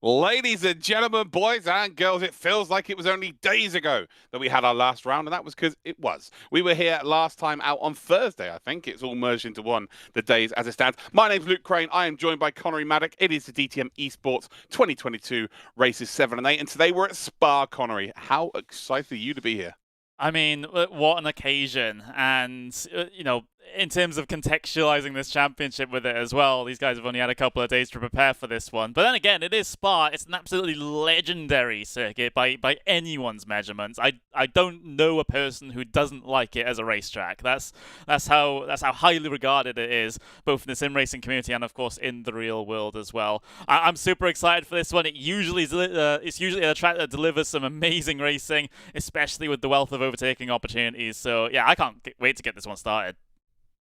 Ladies and gentlemen, boys and girls, it feels like it was only days ago that we had our last round, and that was because it was. We were here last time out on Thursday, I think. It's all merged into one, the days as it stands. My name's Luke Crane. I am joined by Connery Maddock. It is the DTM Esports 2022 races 7 and 8, and today we're at Spa, Connery. How excited are you to be here? I mean, what an occasion. And, in terms of contextualizing this championship with it as well, these guys have only had a couple of days to prepare for this one. But then again, it is Spa. It's an absolutely legendary circuit by anyone's measurements. I don't know a person who doesn't like it as a racetrack. That's how highly regarded it is, both in the sim racing community and of course in the real world as well. I'm super excited for this one. It's usually a track that delivers some amazing racing, especially with the wealth of overtaking opportunities. So yeah, I can't wait to get this one started.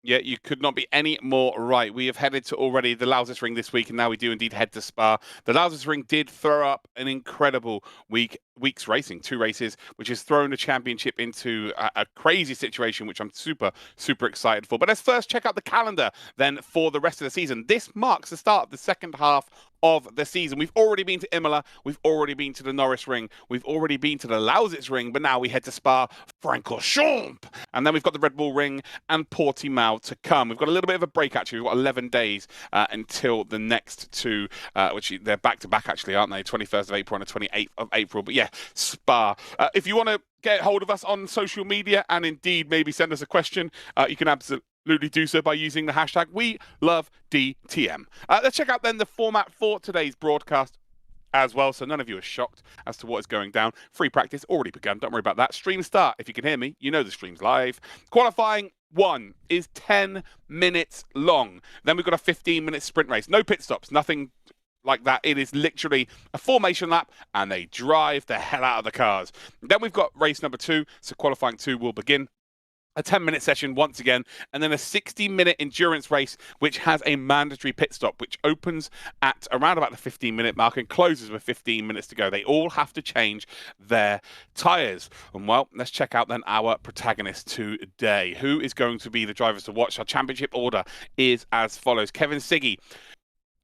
Yeah, you could not be any more right. We have headed to already the Lautsitzring this week, and now we do indeed head to Spa. The Lautsitzring did throw up an incredible week's racing, 2 races, which has thrown the championship into a crazy situation, which I'm super excited for. But let's first check out the calendar then for the rest of the season. This marks the start of the second half of the season. We've already been to Imola, we've already been to the Norisring, we've already been to the Lautsitzring, but now we head to Spa-Francorchamps, and then we've got the Red Bull Ring and Portimão to come. We've got a little bit of a break actually. We've got 11 days until the next two, which they're back to back actually, aren't they? 21st of April and the 28th of April. But yeah, Spa. If you want to get hold of us on social media and indeed maybe send us a question, you can absolutely do so by using the hashtag #WeLoveDTM. Let's check out then the format for today's broadcast as well, so none of you are shocked as to what is going down. Free practice already begun. Don't worry about that. Stream start. If you can hear me, you know the stream's live. Qualifying 1 is 10 minutes long. Then we've got a 15-minute sprint race. No pit stops, nothing like that. It is literally a formation lap, and they drive the hell out of the cars. Then we've got race number 2, so qualifying 2 will begin. A 10-minute session once again, and then a 60-minute endurance race, which has a mandatory pit stop, which opens at around about the 15-minute mark and closes with 15 minutes to go. They all have to change their tyres. And well, let's check out then our protagonists today. Who is going to be the drivers to watch? Our championship order is as follows. Kevin Siggy,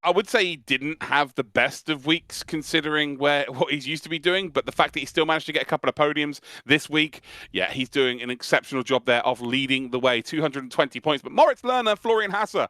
I would say he didn't have the best of weeks considering what he's used to be doing, but the fact that he still managed to get a couple of podiums this week, yeah, he's doing an exceptional job there of leading the way, 220 points. But Moritz Lerner, Florian Hasse,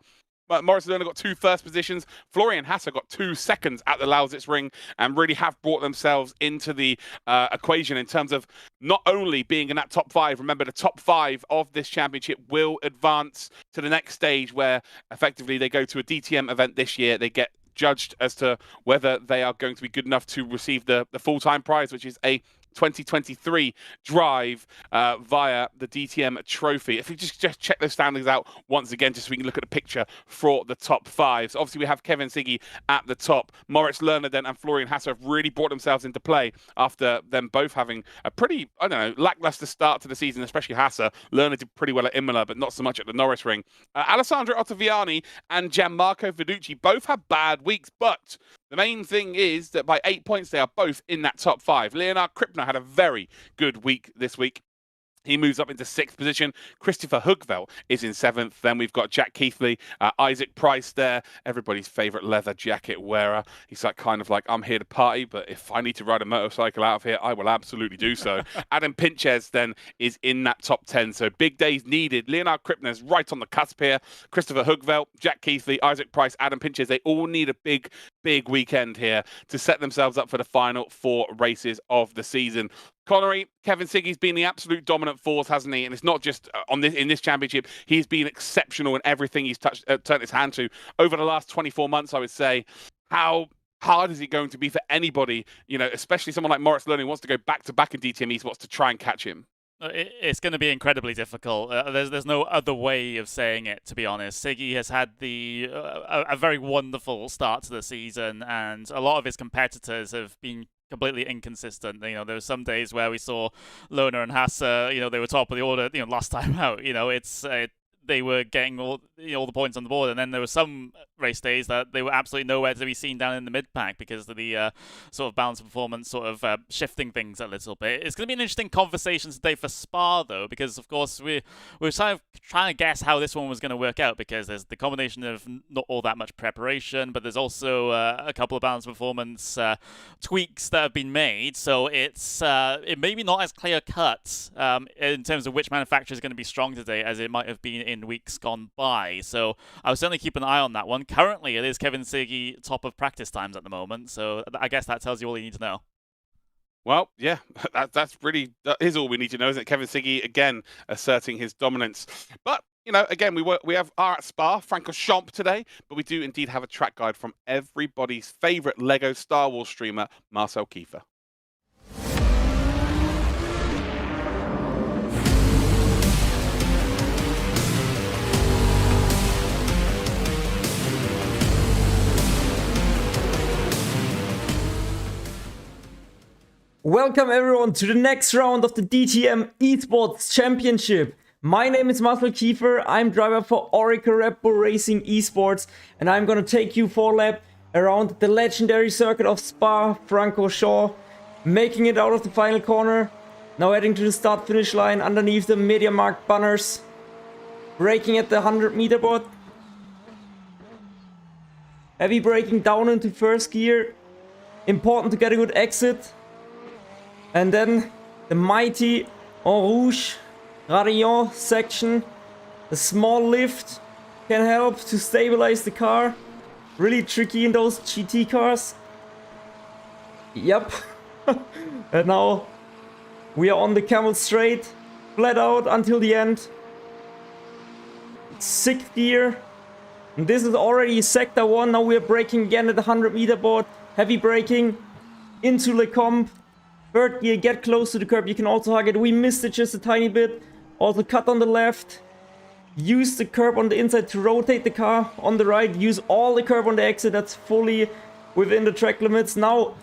Moritz Lerner got 2 first positions. Florian Hasse got 2 seconds at the Lautsitzring and really have brought themselves into the equation in terms of not only being in that top 5. Remember, the top 5 of this championship will advance to the next stage where effectively they go to a DTM event this year. They get judged as to whether they are going to be good enough to receive the full-time prize, which is a 2023 drive via the DTM trophy. If we just check those standings out once again, just so we can look at the picture for the top 5. So obviously we have Kevin Siggy at the top. Moritz Lerner then and Florian Hasse have really brought themselves into play after them both having a pretty, I don't know, lackluster start to the season, especially Hasse. Lerner did pretty well at Imola, but not so much at the Norisring. Alessandro Ottaviani and Gianmarco Fiducci both have bad weeks, but the main thing is that by 8 points, they are both in that top 5. Leonard Krippner had a very good week this week. He moves up into 6th position. Christopher Hugveld is in 7th. Then we've got Jack Keithley, Isaac Price there, everybody's favourite leather jacket wearer. He's kind of like, I'm here to party, but if I need to ride a motorcycle out of here, I will absolutely do so. Adam Pinczes then is in that top 10. So big days needed. Leonard Krippner's right on the cusp here. Christopher Hugveld, Jack Keithley, Isaac Price, Adam Pinczes, they all need a big weekend here to set themselves up for the final 4 races of the season. Connery, Kevin Siggy's been the absolute dominant force, hasn't he? And it's not just in this championship. He's been exceptional in everything he's turned his hand to over the last 24 months, I would say. How hard is it going to be for anybody, especially someone like Moritz Lerner who wants to go back-to-back in DTM Esports to try and catch him? It's going to be incredibly difficult. There's no other way of saying it, to be honest. Siggy has had a very wonderful start to the season, and a lot of his competitors have been completely inconsistent. There were some days where we saw Lerner and Hasse, they were top of the order, last time out. they were getting all the points on the board, and then there were some race days that they were absolutely nowhere to be seen down in the mid pack because of the sort of balance of performance sort of shifting things a little bit. It's going to be an interesting conversation today for Spa though, because of course we're kind of trying to guess how this one was going to work out, because there's the combination of not all that much preparation, but there's also a couple of balance performance tweaks that have been made, so it's it may be not as clear cut in terms of which manufacturer is going to be strong today as it might have been in weeks gone by. So I'll certainly keep an eye on that one. Currently, it is Kevin Siggy top of practice times at the moment, so I guess that tells you all you need to know. Well, yeah, that is all we need to know, isn't it? Kevin Siggy again asserting his dominance. But you know, again, we are at Spa-Francorchamps today, but we do indeed have a track guide from everybody's favorite Lego Star Wars streamer, Marcel Kiefer. Welcome everyone to the next round of the DTM Esports Championship. My name is Marcel Kiefer, I'm driver for Oracle Red Bull Racing Esports, and I'm gonna take you for a lap around the legendary circuit of Spa-Francorchamps, making it out of the final corner, now heading to the start finish line underneath the Media Markt banners, braking at the 100-meter board, heavy braking down into first gear, important to get a good exit. And then the mighty Arnage Raceroom section. A small lift can help to stabilize the car. Really tricky in those GT cars. Yep. And now we are on the camel straight, flat out until the end. 6th gear. And this is already sector 1. Now we are braking again at the 100-meter board. Heavy braking into Le Comp. 3rd gear, get close to the curb, you can also hug it. We missed it just a tiny bit. Also cut on the left. Use the curb on the inside to rotate the car. On the right, use all the curb on the exit. That's fully within the track limits. Now,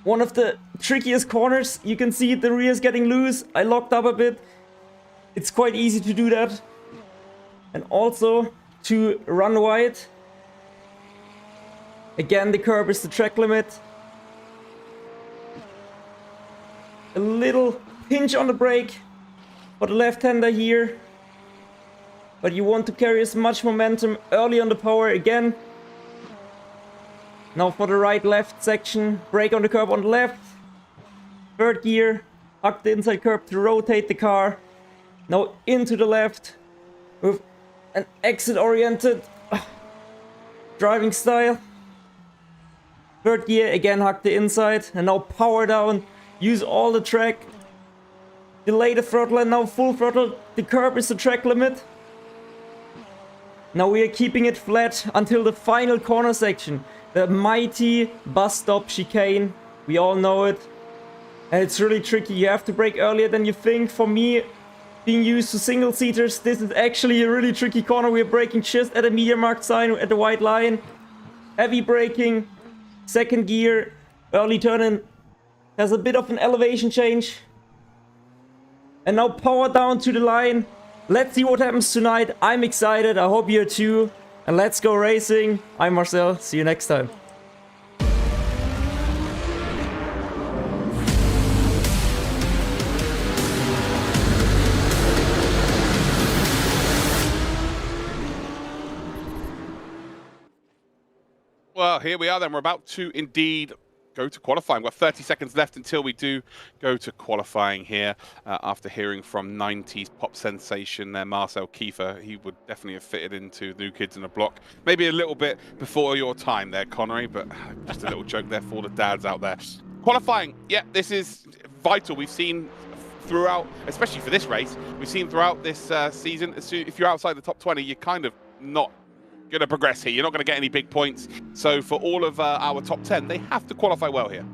one of the trickiest corners. You can see the rear is getting loose. I locked up a bit. It's quite easy to do that. And also to run wide. Again, the curb is the track limit. A little pinch on the brake for the left-hander here. But you want to carry as much momentum early on the power again. Now for the right-left section, brake on the curb on the left. 3rd gear, hug the inside curb to rotate the car. Now into the left with an exit-oriented driving style. 3rd gear, again hug the inside, and now power down. Use all the track. Delay the throttle and now full throttle. The curb is the track limit. Now we are keeping it flat until the final corner section. The mighty bus stop chicane. We all know it. And it's really tricky. You have to brake earlier than you think. For me, being used to single seaters, this is actually a really tricky corner. We are braking just at a Media Markt sign at the white line. Heavy braking. 2nd gear. Early turn in. Has a bit of an elevation change. And now power down to the line. Let's see what happens tonight. I'm excited. I hope you're too. And let's go racing. I'm Marcel. See you next time. Well, here we are then. We're about to indeed go to qualifying. We've got 30 seconds left until we do go to qualifying here. After hearing from 90s pop sensation there, Marcel Kiefer, he would definitely have fitted into New Kids on the Block. Maybe a little bit before your time there, Connery, but just a little joke there for all the dads out there. Qualifying, yeah, this is vital. We've seen throughout, especially for this race, we've seen throughout this season, if you're outside the top 20, you're kind of not going to progress here. You're not going to get any big points. So for all of our top 10, they have to qualify well here.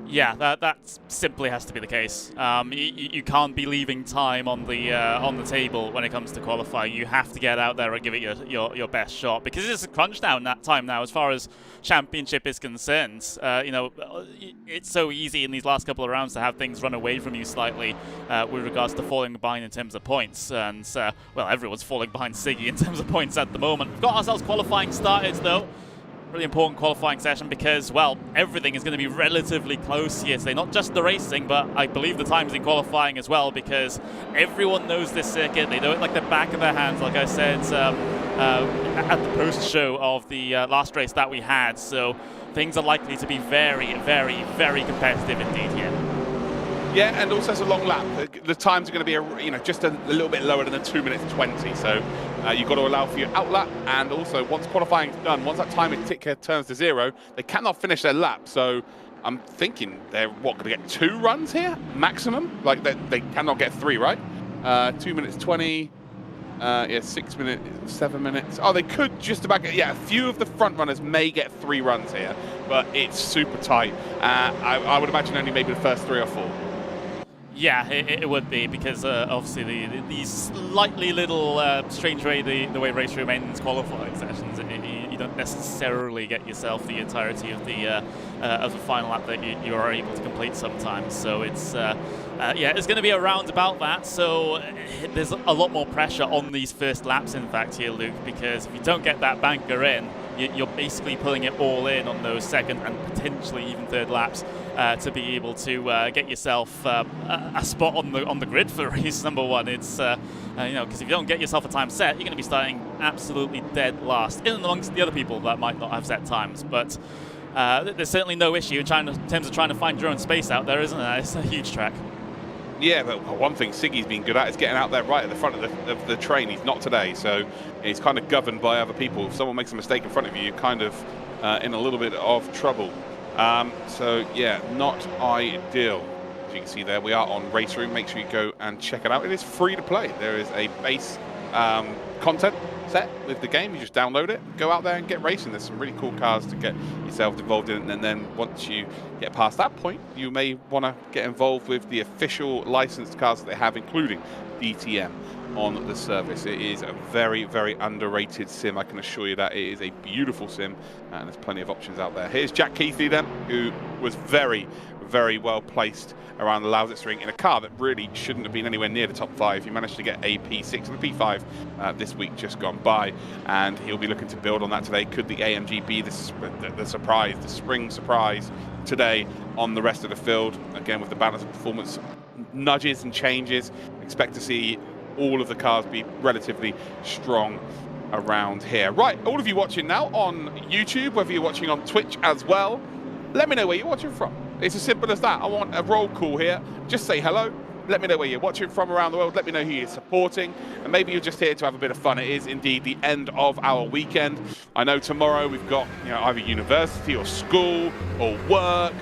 Yeah, that simply has to be the case. You can't be leaving time on the table when it comes to qualifying. You have to get out there and give it your best shot, because it's a crunch down that time now as far as championship is concerned. You know, it's so easy in these last couple of rounds to have things run away from you slightly with regards to falling behind in terms of points. And well, everyone's falling behind Siggy in terms of points at the moment. We've got ourselves qualifying started though. Really important qualifying session because, well, everything is going to be relatively close here today. Not just the racing, but I believe the times in qualifying as well, because everyone knows this circuit. They know it like the back of their hands, like I said at the post-show of the last race that we had. So things are likely to be very, very, very competitive indeed here. Yeah, and also it's a long lap. The times are going to be, just a little bit lower than the 2 minutes 20. So you've got to allow for your outlap, and also once qualifying is done, once that timing ticker turns to 0, they cannot finish their lap. So I'm thinking they're going to get 2 runs here maximum. Like they cannot get 3, right? 2 minutes 20. Yeah, 6 minutes, 7 minutes. Oh, they could just about get, yeah, a few of the front runners may get 3 runs here, but it's super tight. I would imagine only maybe the first 3 or 4. Yeah, it would be, because obviously these slightly little strange way the way Raceroom ends qualifying sessions, you don't necessarily get yourself the entirety of the final lap that you are able to complete sometimes. So it's yeah, it's going to be around about that. So there's a lot more pressure on these first laps, in fact, here, Luke, because if you don't get that banker in, you're basically pulling it all in on those second and potentially even third laps to be able to get yourself a spot on the grid for race number 1. It's because if you don't get yourself a time set, you're going to be starting absolutely dead last, in and amongst the other people that might not have set times. But there's certainly no issue in terms of trying to find your own space out there, isn't there? It's a huge track. Yeah, but one thing Siggy's been good at is getting out there right at the front of the train. He's not today, so he's kind of governed by other people. If someone makes a mistake in front of you, you're kind of in a little bit of trouble. So yeah, not ideal. As you can see there, we are on Raceroom. Make sure you go and check it out. It is free to play. There is a base content set with the game. You just download it, go out there and get racing. There's some really cool cars to get yourself involved in, and then once you get past that point, you may want to get involved with the official licensed cars that they have, including DTM on the service. It is a very, very underrated sim, I can assure you that. It is a beautiful sim, and there's plenty of options out there. Here's Jack Keithley then, who was very, very well placed around the Lautsitzring in a car that really shouldn't have been anywhere near the top 5. He managed to get a P6 and a P5 this week just gone by, and he'll be looking to build on that today. Could the AMG be the surprise, the spring surprise today on the rest of the field? Again, with the balance of performance nudges and changes, expect to see all of the cars be relatively strong around here. Right, all of you watching now on YouTube, whether you're watching on Twitch as well, let me know where you're watching from. It's as simple as that. I want a roll call here. Just say hello. Let me know where you're watching from around the world. Let me know who you're supporting. And maybe you're just here to have a bit of fun. It is indeed the end of our weekend. I know tomorrow we've got either university or school or work.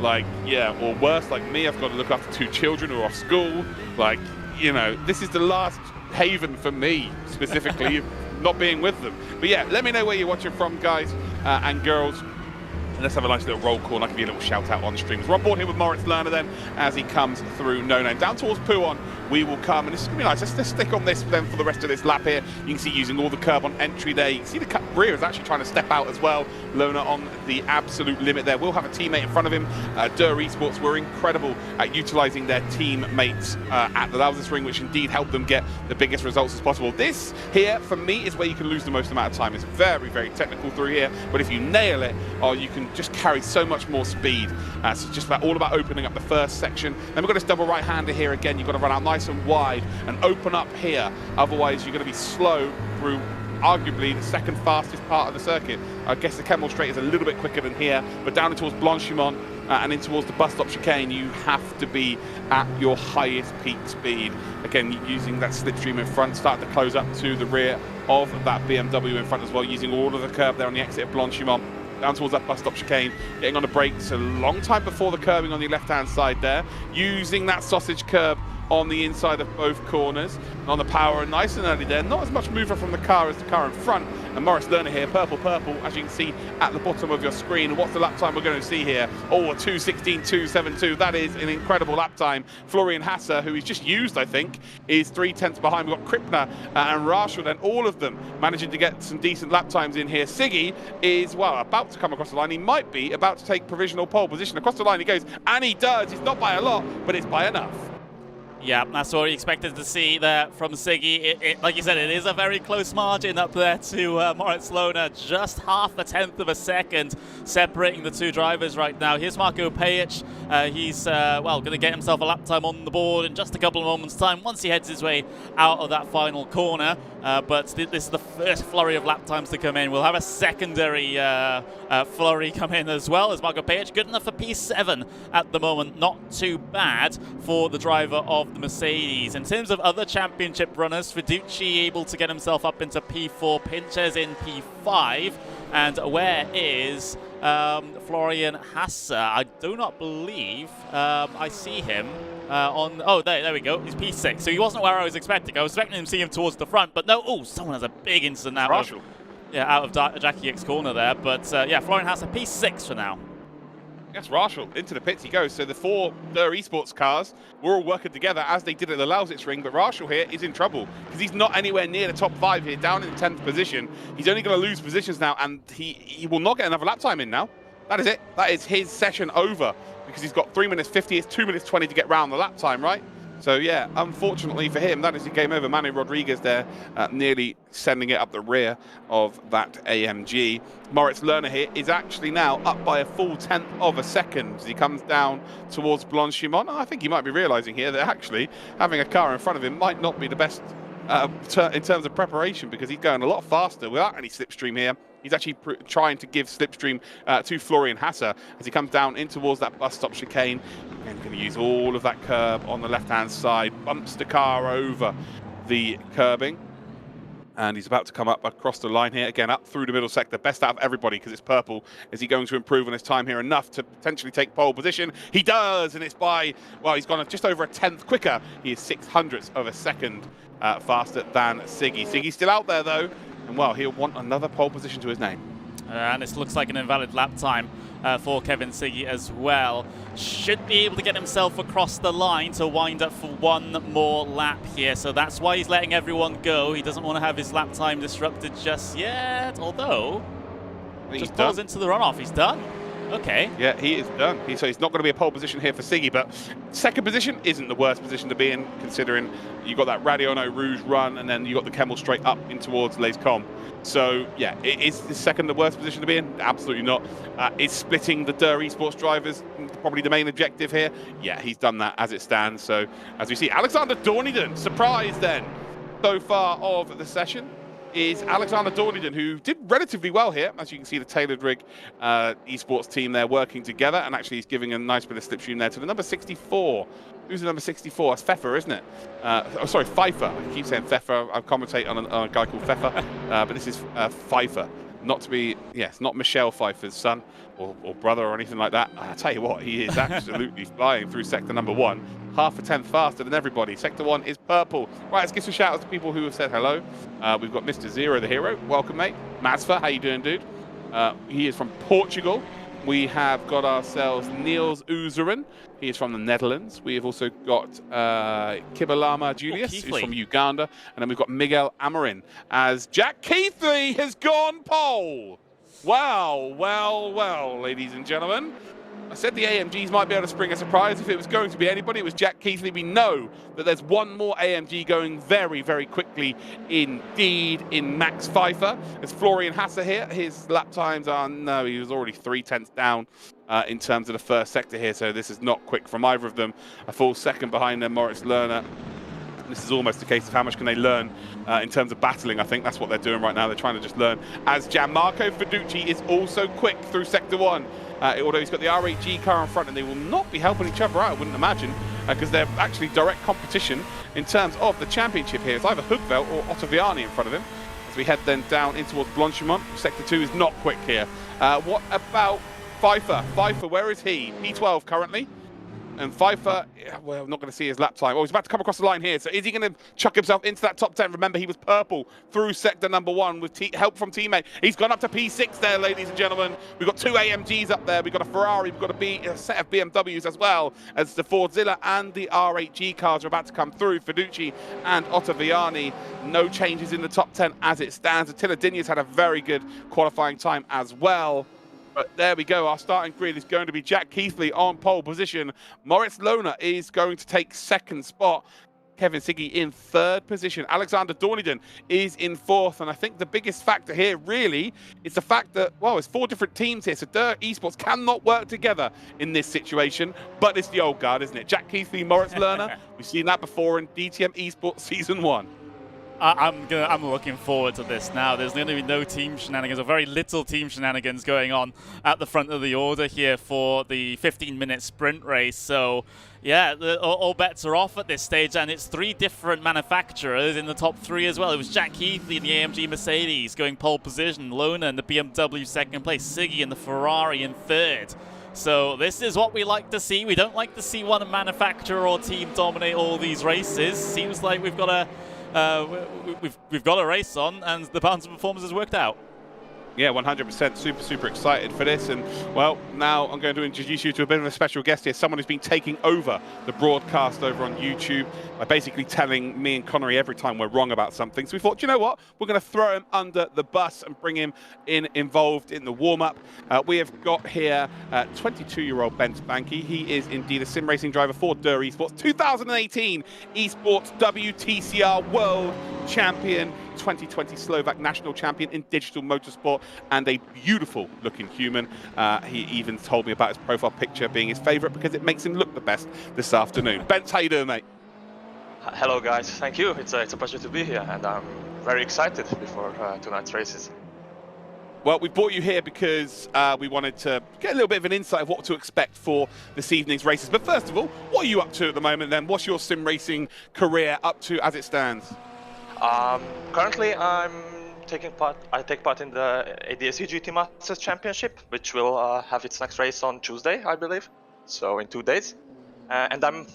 Or worse, like me, I've got to look after 2 children who are off school. This is the last haven for me, specifically, not being with them. But yeah, let me know where you're watching from, guys and girls. And let's have a nice little roll call, and I can give you a little shout out on streams. We're on board here with Moritz Lerner then, as he comes through No Name. Down towards Pouon, we will come, and this is going to be nice. Let's stick on this then for the rest of this lap here. You can see using all the curb on entry there. You can see the rear is actually trying to step out as well. Lerner on the absolute limit there. We'll have a teammate in front of him. DTM Esports were incredible at utilising their teammates at the Lautsitzring, which indeed helped them get the biggest results as possible. This here, for me, is where you can lose the most amount of time. It's very, very technical through here, but if you nail it, you can just carry so much more speed. So it's just all about opening up the first section. Then we've got this double right-hander here again. You've got to run out nice and wide and open up here. Otherwise, you're going to be slow through arguably the second fastest part of the circuit. I guess the Kemmel Straight is a little bit quicker than here, but down towards Blanchimont and in towards the bus stop chicane, you have to be at your highest peak speed. Again, using that slipstream in front, starting to close up to the rear of that BMW in front as well, using all of the curb there on the exit of Blanchimont. Down towards that bus stop chicane, getting on the brakes a long time before the curbing on the left-hand side there, using that sausage curb on the inside of both corners, and on the power nice and early there. Not as much movement from the car as the car in front, And Maurice Lerner here, purple, as you can see at the bottom of your screen. What's the lap time we're going to see here? Oh, a 2:16.272. That is an incredible lap time. Florian Hasse, who he's just used, I think, is 3/10 behind. We've got Krippner and Rachel, and all of them managing to get some decent lap times in here. Siggy is, well, about to come across the line. He might be about to take provisional pole position. Across the line he goes, and he does. It's not by a lot, but it's by enough. Yeah, that's what we expected to see there from Siggy. Like you said, it is a very close margin up there to Moritz Lohner. Just half a tenth of a second separating the two drivers right now. Here's Marko Pejic. He's, well, going to get himself a lap time on the board in just a couple of moments' time once he heads his way out of that final corner. But this is the first flurry of lap times to come in. We'll have a secondary flurry come in as well as Marko Pejic. Good enough for P7 at the moment. Not too bad for the driver of the Mercedes. In terms of other championship runners, Fiducci able to get himself up into P4, Pinczes in P5, and where is Florian Hasse? I do not believe I see him on... Oh, there we go. He's P6. So he wasn't where I was expecting. I was expecting him to see him towards the front, but no. Oh, someone has a big incident out of Jackie X's corner there. But yeah, Florian Hasse, P6 for now. Yes, Rachel, into the pits he goes. So the four Esports cars were all working together as they did at the Lautsitzring, but Rachel here is in trouble because he's not anywhere near the top 5 here, down in the 10th position. He's only going to lose positions now, and he will not get another lap time in now. That is it. That is his session over because he's got 3 minutes 50. It's 2 minutes 20 to get round the lap time, right? So yeah, unfortunately for him, that is the game over. Manu Rodriguez there, nearly sending it up the rear of that AMG. Moritz Lerner here is actually now up by a full 1/10 of a second as he comes down towards Blanchimont. I think he might be realizing here that actually having a car in front of him might not be the best in terms of preparation, because he's going a lot faster without any slipstream here. He's actually trying to give slipstream to Florian Hasse as he comes down in towards that bus stop chicane. And going to use all of that curb on the left-hand side, bumps the car over the curbing. And he's about to come up across the line here, again, up through the middle sector. Best out of everybody because it's purple. Is he going to improve on his time here enough to potentially take pole position? He does, and it's by, well, he's gone just over a 1/10 quicker. He is 0.06 of a second faster than Siggy. Siggy's still out there, though. And, well, he'll want another pole position to his name. And this looks like an invalid lap time for Kevin Siggy as well. Should be able to get himself across the line to wind up for one more lap here. So that's why he's letting everyone go. He doesn't want to have his lap time disrupted just yet. Although, just pulls into the runoff. He's done. Okay. Yeah, he is done. So he's not going to be a pole position here for Siggy, but second position isn't the worst position to be in, considering you got that Radiono Rouge run, and then you got the Kemmel straight up in towards Les Combes. So yeah, is the second the worst position to be in? Absolutely not. Is splitting the Esports drivers probably the main objective here? Yeah, he's done that as it stands. So as we see, Alexander Dorniden, surprise then, so far of the session, is Alexander Dorniden, who did relatively well here. As you can see, the Tailored Rig esports team there working together, and actually he's giving a nice bit of slipstream there to the number 64. Who's the number 64? It's Pfeffer, isn't it? Oh, sorry, Pfeiffer. I keep saying Pfeffer. I commentate on a guy called Pfeffer, but this is Pfeiffer. Not to be, yes, not Michelle Pfeiffer's son or brother or anything like that. I tell you what, he is absolutely flying through sector number 1. Half a 10th faster than everybody. Sector 1 is purple. Right, let's give some shout outs to people who have said hello. We've got Mr. Zero, the hero. Welcome, mate. Mazfa, how you doing, dude? He is from Portugal. We have got ourselves Niels Oezeren. He is from the Netherlands. We have also got Kibalama Julius, who's from Uganda. And then we've got Miguel Amorin as Jack Keithley has gone pole. Wow, well, well, ladies and gentlemen. I said the AMGs might be able to spring a surprise. If it was going to be anybody, it was Jack Keithley. We know that there's one more AMG going very, very quickly indeed in Max Pfeiffer. There's Florian Hasse here. His lap times are, no, he was already 3/10 down in terms of the first sector here, so this is not quick from either of them. A full second behind them, Moritz Lerner. This is almost a case of how much can they learn in terms of battling. I think that's what they're doing right now. They're trying to just learn. As Gianmarco Fiducci is also quick through sector 1. Although he's got the R8G car in front, and they will not be helping each other out, I wouldn't imagine, because they're actually direct competition in terms of the championship here. It's either Hoogveld or Ottaviani in front of him. As we head then down in towards Blanchimont, sector 2 is not quick here. What about Pfeiffer? Pfeiffer, where is he? P12 currently. And Pfeiffer, well, I'm not going to see his lap time. Oh, he's about to come across the line here. So is he going to chuck himself into that top 10? Remember, he was purple through sector number 1 with help from teammate. He's gone up to P6 there, ladies and gentlemen. We've got 2 AMGs up there. We've got a Ferrari. We've got a set of BMWs as well as the Fordzilla and the R8G cars are about to come through. Fiducci and Ottaviani. No changes in the top 10 as it stands. Attila Dinya's had a very good qualifying time as well. But there we go. Our starting grid is going to be Jack Keithley on pole position. Moritz Lohner is going to take 2nd spot. Kevin Siggy in 3rd position. Alexander Dorniden is in 4th. And I think the biggest factor here really is the fact that, well, it's 4 different teams here. So DTM Esports cannot work together in this situation. But it's the old guard, isn't it? Jack Keithley, Moritz Lohner. We've seen that before in DTM Esports Season 1. I'm looking forward to this now. There's going to be no team shenanigans, or very little team shenanigans going on at the front of the order here for the 15-minute sprint race. So, yeah, all bets are off at this stage, and it's 3 different manufacturers in the top 3 as well. It was Jack Keithley in the AMG Mercedes going pole position, Lohner in the BMW 2nd place, Siggy in the Ferrari in 3rd. So this is what we like to see. We don't like to see one manufacturer or team dominate all these races. Seems like we've got a we've got a race on, and the balance of performance has worked out. Yeah, 100%. Super excited for this. And, well, now I'm going to introduce you to a bit of a special guest here, someone who's been taking over the broadcast over on YouTube by basically telling me and Connery every time we're wrong about something. So we thought, you know what? We're going to throw him under the bus and bring him involved in the warm-up. We have got here 22-year-old Ben Spanky. He is indeed a sim racing driver for DTM Esports, 2018 Esports WTCR World Champion, 2020 Slovak National Champion in digital motorsport, and a beautiful looking human. He even told me about his profile picture being his favorite because it makes him look the best this afternoon. Bence, how you doing, mate? Hello guys, thank you. It's a pleasure to be here, and I'm very excited before tonight's races. Well, we brought you here because we wanted to get a little bit of an insight of what to expect for this evening's races. But first of all, what are you up to at the moment then? What's your sim racing career up to as it stands? Currently, I take part in the ADSC GT Masters Championship, which will have its next race on Tuesday, I believe. So in 2 days, and I'm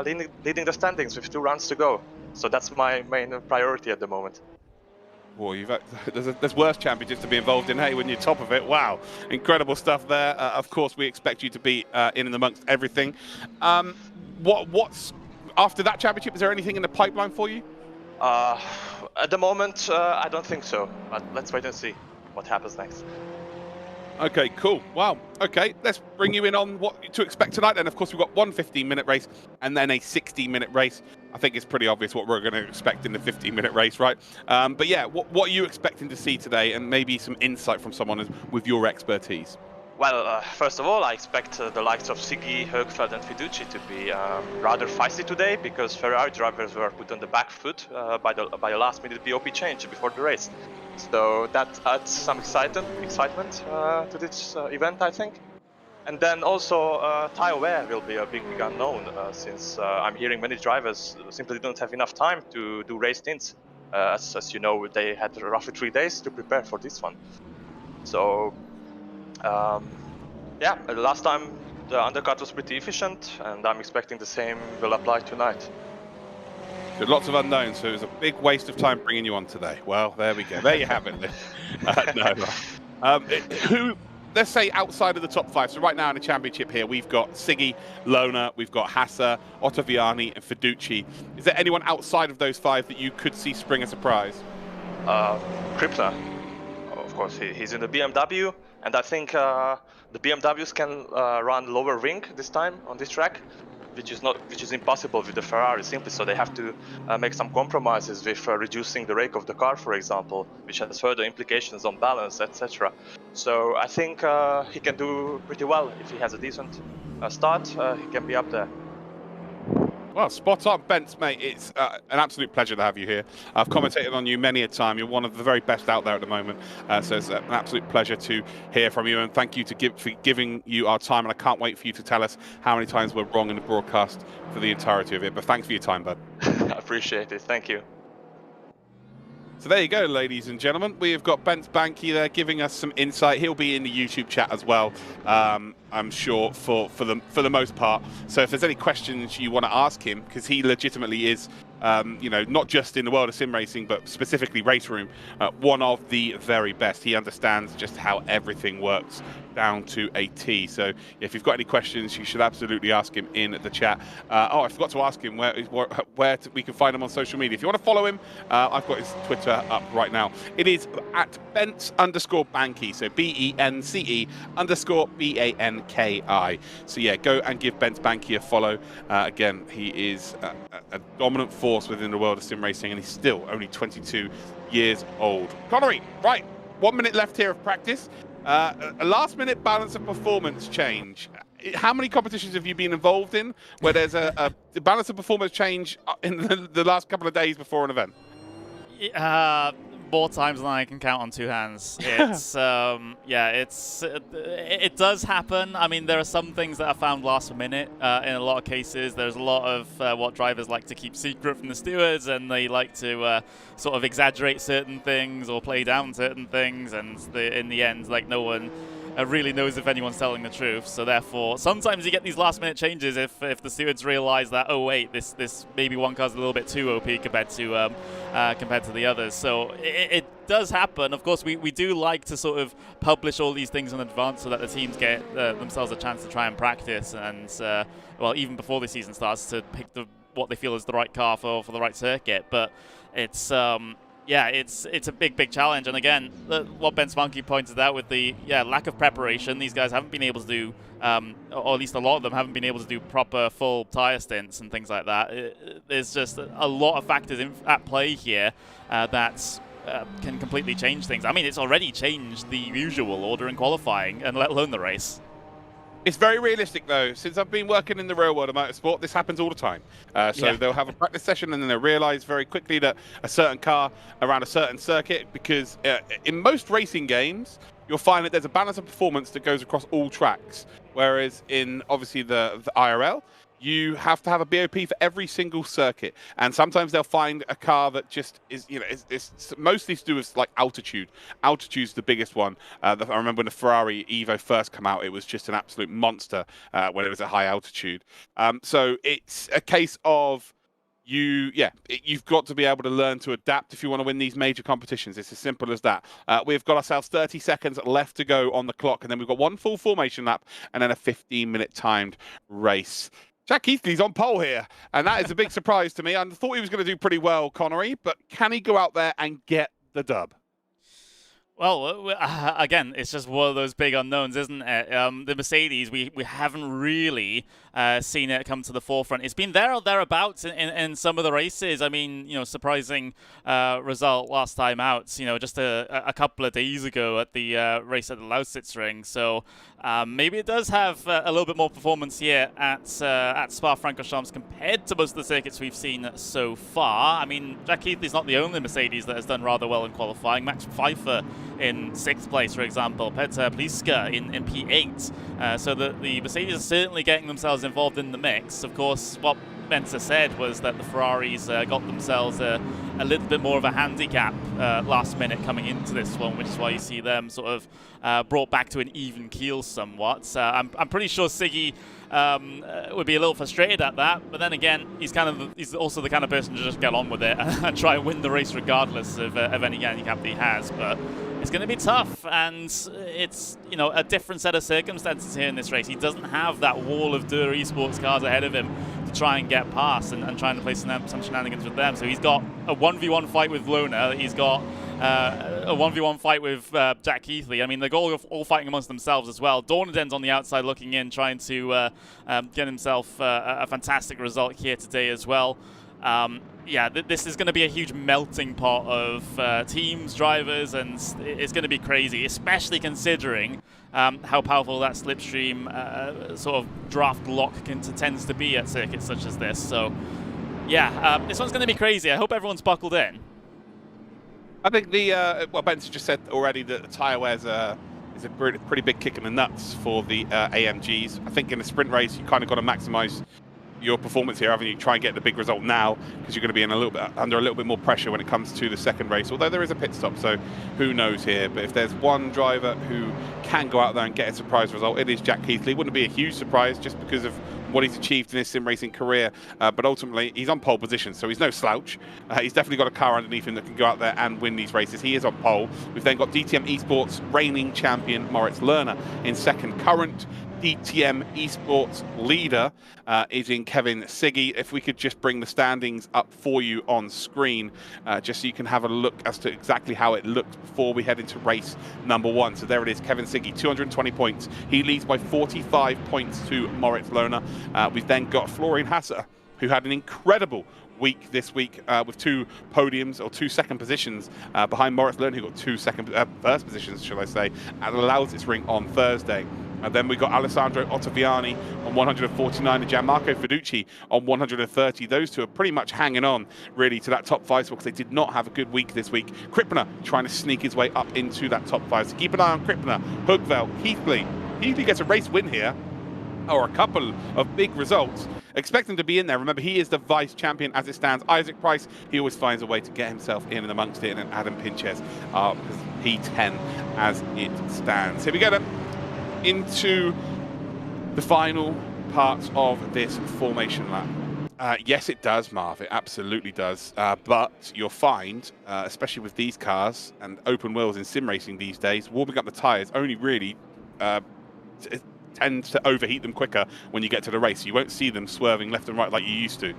leading the standings with 2 rounds to go. So that's my main priority at the moment. Well, there's worse championships to be involved in. Hey, when you're top of it, wow, incredible stuff there. Of course, we expect you to be in and amongst everything. What's after that championship? Is there anything in the pipeline for you? At the moment, I don't think so, but let's wait and see what happens next. Okay, cool. Wow. Okay, let's bring you in on what to expect tonight then. Of course, we've got one 15-minute race and then a 60-minute race. I think it's pretty obvious what we're going to expect in the 15-minute race, right? But yeah, what are you expecting to see today, and maybe some insight from someone with your expertise? Well, first of all, I expect the likes of Siggy, Högfeld and Fiducci to be rather feisty today, because Ferrari drivers were put on the back foot by the last-minute BOP change before the race. So that adds some excitement to this event, I think. And then also tyre wear will be a big unknown, since I'm hearing many drivers simply don't have enough time to do race stints. As you know, they had roughly 3 days to prepare for this one. So yeah, last time the undercut was pretty efficient, and I'm expecting the same will apply tonight. So lots of unknowns, so it was a big waste of time bringing you on today. Well, there we go. There you have it. Who, let's say outside of the top 5, so right now in the championship here, we've got Siggy, Lohner, we've got Hassa, Ottaviani and Fiducci. Is there anyone outside of those 5 that you could see spring a surprise? Kripner, of course, he's in the BMW, and I think the BMWs can run lower wing this time on this track, which is impossible with the Ferrari, simply. So they have to make some compromises with reducing the rake of the car, for example, which has further implications on balance, etc. So I think he can do pretty well if he has a decent start. He can be up there. Well, spot on, Bence, mate. It's an absolute pleasure to have you here. I've commentated on you many a time. You're one of the very best out there at the moment. So it's an absolute pleasure to hear from you. And thank you for giving you our time. And I can't wait for you to tell us how many times we're wrong in the broadcast for the entirety of it. But thanks for your time, bud. I appreciate it. Thank you. So there you go, ladies and gentlemen. We have got Bent Banky there giving us some insight. He'll be in the YouTube chat as well, I'm sure, for the most part. So if there's any questions you want to ask him, because he legitimately is, you know, not just in the world of sim racing, but specifically Raceroom, one of the very best. He understands just how everything works down to a T. So if you've got any questions, you should absolutely ask him in the chat. Oh, I forgot to ask him where we can find him on social media. If you want to follow him, I've got his Twitter up right now. It is at Bent_Banky, so BENCE_BANKI. So yeah, go and give Bent Banky a follow. Again, he is a dominant force within the world of sim racing, and he's still only 22 years old. Connery, right, 1 minute left here of practice. A last-minute balance of performance change. How many competitions have you been involved in where there's a balance of performance change in the last couple of days before an event? More times than I can count on two hands. It's yeah, it does happen. I mean, there are some things that are found last minute. In a lot of cases, there's a lot of what drivers like to keep secret from the stewards, and they like to sort of exaggerate certain things or play down certain things, and in the end, like, no one really knows if anyone's telling the truth. So therefore, sometimes you get these last-minute changes if the stewards realize that, oh wait, this maybe one car's a little bit too OP compared to the others. So it does happen. Of course, we do like to sort of publish all these things in advance so that the teams get themselves a chance to try and practice, and well, even before the season starts, to pick what they feel is the right car for the right circuit. But it's yeah, it's a big challenge. And again, what Ben Swanky pointed out with the lack of preparation, these guys haven't been able to do, or at least a lot of them haven't been able to do proper full tire stints and things like that. There's just a lot of factors at play here that can completely change things. I mean, it's already changed the usual order in qualifying, and let alone the race. It's very realistic, though. Since I've been working in the real world of motorsport, this happens all the time. So they'll have a practice session, and then they'll realize very quickly that a certain car around a certain circuit, because in most racing games, you'll find that there's a balance of performance that goes across all tracks. Whereas in, obviously, the IRL, you have to have a BOP for every single circuit, and sometimes they'll find a car that just is, you know, it's mostly to do with like altitude. Altitude's the biggest one. I remember when the Ferrari Evo first came out, it was just an absolute monster when it was at high altitude. So it's a case of you've got to be able to learn to adapt if you want to win these major competitions. It's as simple as that. We've got ourselves 30 seconds left to go on the clock, and then we've got one full formation lap and then a 15-minute timed race. Jack Heathley's on pole here, and that is a big surprise to me. I thought he was going to do pretty well, Connery, but can he go out there and get the dub? Well, again, it's just one of those big unknowns, isn't it? The Mercedes, we haven't really seen it come to the forefront. It's been there or thereabouts in some of the races. I mean, you know, surprising result last time out, you know, just a couple of days ago at the race at the Lautsitzring. So maybe it does have a little bit more performance here at Spa-Francorchamps compared to most of the circuits we've seen so far. I mean, Jack Heathley's not the only Mercedes that has done rather well in qualifying. Max Pfeiffer in 6th place, for example. Petr Pliska in P8. So the Mercedes are certainly getting themselves involved in the mix. Of course, what Mensa said was that the Ferraris got themselves a little bit more of a handicap last minute coming into this one, which is why you see them sort of brought back to an even keel somewhat. I'm pretty sure Siggy would be a little frustrated at that, but then again, he's also the kind of person to just get on with it and try and win the race regardless of any handicap that he has. But it's going to be tough, and it's, you know, a different set of circumstances here in this race. He doesn't have that wall of DTM Esports cars ahead of him to try and get past and trying to play some shenanigans with them. So he's got a 1v1 fight with Lona. He's got a 1v1 fight with Jack Heathley. I mean, they're all fighting amongst themselves as well. Dornaden's on the outside looking in, trying to get himself a fantastic result here today as well. Yeah, this is going to be a huge melting pot of teams, drivers, and it's going to be crazy, especially considering how powerful that slipstream sort of draft lock tends to be at circuits such as this. So, yeah, this one's going to be crazy. I hope everyone's buckled in. I think well, Ben's just said already that the tyre wear is a pretty big kick in the nuts for the AMGs. I think in a sprint race, you kind of got to maximise your performance here, haven't you? Try and get the big result now, because you're going to be in under a little bit more pressure when it comes to the second race, although there is a pit stop, so who knows here. But if there's one driver who can go out there and get a surprise result, it is Jack Keithley. It wouldn't be a huge surprise just because of what he's achieved in his sim racing career, but ultimately he's on pole position, so he's no slouch. He's definitely got a car underneath him that can go out there and win these races. He is on pole. We've then got DTM Esports reigning champion Moritz Lerner in second. Current DTM Esports leader is in Kevin Siggy. If we could just bring the standings up for you on screen, just so you can have a look as to exactly how it looked before we head into race number 1. So there it is, Kevin Siggy, 220 points. He leads by 45 points to Moritz Lerner. We've then got Florian Hasser, who had an incredible week this week with 2 podiums, or 2 second positions behind Moritz Lerner, who got 2 first positions, shall I say, at the Lautsitzring on Thursday. And then we got Alessandro Ottaviani on 149 and Gianmarco Fiducci on 130. Those two are pretty much hanging on, really, to that top 5 spot, because they did not have a good week this week. Krippner trying to sneak his way up into that top 5. So keep an eye on Krippner, Hugveld, Keithley. Keithley gets a race win here, or a couple of big results. Expect him to be in there. Remember, he is the vice champion as it stands. Isaac Price, he always finds a way to get himself in and amongst it. And then Adam Pinczes, P10 as it stands. Here we go then, into the final parts of this formation lap. Yes, it does, Marv. It absolutely does. But you'll find, especially with these cars and open wheels in sim racing these days, warming up the tyres only really tends to overheat them quicker when you get to the race. You won't see them swerving left and right like you used to.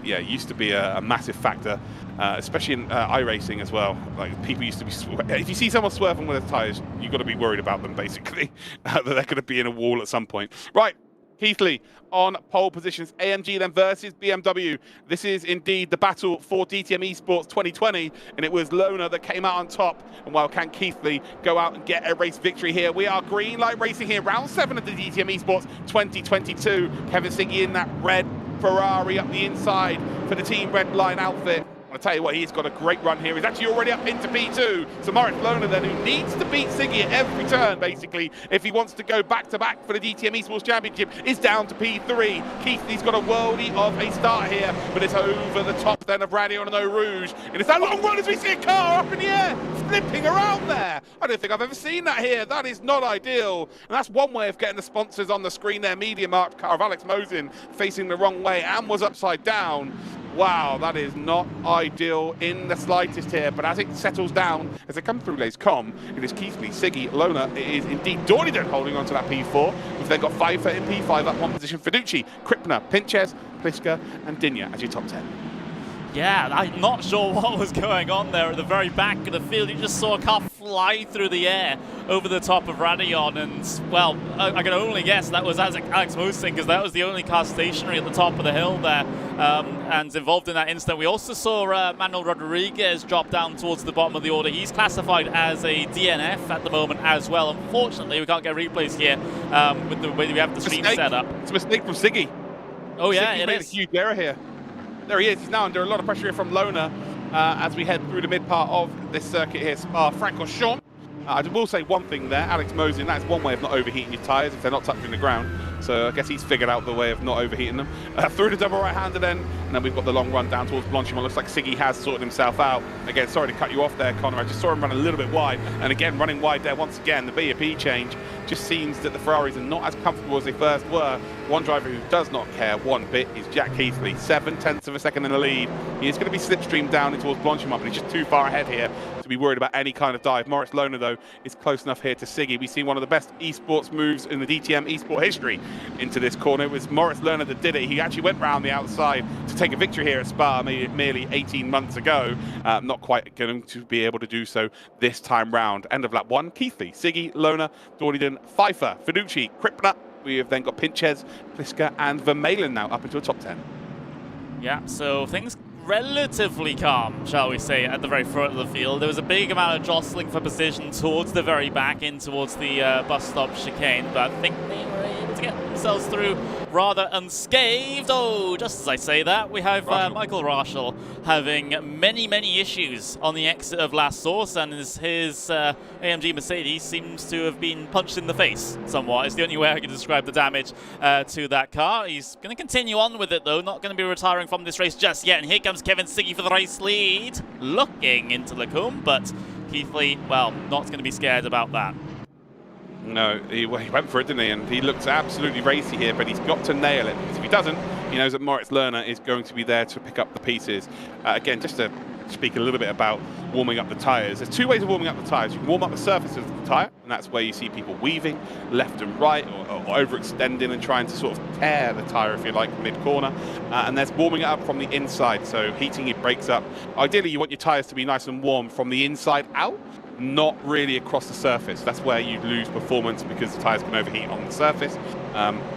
Yeah, it used to be a massive factor, especially in iRacing as well. Like, people used to be, if you see someone swerving with their tyres, you've got to be worried about them, basically, that they're going to be in a wall at some point. Right, Keithley on pole positions. AMG then versus BMW. This is indeed the battle for DTM Esports 2020, and it was Lerner that came out on top. And while can Keithley go out and get a race victory here? We are green light racing here, round 7 of the DTM Esports 2022. Kevin Siggy in that red Ferrari up the inside for the Team Red Line outfit. I'll tell you what, he's got a great run here. He's actually already up into P2. So Moritz Lerner then, who needs to beat Siggy at every turn, basically, if he wants to go back-to-back for the DTM Esports Championship, is down to P3. Keithley's got a worldie of a start here, but it's over the top then of Radion and Eau Rouge. And it's that long run as we see a car up in the air, flipping around there. I don't think I've ever seen that here. That is not ideal. And that's one way of getting the sponsors on the screen there. Media Markt car of Alex Mosin facing the wrong way and was upside down. Wow, that is not ideal in the slightest here, but as it settles down, as they come through Les Com, it is Keithley, Siggy, Lerner. It is indeed Dorniden holding on to that P4. We've then got Pfeiffer in P5, up 1 position, Fiducci, Krippner, Pinczes, Pliska, and Dinya as your top 10. Yeah, I'm not sure what was going on there at the very back of the field. You just saw a car fly through the air over the top of Radion, and, well, I can only guess that was Alex Mosin, because that was the only car stationary at the top of the hill there, and involved in that incident. We also saw Manuel Rodriguez drop down towards the bottom of the order. He's classified as a DNF at the moment as well. Unfortunately, we can't get replays here with the way we have the screen set up. It's a mistake from Siggy. Oh, yeah, Siggy made a huge error here. There he is. He's now under a lot of pressure here from Lerner as we head through the mid part of this circuit here, Spa-Francorchamps. I will say one thing there, Alex Mosin, that's one way of not overheating your tyres if they're not touching the ground. So I guess he's figured out the way of not overheating them. Through the double right-hander then, and then we've got the long run down towards Blanchimont. Looks like Siggy has sorted himself out. Again, sorry to cut you off there, Connor. I just saw him run a little bit wide. And again, running wide there once again. The BAP change just seems that the Ferraris are not as comfortable as they first were. One driver who does not care one bit is Jack Keithley. 7/10 of a second in the lead. He is going to be slipstreamed down in towards Blanchimont, but he's just too far ahead here to be worried about any kind of dive. Moritz Lerner, though, is close enough here to Siggy. We've seen one of the best esports moves in the DTM Esports history into this corner. It was Moritz Lerner that did it. He actually went round the outside to take a victory here at Spa merely 18 months ago. Not quite going to be able to do so this time round. End of lap 1, Keithley, Siggy, Lerner, Dorniden, Pfeiffer, Fiducci, Krippner. We have then got Pinczes, Pliska, and Vermeulen now up into a top 10. Yeah, so things relatively calm, shall we say, at the very front of the field. There was a big amount of jostling for position towards the very back, in towards the bus stop chicane, but I think they were able to get themselves through rather unscathed. Oh, just as I say that, we have Michael Rachel having many issues on the exit of last source, and his AMG Mercedes seems to have been punched in the face somewhat. It's the only way I can describe the damage to that car. He's going to continue on with it though, not going to be retiring from this race just yet. And here comes Kevin Siggy for the race lead, looking into Lacombe, but Keithley, well, not going to be scared about that. No, he went for it, didn't he? And he looks absolutely racy here, but he's got to nail it. Because if he doesn't, he knows that Moritz Lerner is going to be there to pick up the pieces. Again, just to speak a little bit about warming up the tyres. There's two ways of warming up the tyres. You can warm up the surface of the tyre, and that's where you see people weaving left and right, or overextending and trying to sort of tear the tyre, if you like, mid-corner. And there's warming it up from the inside, so heating your brakes up. Ideally, you want your tyres to be nice and warm from the inside out, not really across the surface. That's where you lose performance because the tyres can overheat on the surface.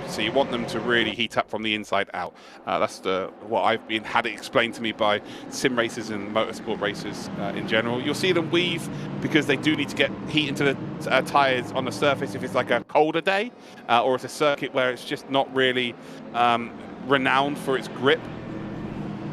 So you want them to really heat up from the inside out. That's what I've had it explained to me by sim racers and motorsport racers in general. You'll see them weave because they do need to get heat into the tyres on the surface if it's like a colder day, or it's a circuit where it's just not really renowned for its grip.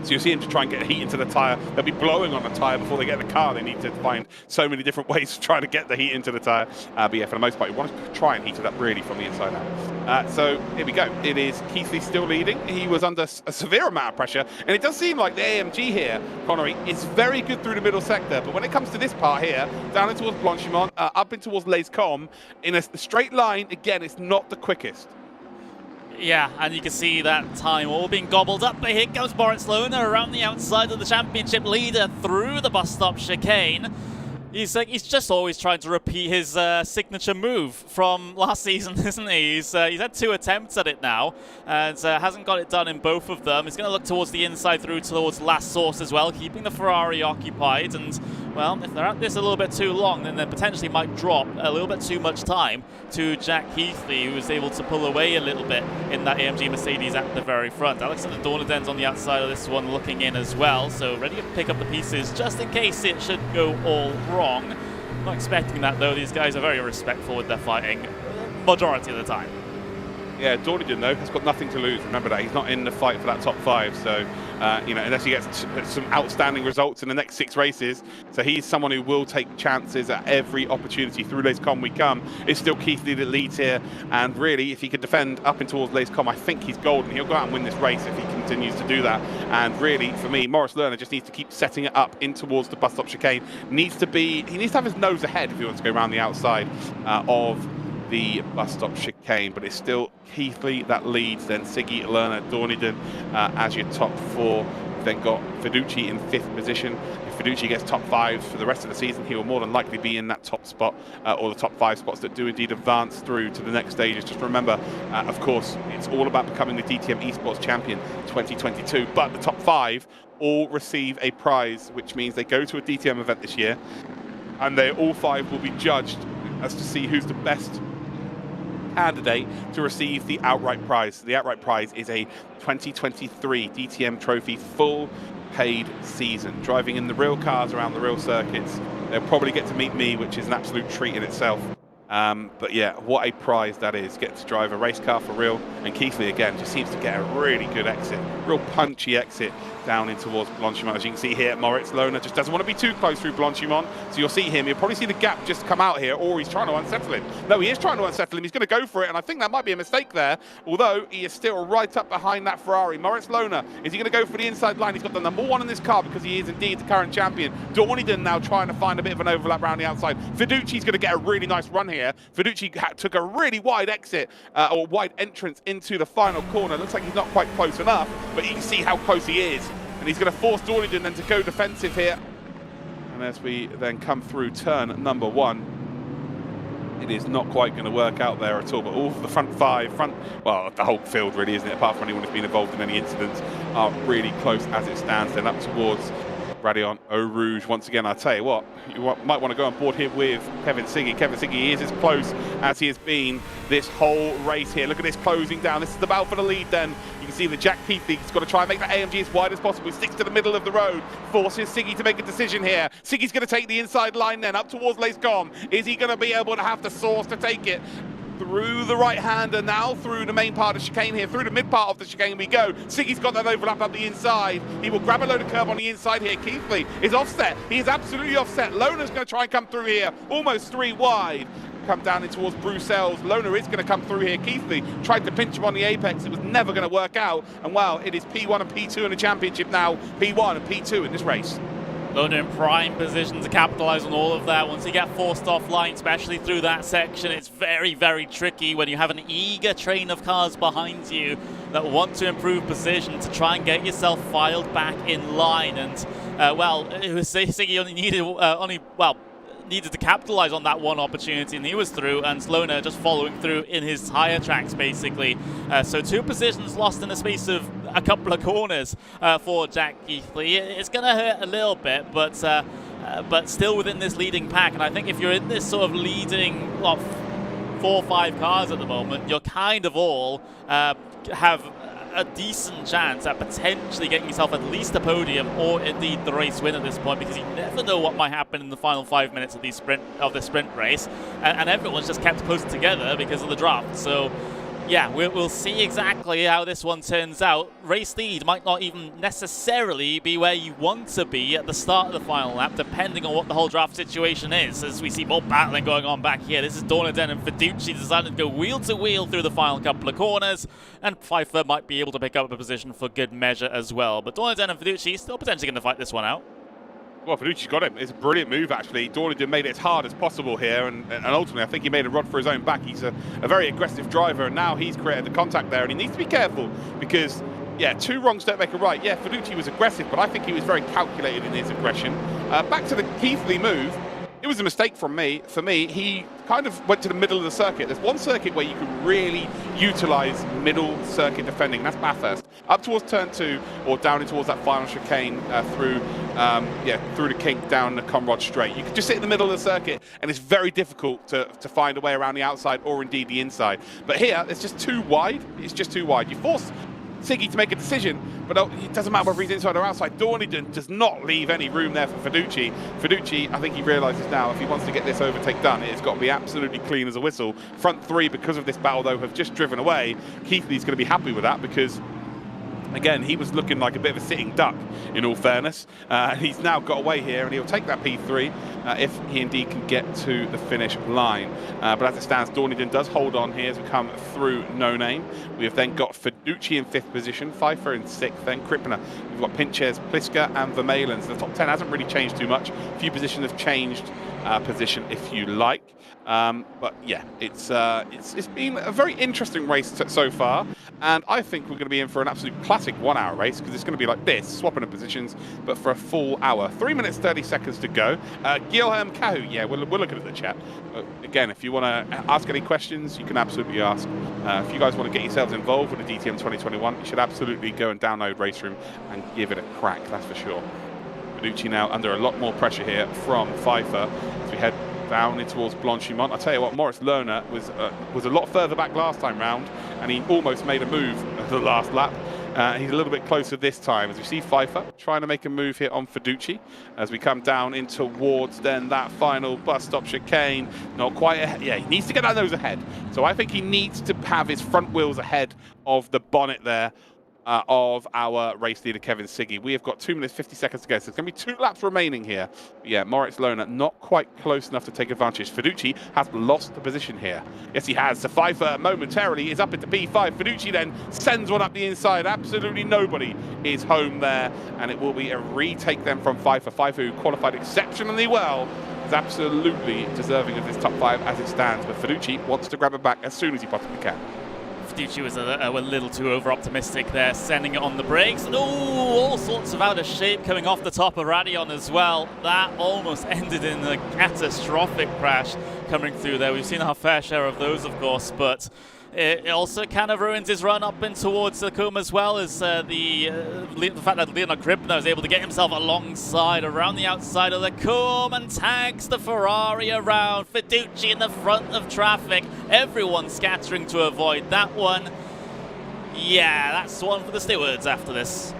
So you'll see them to try and get heat into the tyre. They'll be blowing on the tyre before they get in the car. They need to find so many different ways to try to get the heat into the tyre. But yeah, for the most part, you want to try and heat it up really from the inside out. So here we go. It is Keithley still leading. He was under a severe amount of pressure. And it does seem like the AMG here, Connery, is very good through the middle sector. But when it comes to this part here, down in towards Blanchimont, up in towards Les Combes, in a straight line, again, it's not the quickest. Yeah, and you can see that time all being gobbled up. But here comes Moritz Lerner around the outside of the championship leader through the bus stop chicane. He's just always trying to repeat his signature move from last season, isn't he? He's had 2 attempts at it now, and hasn't got it done in both of them. He's going to look towards the inside through towards last source as well, keeping the Ferrari occupied. And, well, if they're at this a little bit too long, then they potentially might drop a little bit too much time to Jack Keithley, who was able to pull away a little bit in that AMG Mercedes at the very front. Alexander Dornaden's on the outside of this one looking in as well, so ready to pick up the pieces just in case it should go all wrong. Not expecting that though. These guys are very respectful with their fighting majority of the time. Yeah, Dornaden though has got nothing to lose. Remember that he's not in the fight for that top 5. So you know, unless he gets some outstanding results in the next 6 races, so he's someone who will take chances at every opportunity. Through Les Combes we come. It's still Keithley that leads here, and really, if he could defend up in towards Les Combes, I think he's golden. He'll go out and win this race if he continues to do that. And really, for me, Moritz Lerner just needs to keep setting it up in towards the bus stop chicane. He needs to have his nose ahead if he wants to go around the outside of the bus stop chicane, but it's still Keithley that leads, then Siggy, Lerner, Dornaden as your top 4. You've then got Fiducci in 5th position. If Fiducci gets top 5 for the rest of the season, he will more than likely be in that top spot, or the top 5 spots that do indeed advance through to the next stages. Just remember, of course, it's all about becoming the DTM Esports Champion 2022, but the top 5 all receive a prize, which means they go to a DTM event this year, and they all 5 will be judged as to see who's the best candidate to receive the outright prize. The outright prize is a 2023 DTM Trophy full paid season, driving in the real cars around the real circuits. They'll probably get to meet me, which is an absolute treat in itself. But yeah, what a prize that is. Get to drive a race car for real. And Keithley, again, just seems to get a really good exit. Real punchy exit down in towards Blanchimont. As you can see here, Moritz Lerner just doesn't want to be too close through Blanchimont. So you'll see him. You'll probably see the gap just come out here, or he's trying to unsettle him. No, he is trying to unsettle him. He's going to go for it, and I think that might be a mistake there, although he is still right up behind that Ferrari. Moritz Lerner, is he going to go for the inside line? He's got the number 1 in this car because he is indeed the current champion. Dornaden now trying to find a bit of an overlap around the outside. Fiduci's going to get a really nice run here. Fiduci took a really wide exit, or wide entrance into the final corner. Looks like he's not quite close enough, but you can see how close he is. And he's going to force Dornaden then to go defensive here. And as we then come through turn number 1, it is not quite going to work out there at all. But all of the front 5, well, the whole field really, isn't it? Apart from anyone who's been involved in any incidents, are really close as it stands. Then up towards Radeon Eau Rouge. Once again, I'll tell you what, you might want to go on board here with Kevin Siggy. Kevin Siggy is as close as he has been this whole race here. Look at this closing down. This is the battle for the lead then. You can see that Jack Keithley's got to try and make that AMG as wide as possible. He sticks to the middle of the road, forces Siggy to make a decision here. Siggy's going to take the inside line then, up towards Les Combes. Is he going to be able to have the source to take it? through the right-hander, now through the main part of the chicane here, through the mid part of the chicane we go. Siggy's got that overlap up the inside. He will grab a load of curb on the inside here. Keithley is offset. He is absolutely offset. Loner's going to try and come through here, almost 3 wide. Come down in towards Bruxelles. Loner is going to come through here. Keithley tried to pinch him on the apex. It was never going to work out. And well, it is P1 and P2 in the championship now. P1 and P2 in this race. Loner in prime position to capitalize on all of that. Once you get forced offline, especially through that section, it's very, very tricky when you have an eager train of cars behind you that want to improve position to try and get yourself filed back in line. And well, it was Siggy needed to capitalize on that one opportunity, and he was through, and Loner just following through in his tire tracks basically. So 2 positions lost in the space of a couple of corners for Jack Keithley. It's going to hurt a little bit, but still within this leading pack. And I think if you're in this sort of leading 4 or 5 cars at the moment, you're kind of all have a decent chance at potentially getting yourself at least a podium or indeed the race win at this point, because you never know what might happen in the final 5 minutes of the sprint race, and everyone's just kept close together because of the draft. So yeah, we'll see exactly how this one turns out. Race lead might not even necessarily be where you want to be at the start of the final lap, depending on what the whole draft situation is, as we see more battling going on back here. This is Dorniden and Fiducci deciding to go wheel to wheel through the final couple of corners, and Pfeiffer might be able to pick up a position for good measure as well. But Dorniden and Fiducci still potentially going to fight this one out. Well, Fiducci's got him. It's a brilliant move, actually. Dorniden made it as hard as possible here, and ultimately, I think he made a rod for his own back. He's a very aggressive driver, and now he's created the contact there, and he needs to be careful because, yeah, 2 wrongs don't make a right. Yeah, Fiducci was aggressive, but I think he was very calculated in his aggression. Back to the Keithley move. It was a mistake from me. For me, he kind of went to the middle of the circuit. There's one circuit where you can really utilize middle circuit defending. That's Bathurst. Up towards turn 2 or down in towards that final chicane through the kink down the Conrad straight. You can just sit in the middle of the circuit, and it's very difficult to find a way around the outside or indeed the inside. But here, it's just too wide. It's just too wide. You force Siggy to make a decision, but it doesn't matter whether he's inside or outside. Dorniden does not leave any room there for Fiducci. Fiducci, I think he realises now, if he wants to get this overtake done, it's got to be absolutely clean as a whistle. Front 3, because of this battle, though, have just driven away. Keithley's going to be happy with that because, again, he was looking like a bit of a sitting duck, in all fairness. He's now got away here, and he'll take that P3 if he indeed can get to the finish line. But as it stands, Dorniden does hold on here as we come through No Name. We have then got Fiducci in 5th position, Pfeiffer in 6th, then Krippner. We've got Pinczes, Pliska, and Vermeulen. So the top 10 hasn't really changed too much. A few positions have changed position, if you like. But yeah, it's been a very interesting race so far, and I think we're going to be in for an absolute classic 1-hour race, because it's going to be like this, swapping of positions, but for a full hour. 3 minutes 30 seconds to go. Guilherme Cahu, yeah, we're looking at the chat. Again, if you want to ask any questions, you can absolutely ask. If you guys want to get yourselves involved with the DTM 2021, you should absolutely go and download Raceroom and give it a crack, that's for sure. Fiducci now under a lot more pressure here from Pfeiffer as we head down in towards Blanchimont. I'll tell you what, Moritz Lerner was a lot further back last time round, and he almost made a move at the last lap. He's a little bit closer this time as we see Pfeiffer trying to make a move here on Fiducci as we come down in towards then that final bus stop chicane. Not quite ahead. Yeah, he needs to get that nose ahead. So I think he needs to have his front wheels ahead of the bonnet there. Of our race leader, Kevin Siggy. We have got 2 minutes, 50 seconds to go, so there's going to be 2 laps remaining here. But yeah, Moritz Lerner not quite close enough to take advantage. Fiducci has lost the position here. Yes, he has. So Pfeiffer momentarily is up into P5. Fiducci then sends one up the inside. Absolutely nobody is home there, and it will be a retake then from Pfeiffer. Pfeiffer, who qualified exceptionally well, is absolutely deserving of this top 5 as it stands, but Fiducci wants to grab it back as soon as he possibly can. Fiducci was a little too over-optimistic there, sending it on the brakes. And all sorts of out of shape coming off the top of Radeon as well. That almost ended in a catastrophic crash coming through there. We've seen our fair share of those, of course, but it also kind of ruins his run up in towards the Combe as well, as the fact that Leonard Krippner is able to get himself alongside around the outside of the Combe and tags the Ferrari around. Fiducci in the front of traffic. Everyone scattering to avoid that one. Yeah, that's one for the stewards after this.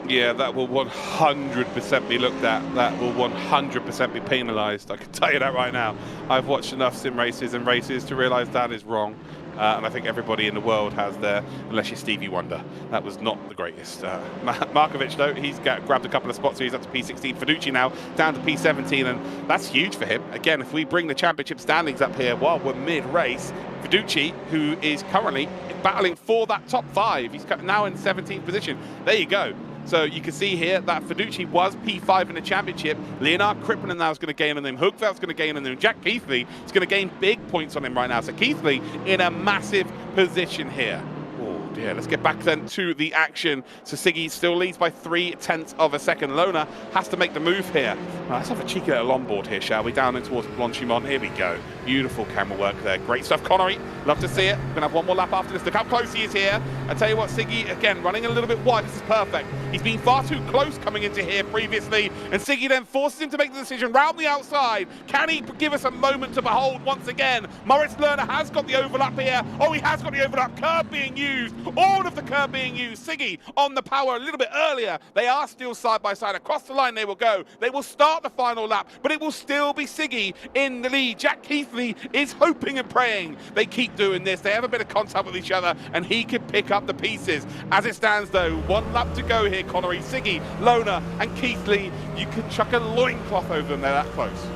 Yeah, that will 100% be looked at. That will 100% be penalised. I can tell you that right now. I've watched enough sim races and races to realise that is wrong. And I think everybody in the world has there, unless you're Stevie Wonder. That was not the greatest. Markovic, though, he's grabbed a couple of spots, so he's up to P16. Fiducci now down to P17, and that's huge for him. Again, if we bring the championship standings up here while we're mid-race, Fiduci, who is currently battling for that top 5, he's now in 17th position. There you go. So you can see here that Fiduci was P5 in the championship. Leonard Krippinen now is going to gain on him. Hoogveld's going to gain on him. Jack Keithley is going to gain big points on him right now. So Keithley in a massive position here. Oh dear, let's get back then to the action. So Siggy still leads by 0.3 of a second. Lona has to make the move here. Let's have a cheeky little onboard here, shall we? Down in towards Blanchimont. Here we go. Beautiful camera work there. Great stuff, Connery. Love to see it. We're going to have one more lap after this. Look how close he is here. I tell you what, Siggy, again, running a little bit wide. This is perfect. He's been far too close coming into here previously, and Siggy then forces him to make the decision round the outside. Can he give us a moment to behold once again? Moritz Lerner has got the overlap here. Oh, he has got the overlap. Curb being used. All of the curb being used. Siggy on the power a little bit earlier. They are still side by side. Across the line they will go. They will start the final lap, but it will still be Siggy in the lead. Jack Keithley is hoping and praying they keep doing this. They have a bit of contact with each other, and he can pick up the pieces. As it stands, though, one lap to go here. Connery, Siggy, Lona, and Keithley. You can chuck a loincloth over them. They're that close.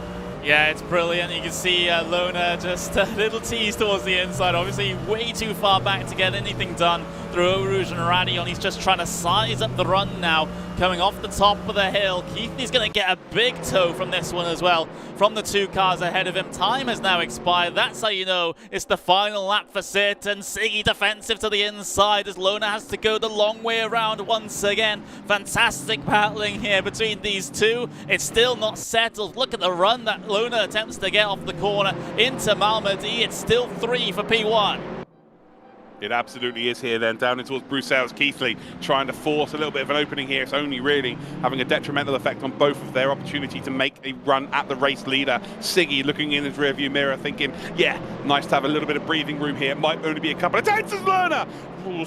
Yeah, it's brilliant. You can see Lona just a little tease towards the inside. Obviously, way too far back to get anything done through Eau Rouge and Radion. He's just trying to size up the run now. Coming off the top of the hill, Keithley's going to get a big tow from this one as well. From the 2 cars ahead of him, time has now expired. That's how you know it's the final lap for Certain. Siggy defensive to the inside as Lona has to go the long way around once again. Fantastic battling here between these two. It's still not settled. Look at the run that Lona attempts to get off the corner into Malmedy. It's still 3 for P1. It absolutely is here then, down in towards Bruxelles. Keithley trying to force a little bit of an opening here. It's only really having a detrimental effect on both of their opportunity to make a run at the race leader. Siggy looking in his rearview mirror thinking, yeah, nice to have a little bit of breathing room here. It might only be a couple of tenths as Lerner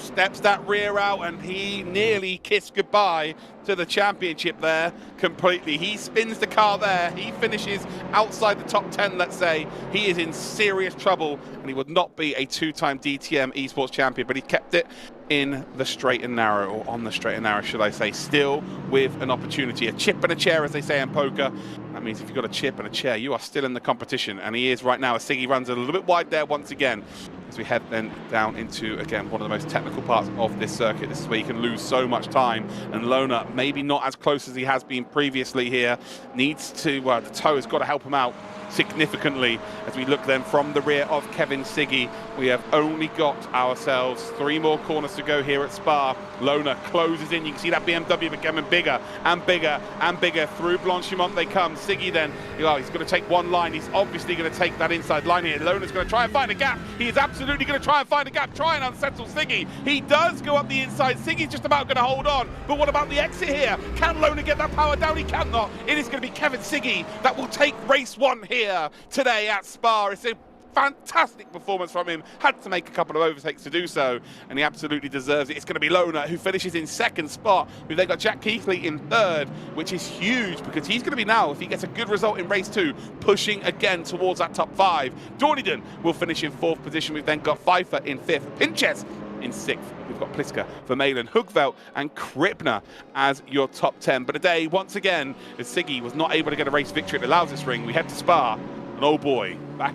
steps that rear out, and he nearly kissed goodbye to the championship there completely. He spins the car there. He finishes outside the top 10, let's say. He is in serious trouble, and he would not be a 2-time DTM Esports champion, but he kept it in the straight and narrow, or on the straight and narrow, should I say, still with an opportunity. A chip and a chair, as they say in poker. That means if you've got a chip and a chair, you are still in the competition, and he is right now. As Siggy runs a little bit wide there once again, as we head then down into, again, one of the most technical parts of this circuit. This is where you can lose so much time, and Lona, maybe not as close as he has been previously here, needs to, the tow has got to help him out significantly. As we look then from the rear of Kevin Siggy, we have only got ourselves 3 more corners to go here at Spa. Lona closes in. You can see that BMW becoming bigger and bigger and bigger. Through Blanchimont they come. Siggy then, well, he's going to take one line. He's obviously going to take that inside line here. Lona's going to try and find a gap. He is absolutely going to try and find a gap, try and unsettle Siggy. He does go up the inside. Siggy's just about going to hold on. But what about the exit here? Can Lona get that power down? He cannot. It is going to be Kevin Siggy that will take race 1 here today at Spa. It's a fantastic performance from him. Had to make a couple of overtakes to do so, and he absolutely deserves it. It's going to be Lona who finishes in 2nd spot. We've then got Jack Keithley in 3rd, which is huge because he's going to be now, if he gets a good result in race 2, pushing again towards that top 5. Dorniden will finish in 4th position. We've then got Pfeiffer in 5th. Pinczes in 6th. We've got Pliska, Vermeulen, Hoogveld, and Krippner as your top 10. But today, once again, as Siggy was not able to get a race victory at the Lautsitzring, we head to Spa, and oh boy, back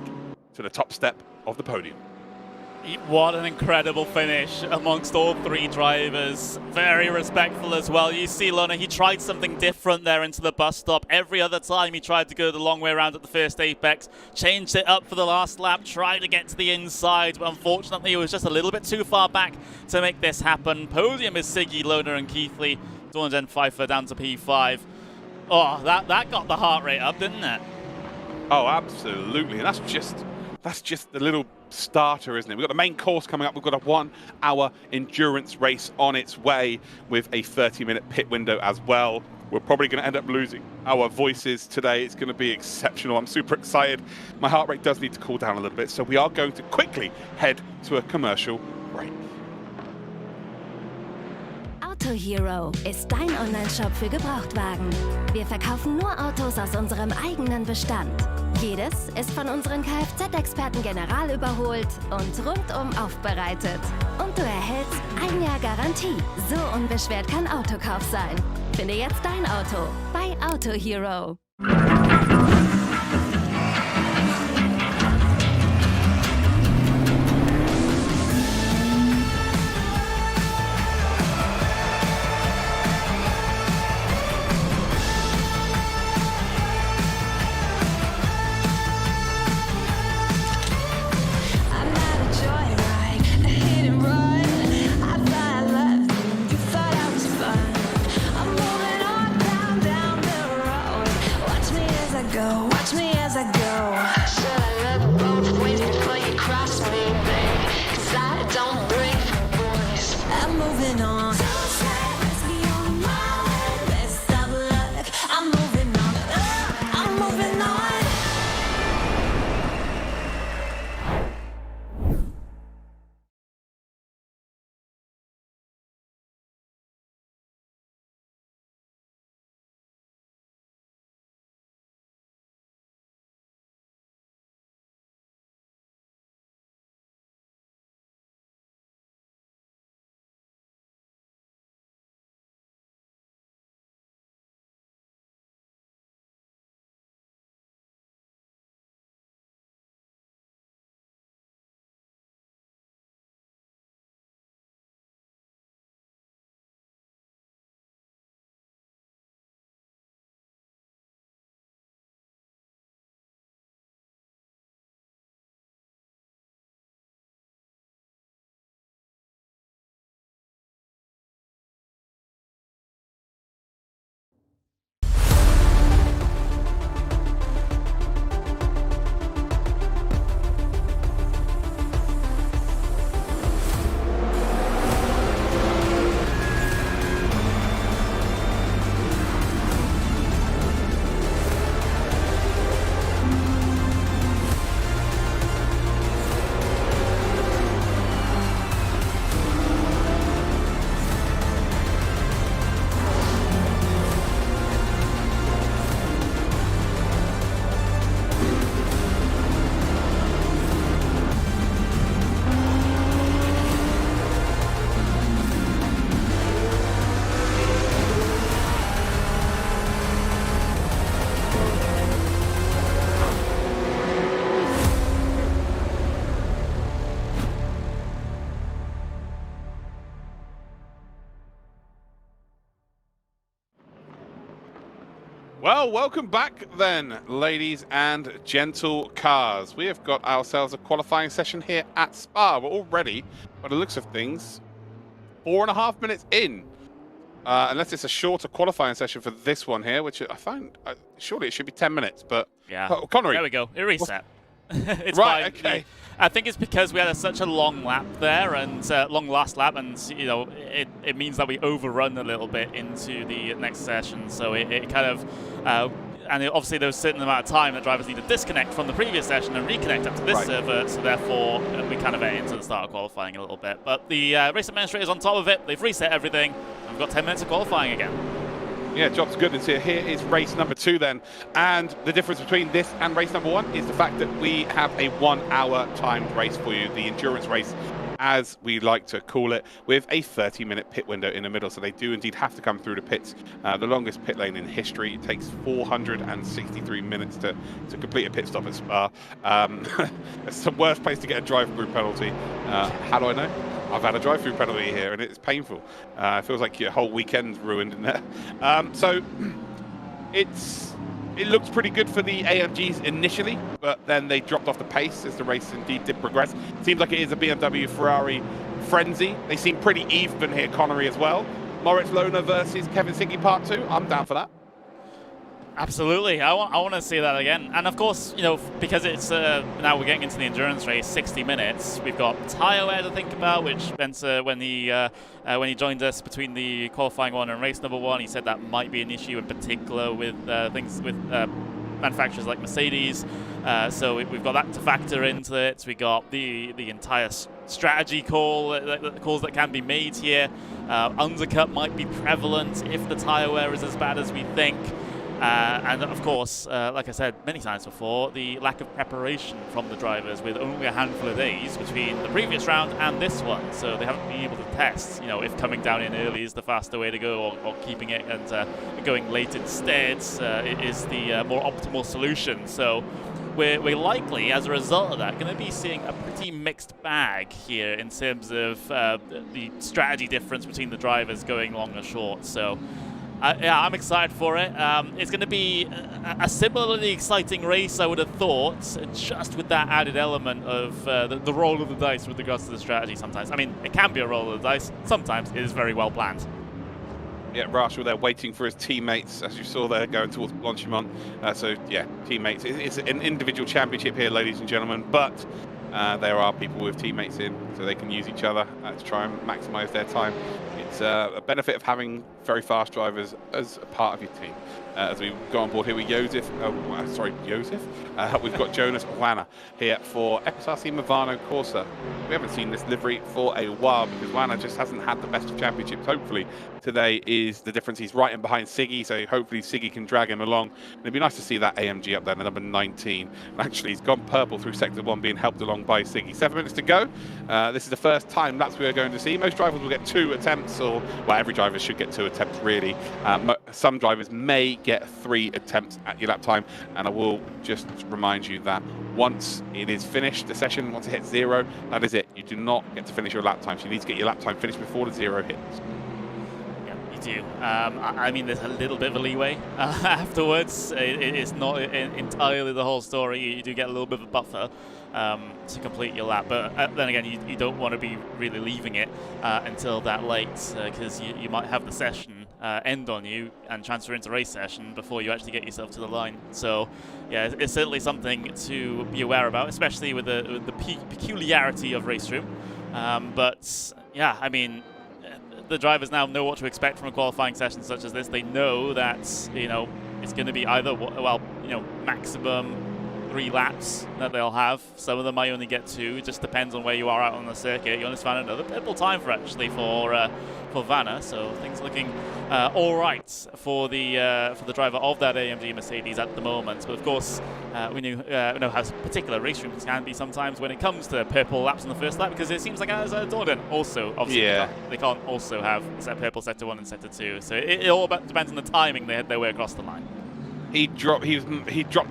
to the top step of the podium. What an incredible finish amongst all 3 drivers. Very respectful as well. You see Lona, he tried something different there into the bus stop. Every other time he tried to go the long way around at the first apex, changed it up for the last lap, tried to get to the inside, but unfortunately it was just a little bit too far back to make this happen. Podium is Siggy, Lona and Keithley. Dorniden Pfeiffer down to P5. Oh, that got the heart rate up, didn't it? Oh, absolutely. And that's just the little starter, isn't it? We've got the main course coming up. We've got a 1-hour endurance race on its way with a 30-minute pit window as well. We're probably going to end up losing our voices today. It's going to be exceptional. I'm super excited. My heart rate does need to cool down a little bit, so we are going to quickly head to a commercial break. Our Auto Hero ist dein Online-Shop für Gebrauchtwagen. Wir verkaufen nur Autos aus unserem eigenen Bestand. Jedes ist von unseren Kfz-Experten general überholt und rundum aufbereitet. Und du erhältst 1 Jahr Garantie. So unbeschwert kann Autokauf sein. Finde jetzt dein Auto bei Auto Hero. Well, welcome back then, ladies and gentle cars. We have got ourselves a qualifying session here at Spa. We're already, by the looks of things, 4.5 minutes in. Unless it's a shorter qualifying session for this one here, which I find, surely it should be 10 minutes, but... Yeah, Connery. There we go. It reset. It's right, fine. okay. I think it's because we had such a long lap there, and long last lap, and you know it means that we overrun a little bit into the next session. So it kind of, and obviously there was a certain amount of time that drivers need to disconnect from the previous session and reconnect up to this server. So therefore we kind of ate into the start of qualifying a little bit. But the race administrator's on top of it. They've reset everything. And we've got 10 minutes of qualifying again. Yeah, job's good. Here is race number 2 then. And the difference between this and race number 1 is the fact that we have a 1-hour timed race for you, the endurance race, as we like to call it, with a 30-minute pit window in the middle. So they do indeed have to come through the pits. The longest pit lane in history. It takes 463 minutes to complete a pit stop at Spa. It's the worst place to get a drive-through penalty. How do I know? I've had a drive-through penalty here, and it's painful. It feels like your whole weekend's ruined in there. So it looks pretty good for the AMGs initially, but then they dropped off the pace as the race indeed did progress. Seems like it is a BMW Ferrari frenzy. They seem pretty even here, Connery as well. Moritz Lohner versus Kevin Siggy Part 2. I'm down for that. Absolutely, I want to see that again. And of course, you know, because it's now we're getting into the endurance race, 60 minutes. We've got tyre wear to think about, which Spencer, when he joined us between the qualifying one and race number 1, he said that might be an issue in particular with things with manufacturers like Mercedes. So we've got that to factor into it. We got the entire strategy calls that can be made here. Undercut might be prevalent if the tyre wear is as bad as we think. And of course, like I said many times before, the lack of preparation from the drivers with only a handful of days between the previous round and this one. So they haven't been able to test, if coming down in early is the faster way to go, or keeping it and going late instead is the more optimal solution. So we're likely, as a result of that, going to be seeing a pretty mixed bag here in terms of the strategy difference between the drivers going long or short. So yeah, I'm excited for it. It's going to be a similarly exciting race, I would have thought, just with that added element of the roll of the dice with regards to the strategy sometimes. I mean, it can be a roll of the dice. Sometimes it is very well planned. Yeah, Marshall there waiting for his teammates, as you saw there, going towards Blanchimont. So, yeah, teammates. It's an individual championship here, ladies and gentlemen, but there are people with teammates in, so they can use each other to try and maximise their time. It's a benefit of having very fast drivers as a part of your team. As we go on board here with Josef. We've got Jonas Wana here for FSRC Movano Corsa. We haven't seen this livery for a while because Wana just hasn't had the best of championships. Hopefully today is the difference. He's right in behind Siggy, so hopefully Siggy can drag him along. And it'd be nice to see that AMG up there, number 19. And actually, he's gone purple through Sector 1, being helped along by Siggy. 7 minutes to go. This is the first time laps we are going to see. Most drivers will get 2 attempts, or, well, every driver should get 2 attempts, really. Some drivers may get 3 attempts at your lap time, and I will just remind you that once it is finished, the session, once it hits 0, that is it. You do not get to finish your lap time, so you need to get your lap time finished before the 0 hits. Yeah, you do. I mean, there's a little bit of a leeway afterwards. It's not entirely the whole story. You do get a little bit of a buffer to complete your lap, but then again, you don't want to be really leaving it until that late, because you might have the session end on you and transfer into race session before you actually get yourself to the line. So yeah, it's certainly something to be aware about, especially with the peculiarity of Raceroom. But yeah, I mean, the drivers now know what to expect from a qualifying session such as this. They know that it's going to be either maximum 3 laps that they'll have. Some of them might only get 2. It just depends on where you are out on the circuit. Jonas found another purple time for Vanna, so things looking all right for the driver of that AMG Mercedes at the moment. But of course, we know how particular race rooms can be sometimes when it comes to purple laps on the first lap, because it seems like as Dordan also obviously they can't also have purple sector 1 and sector 2. So it all depends on the timing they had their way across the line. He dropped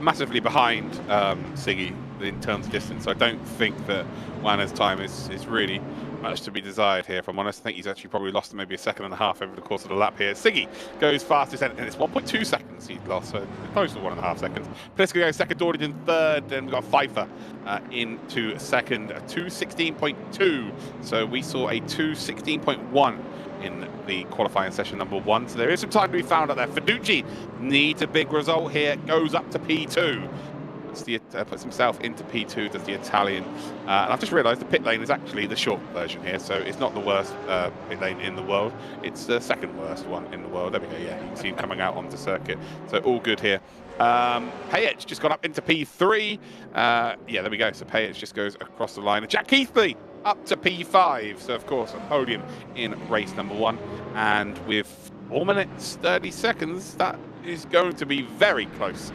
massively behind Siggy in terms of distance. So I don't think that Wana's time is really much to be desired here. If I'm honest, I think he's actually probably lost maybe 1.5 seconds over the course of the lap here. Siggy goes fastest, and it's 1.2 seconds he's lost, so close to 1.5 seconds. Pliska goes second, Dordan in third, and we've got Pfeiffer into second, 2:16.2. So we saw a 2:16.1 in the qualifying session number 1. So there is some time to be found out there. Fiducci needs a big result here, goes up to P2. Puts himself into P2, does the Italian. And I've just realised the pit lane is actually the short version here, so it's not the worst pit lane in the world. It's the second worst one in the world. There we go, yeah, you can see him coming out onto circuit. So all good here. Payet just got up into P3. Yeah, there we go. So Payet just goes across the line. And Jack Keithley up to P5. So, of course, a podium in race number 1. And with 4 minutes, 30 seconds, that is going to be very close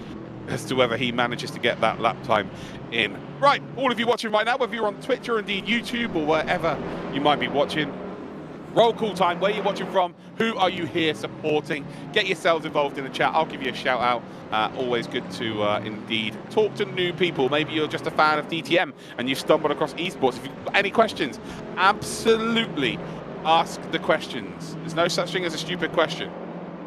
as to whether he manages to get that lap time in. Right, all of you watching right now, whether you're on Twitch or indeed YouTube or wherever you might be watching, roll call time, where you're watching from, who are you here supporting? Get yourselves involved in the chat. I'll give you a shout out. Always good to indeed talk to new people. Maybe you're just a fan of DTM and you've stumbled across esports. If you've got any questions, absolutely ask the questions. There's no such thing as a stupid question.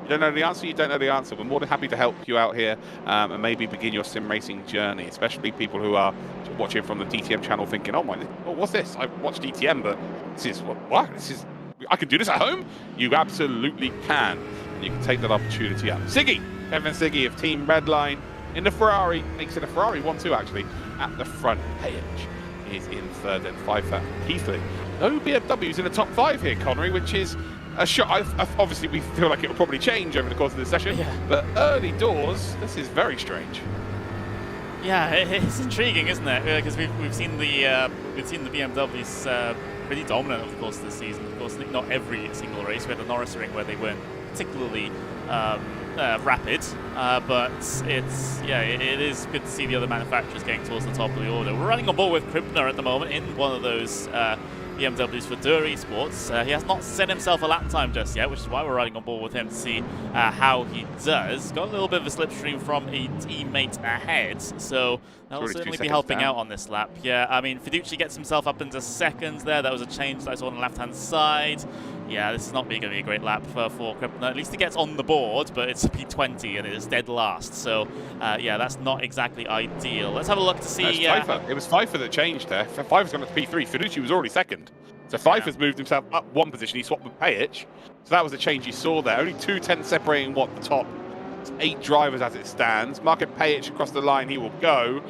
You don't know the answer, you don't know the answer. We're more than happy to help you out here and maybe begin your sim racing journey, especially people who are watching from the DTM channel thinking, oh my, what's this? I've watched DTM, but this is, what? This is, I can do this at home? You absolutely can. And you can take that opportunity up. Siggy, Kevin Siggy of Team Redline in the Ferrari, makes it a Ferrari 1-2 actually, at the front. Page is in third and Pfeiffer. Keithley. No BMWs in the top 5 here, Connery, which is Obviously, we feel like it will probably change over the course of this session, but early doors, this is very strange. Yeah, it's intriguing, isn't it? Because we've seen the BMWs pretty dominant over the course of the season. Of course, not every single race. We had the Norisring where they weren't particularly rapid, but it is good to see the other manufacturers getting towards the top of the order. We're running on board with Krippner at the moment in one of those BMWs for DTM Esports. He has not set himself a lap time just yet, which is why we're riding on board with him to see how he does. Got a little bit of a slipstream from a teammate ahead, so that will certainly be helping out on this lap. Yeah, I mean, Fiducci gets himself up into seconds there. That was a change that I saw on the left-hand side. Yeah, this is not going to be a great lap for Krippner. At least he gets on the board, but it's a P20 and it is dead last. So, yeah, that's not exactly ideal. Let's have a look to see. It was Pfeiffer that changed there. Pfeiffer's gone to P3. Fiducci was already second. So Pfeiffer's moved himself up one position. He swapped with Pajic. So that was a change you saw there. Only 2 tenths separating the top 8 drivers as it stands. Marco Pajic across the line, he will go.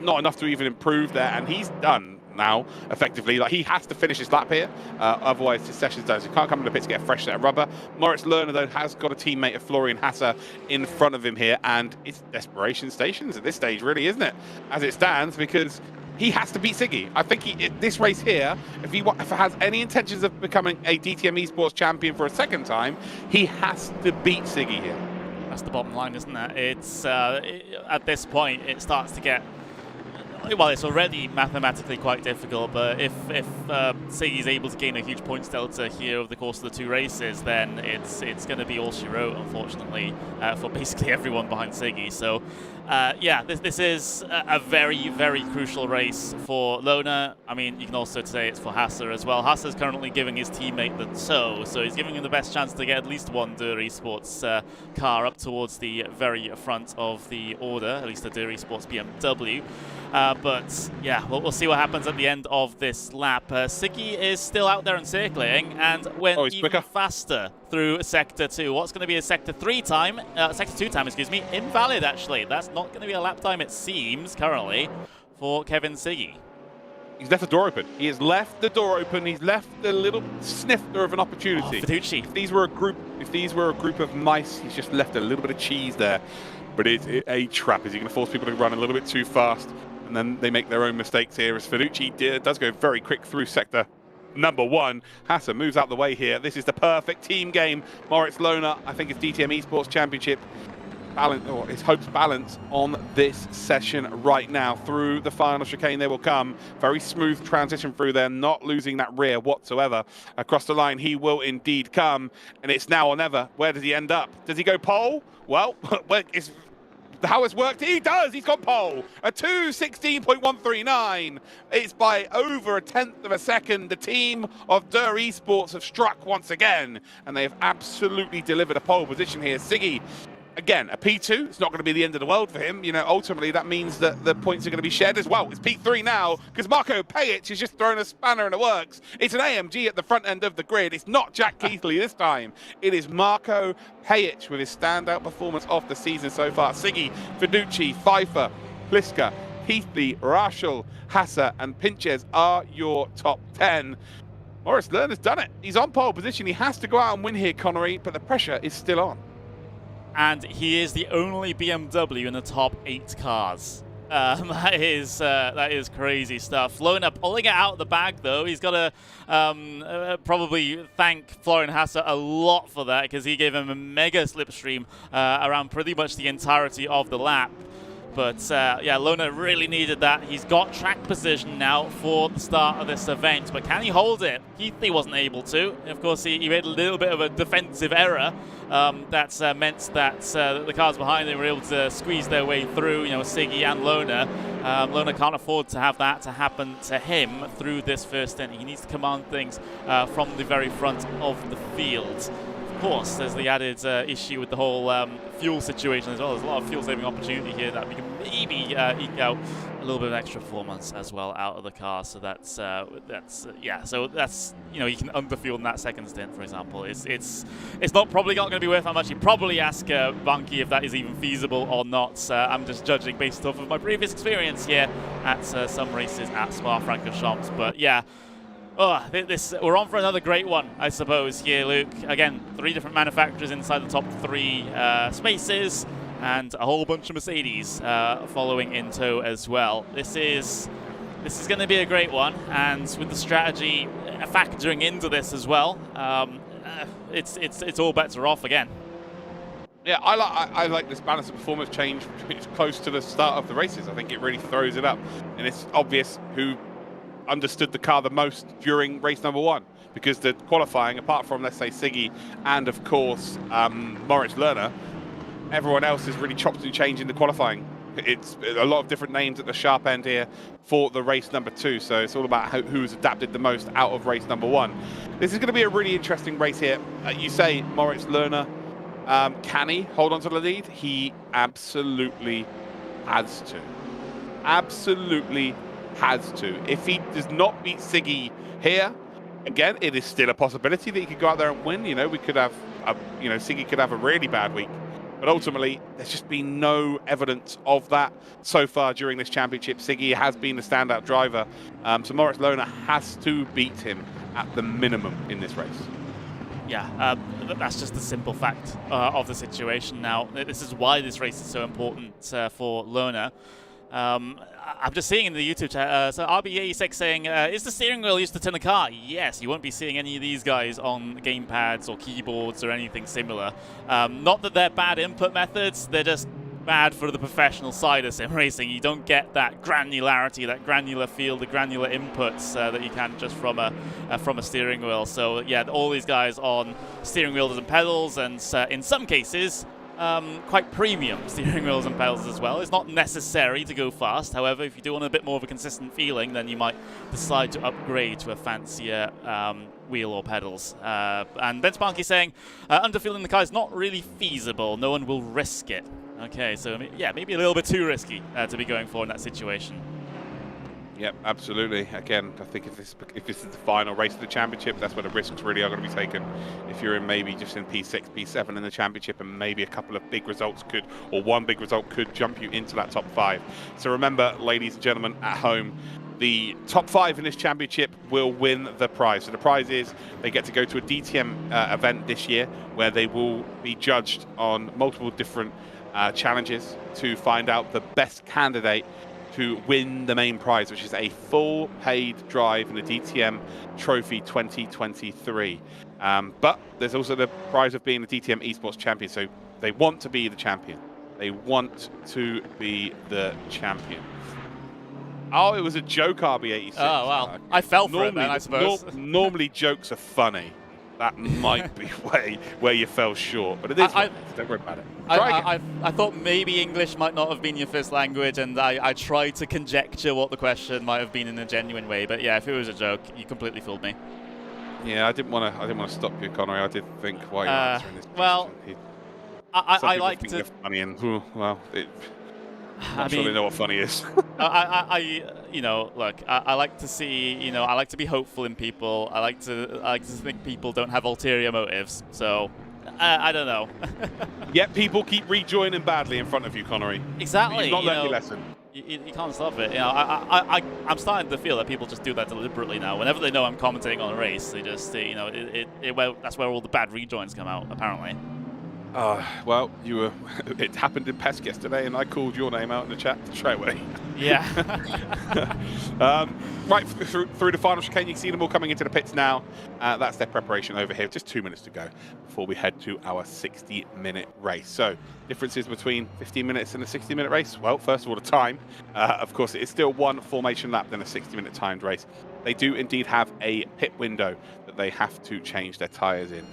Not enough to even improve there, and he's done now, effectively. Like, he has to finish his lap here, otherwise his session's done. So he can't come to the pit to get a fresh set of rubber. Moritz Lerner, though, has got a teammate of Florian Hasse in front of him here, and it's desperation stations at this stage, really, isn't it? As it stands, because he has to beat Siggy. I think this race here, if he has any intentions of becoming a DTM Esports champion for a second time, he has to beat Siggy here. That's the bottom line, isn't it? It's at this point, it starts to get... Well, it's already mathematically quite difficult, but if Siggy's able to gain a huge points delta here over the course of the 2 races, then it's going to be all she wrote, unfortunately, for basically everyone behind Siggy. So, yeah, this is a very, very crucial race for Lerner. I mean, you can also say it's for Hasse as well. Hasse's currently giving his teammate the tow, so he's giving him the best chance to get at least one DTM Esports car up towards the very front of the order, at least the DTM Esports BMW. But yeah, we'll see what happens at the end of this lap. Siggy is still out there encircling and went even faster through Sector 2. What's going to be a Sector 2 time, excuse me, invalid actually. That's not going to be a lap time, it seems, currently, for Kevin Siggy. He's left the door open. He has left the door open. He's left a little snifter of an opportunity. Fiducci. If these were a group of mice, he's just left a little bit of cheese there. But it's a trap. Is he going to force people to run a little bit too fast? And then they make their own mistakes here, as Fiducci does go very quick through sector number 1. Hasse moves out the way here. This is the perfect team game. Moritz Lerner, I think it's DTM Esports Championship balance, or his hopes balance on this session right now. Through the final chicane they will come. Very smooth transition through there, not losing that rear whatsoever. Across the line he will indeed come, and it's now or never. Where does he end up? Does he go pole? Well, it's how it's worked. He does. He's got pole. A 2:16.139. It's by over 1/10 of a second. The team of DTM Esports have struck once again, and they have absolutely delivered a pole position here. Siggy, again, a P2. It's not going to be the end of the world for him. You know, ultimately that means that the points are going to be shared as well. It's P3 now because Marco Pajic has just thrown a spanner in the works. It's an AMG at the front end of the grid. It's not Jack Keithley this time. It is Marco Pajic with his standout performance of the season so far. Siggy, Fiducci, Pfeiffer, Pliska, Keithley, Rachel, Hasse and Pinczes are your top 10. Moritz Lerner's done it. He's on pole position. He has to go out and win here, Connery, but the pressure is still on. And he is the only BMW in the top 8 cars. That is crazy stuff. Lerner pulling it out of the bag, though. He's got to probably thank Florian Hasse a lot for that, because he gave him a mega slipstream around pretty much the entirety of the lap. But yeah, Lerner really needed that. He's got track position now for the start of this event, but can he hold it? Keithley wasn't able to. Of course, he made a little bit of a defensive error. That meant that the cars behind him were able to squeeze their way through, you know, Siggy and Lerner. Lerner can't afford to have that to happen to him through this first inning. He needs to command things from the very front of the field. Of course, there's the added issue with the whole fuel situation as well. There's a lot of fuel-saving opportunity here that we can maybe eke out a little bit of extra performance as well out of the car. So that's yeah. So that's, you know, you can underfuel in that second stint, for example. It's not probably not going to be worth that much. You probably ask Bunky if that is even feasible or not. I'm just judging based off of my previous experience here at some races at Spa-Francorchamps. But yeah. Oh, we're on for another great one, I suppose, here, Luke. Again, 3 different manufacturers inside the top 3 spaces, and a whole bunch of Mercedes following in tow as well. This is going to be a great one, and with the strategy factoring into this as well, it's all bets are off again. Yeah, I like this balance of performance change. It's close to the start of the races. I think it really throws it up, and it's obvious who understood the car the most during race number 1, because the qualifying, apart from, let's say, Siggy and of course Moritz Lerner, everyone else is really chopped and changed in the qualifying. It's a lot of different names at the sharp end here for the race number 2, so it's all about who's adapted the most out of race number 1. This is going to be a really interesting race here. You say Moritz Lerner, can he hold on to the lead? He absolutely has to. Absolutely has to. If he does not beat Siggy here, again, it is still a possibility that he could go out there and win. You know, we could have, Siggy could have a really bad week. But ultimately, there's just been no evidence of that so far during this championship. Siggy has been the standout driver. So Moritz Lerner has to beat him at the minimum in this race. Yeah, that's just the simple fact of the situation now. This is why this race is so important for Lerner. I'm just seeing in the YouTube chat, so RB86 saying, is the steering wheel used to turn the car? Yes, you won't be seeing any of these guys on gamepads or keyboards or anything similar. Not that they're bad input methods, they're just bad for the professional side of sim racing. You don't get that granularity, that granular feel, the granular inputs that you can just from a steering wheel. So yeah, all these guys on steering wheels and pedals, and in some cases, quite premium steering wheels and pedals as well. It's not necessary to go fast. However, if you do want a bit more of a consistent feeling, then you might decide to upgrade to a fancier wheel or pedals. And Ben Sparky saying, underfeeling the car is not really feasible. No one will risk it. Okay, so yeah, maybe a little bit too risky to be going for in that situation. Yep, absolutely. Again, I think if this is the final race of the championship, that's where the risks really are going to be taken. If you're in maybe just in P6, P7 in the championship, and maybe a couple of big results could, or one big result could jump you into that top 5. So remember, ladies and gentlemen at home, the top 5 in this championship will win the prize. So the prize is they get to go to a DTM event this year where they will be judged on multiple different challenges to find out the best candidate to win the main prize, which is a full paid drive in the DTM Trophy 2023. But there's also the prize of being the DTM Esports Champion. So they want to be the champion. They want to be the champion. Oh, it was a joke, RB86. Oh, wow. I fell for it then, I suppose. Normally jokes are funny. That might be where you fell short, but it is. Don't worry about it. I thought maybe English might not have been your first language, and I tried to conjecture what the question might have been in a genuine way. But yeah, if it was a joke, you completely fooled me. Yeah, I didn't want to stop you, Connery. I did think why you're answering this question. Well, I like to think funny, and well, I'm sure they know what funny is. Look, I like to see, I like to be hopeful in people. I like to think people don't have ulterior motives. So, I don't know. Yet people keep rejoining badly in front of you, Connery. Exactly. You've not learned your lesson. You can't stop it. I'm starting to feel that people just do that deliberately now. Whenever they know I'm commentating on a race, they just, that's where all the bad rejoins come out, apparently. Well, it happened in PESC yesterday, and I called your name out in the chat straight away. Yeah. Right through the final chicane, you can see them all coming into the pits now. That's their preparation over here. Just 2 minutes to go before we head to our 60-minute race. So, differences between 15 minutes and a 60-minute race? Well, first of all, the time. Of course, it is still one formation lap than a 60-minute timed race. They do indeed have a pit window that they have to change their tyres in.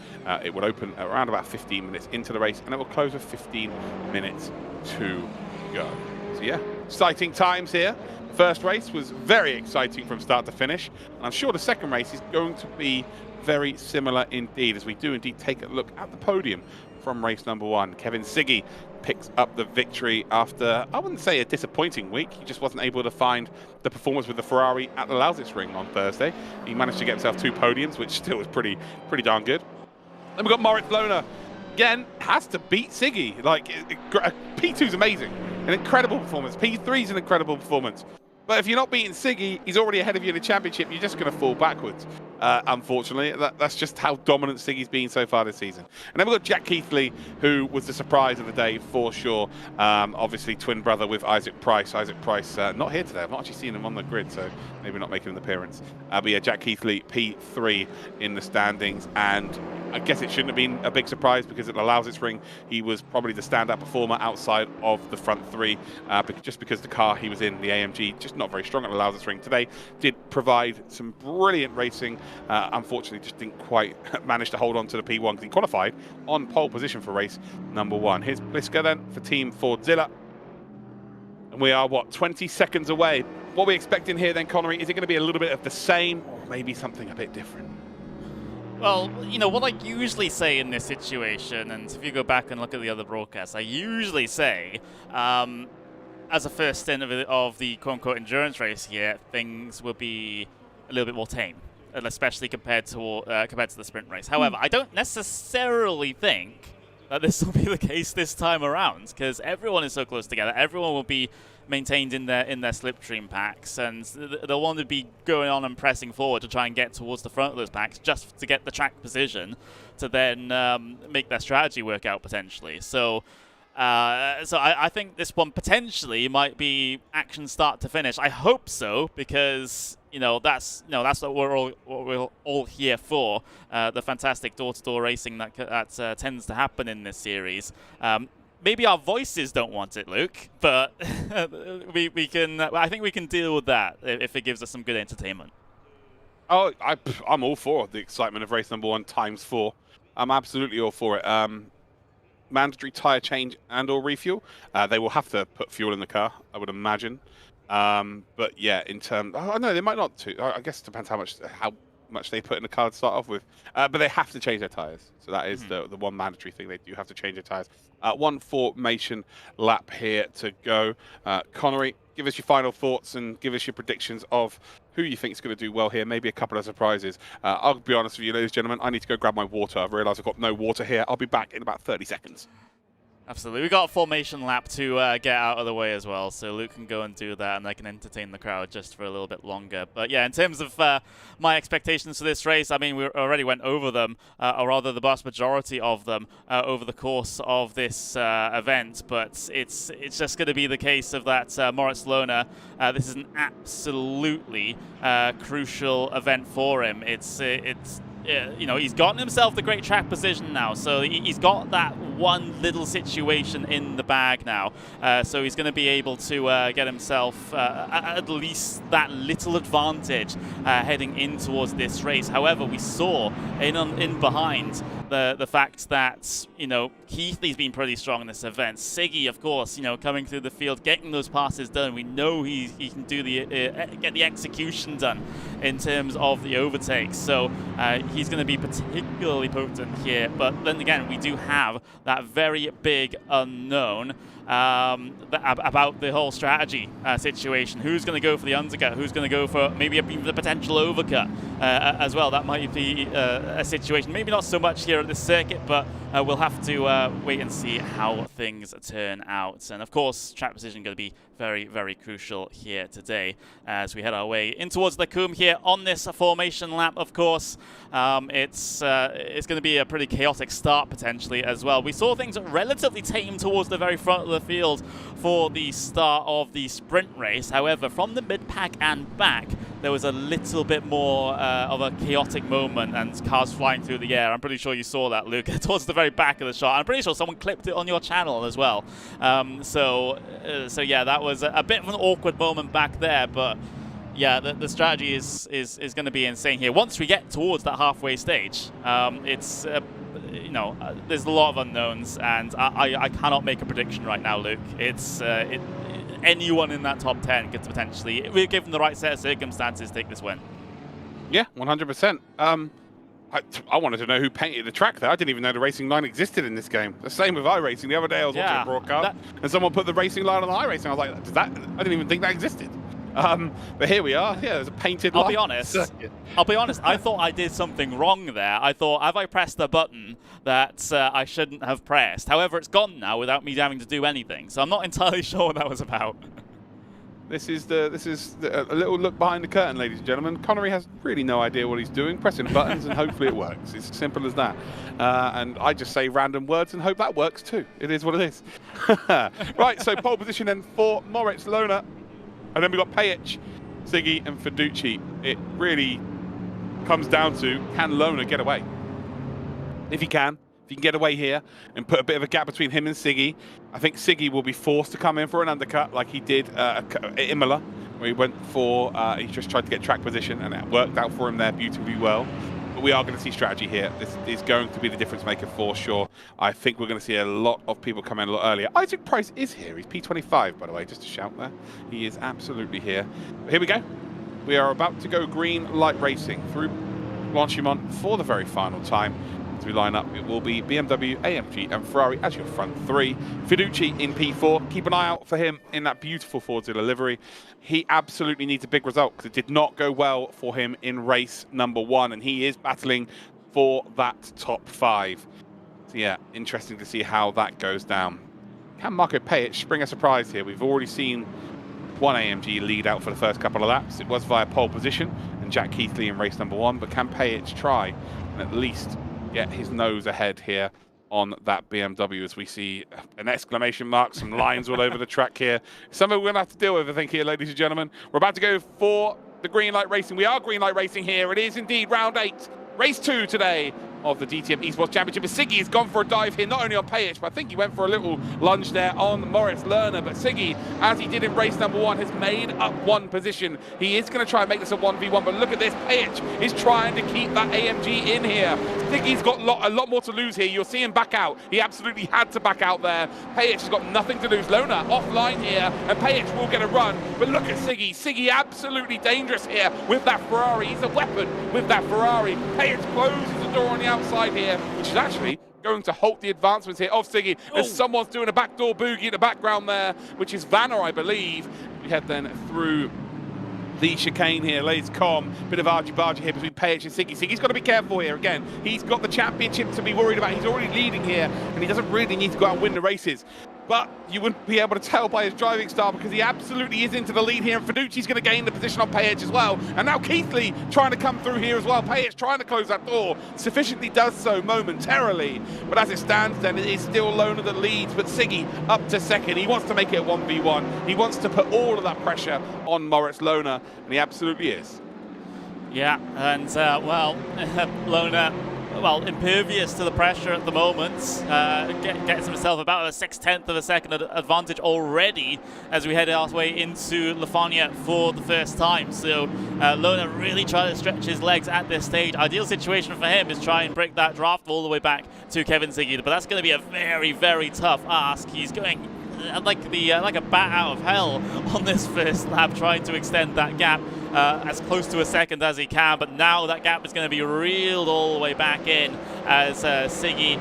It will open around about 15 minutes into the race, and it will close with 15 minutes to go. So yeah, exciting times here. The first race was very exciting from start to finish, and I'm sure the second race is going to be very similar indeed, as we do indeed take a look at the podium from race number 1. Kevin Siggy picks up the victory after, I wouldn't say a disappointing week. He just wasn't able to find the performance with the Ferrari at the Lautsitzring on Thursday. He managed to get himself 2 podiums, which still was pretty darn good. Then we've got Moritz Lerner. Again, has to beat Siggy. Like, P2's amazing. An incredible performance. P3's an incredible performance. But if you're not beating Siggy, he's already ahead of you in the championship. You're just going to fall backwards. Unfortunately, that's just how dominant Siggy's been so far this season. And then we've got Jack Keithley, who was the surprise of the day for sure. Obviously, twin brother with Isaac Price. Isaac Price not here today. I've not actually seen him on the grid, so maybe not making an appearance. But yeah, Jack Keithley, P3 in the standings. And I guess it shouldn't have been a big surprise because at the Lautsitzring, he was probably the standout performer outside of the front three, just because the car he was in, the AMG, just not very strong at the Lautsitzring today, did provide some brilliant racing. Unfortunately, just didn't quite manage to hold on to the P1 because he qualified on pole position for race number 1. Here's Bliska then for Team Fordzilla. And we are, what, 20 seconds away. What are we expecting here then, Connery? Is it going to be a little bit of the same or maybe something a bit different? Well, you know, what I usually say in this situation, and if you go back and look at the other broadcasts, I usually say, as a first stint of the quote-unquote endurance race here, things will be a little bit more tame, especially compared to the sprint race. However, I don't necessarily think that this will be the case this time around, because everyone is so close together. Everyone will be maintained in their slipstream packs, and they'll want to be going on and pressing forward to try and get towards the front of those packs just to get the track position to then make their strategy work out potentially. So I think this one potentially might be action start to finish. I hope so, because that's what we're all here for. The fantastic door-to-door racing that tends to happen in this series. Maybe our voices don't want it, Luke, but we can. I think we can deal with that if it gives us some good entertainment. Oh, I'm all for the excitement of race number 1 ×4. I'm absolutely all for it. Mandatory tyre change and or refuel. They will have to put fuel in the car, I would imagine. But yeah, in terms, no, they might not. I guess it depends how much they put in the car to start off with. But they have to change their tyres. So that is the one mandatory thing. They do have to change their tyres. 1 formation lap here to go. Connery, give us your final thoughts and give us your predictions of who you think is going to do well here. Maybe a couple of surprises. I'll be honest with you, ladies and gentlemen. I need to go grab my water. I've realised I've got no water here. I'll be back in about 30 seconds. Absolutely. We got a formation lap to get out of the way as well, so Luke can go and do that, and I can entertain the crowd just for a little bit longer. But yeah, in terms of my expectations for this race, I mean, we already went over them, or rather the vast majority of them, over the course of this event. But it's just going to be the case of that Moritz Lohner. This is an absolutely crucial event for him. He's gotten himself the great track position now, so he's got that one little situation in the bag now. So he's going to be able to get himself at least that little advantage heading in towards this race. However, we saw in behind the fact that, Keithley's been pretty strong in this event. Siggy, of course, coming through the field, getting those passes done. We know he can do get the execution done in terms of the overtakes. So he's going to be particularly potent here. But then again, we do have that very big unknown about the whole strategy situation. Who's going to go for the undercut? Who's going to go for maybe even the potential overcut as well? That might be a situation. Maybe not so much here at this circuit, but we'll have to wait and see how things turn out. And of course, track position going to be very, very crucial here today as we head our way in towards the Coombe here on this formation lap. Of course, it's going to be a pretty chaotic start potentially as well. We saw things relatively tame towards the very front of the field for the start of the sprint race. However, from the mid-pack and back, there was a little bit more of a chaotic moment and cars flying through the air. I'm pretty sure you saw that, Luke, towards the very back of the shot. I'm pretty sure someone clipped it on your channel as well. So yeah, that was a bit of an awkward moment back there, but yeah, the strategy is going to be insane here. Once we get towards that halfway stage, it's there's a lot of unknowns, and I cannot make a prediction right now, Luke. Anyone in that top 10 could potentially, if we're given the right set of circumstances, take this win. Yeah, 100%. I wanted to know who painted the track there. I didn't even know the racing line existed in this game. The same with iRacing. The other day I was watching a broadcast and someone put the racing line on iRacing. I was like, I didn't even think that existed. But here we are. Yeah, there's a painted line. I'll be honest. I thought I did something wrong there. I thought, have I pressed a button that I shouldn't have pressed? However, it's gone now without me having to do anything. So I'm not entirely sure what that was about. This is a little look behind the curtain, ladies and gentlemen. Connery has really no idea what he's doing, pressing buttons, and hopefully it works. It's as simple as that. And I just say random words and hope that works too. It is what it is. Right, so pole position then for Moritz Lohner. And then we've got Pejic, Siggy, and Fiducci. It really comes down to, can Lohner get away? If he can get away here and put a bit of a gap between him and Siggy, I think Siggy will be forced to come in for an undercut like he did at Imola, where he went for, he just tried to get track position and it worked out for him there beautifully well. But we are going to see strategy here. This is going to be the difference maker for sure. I think we're going to see a lot of people come in a lot earlier. Isaac Price is here. He's P25, by the way, just to shout there. He is absolutely here. But here we go. We are about to go green light racing through Blanchimont for the very final time. As we line up, it will be BMW, AMG, and Ferrari as your front three. Fiducci in P4. Keep an eye out for him in that beautiful Fordzilla livery. He absolutely needs a big result because it did not go well for him in race number 1, and he is battling for that top 5. So yeah, interesting to see how that goes down. Can Marco Pejic spring a surprise here? We've already seen one AMG lead out for the first couple of laps. It was via pole position and Jack Keithley in race number 1, but can Pejic try and at least get his nose ahead here on that BMW as we see an exclamation mark, some lines all over the track here. Something we're going to have to deal with, I think, here, ladies and gentlemen. We're about to go for the green light racing. We are green light racing here. It is indeed round 8, race 2 today of the DTM Esports Championship. Siggy has gone for a dive here, not only on Pejic, but I think he went for a little lunge there on Moritz Lohner. But Siggy, as he did in race number 1, has made up 1 position. He is going to try and make this a 1v1, but look at this. Pejic is trying to keep that AMG in here. Siggy's got a lot more to lose here. You'll see him back out. He absolutely had to back out there. Pejic has got nothing to lose. Lohner offline here, and Pejic will get a run. But look at Siggy. Siggy absolutely dangerous here with that Ferrari. He's a weapon with that Ferrari. Pejic closes the door on the outside here, which is actually going to halt the advancements here of Siggy. As someone's doing a backdoor boogie in the background there, which is Vanner, I believe. We head then through the chicane here, lays calm. Bit of argy-bargy here between Pejic and Siggy. Siggy's got to be careful here again. He's got the championship to be worried about. He's already leading here, and he doesn't really need to go out and win the races. But you wouldn't be able to tell by his driving style because he absolutely is into the lead here. And Fiducci's going to gain the position on Pejic as well. And now Keithley trying to come through here as well. Pejic trying to close that door. Sufficiently does so momentarily. But as it stands then, it is still Lohner that leads. But Siggy up to second. He wants to make it a 1v1. He wants to put all of that pressure on Moritz Lohner. And he absolutely is. Yeah, and well, Lohner, well, impervious to the pressure at the moment, gets himself about a 6/10 of a second advantage already as we head our way into Lafania for the first time. So Lohner really trying to stretch his legs at this stage. Ideal situation for him is try and break that draft all the way back to Kevin Siggy, but that's going to be a very, very tough ask. He's going like a bat out of hell on this first lap, trying to extend that gap as close to a second as he can, but now that gap is going to be reeled all the way back in as Siggy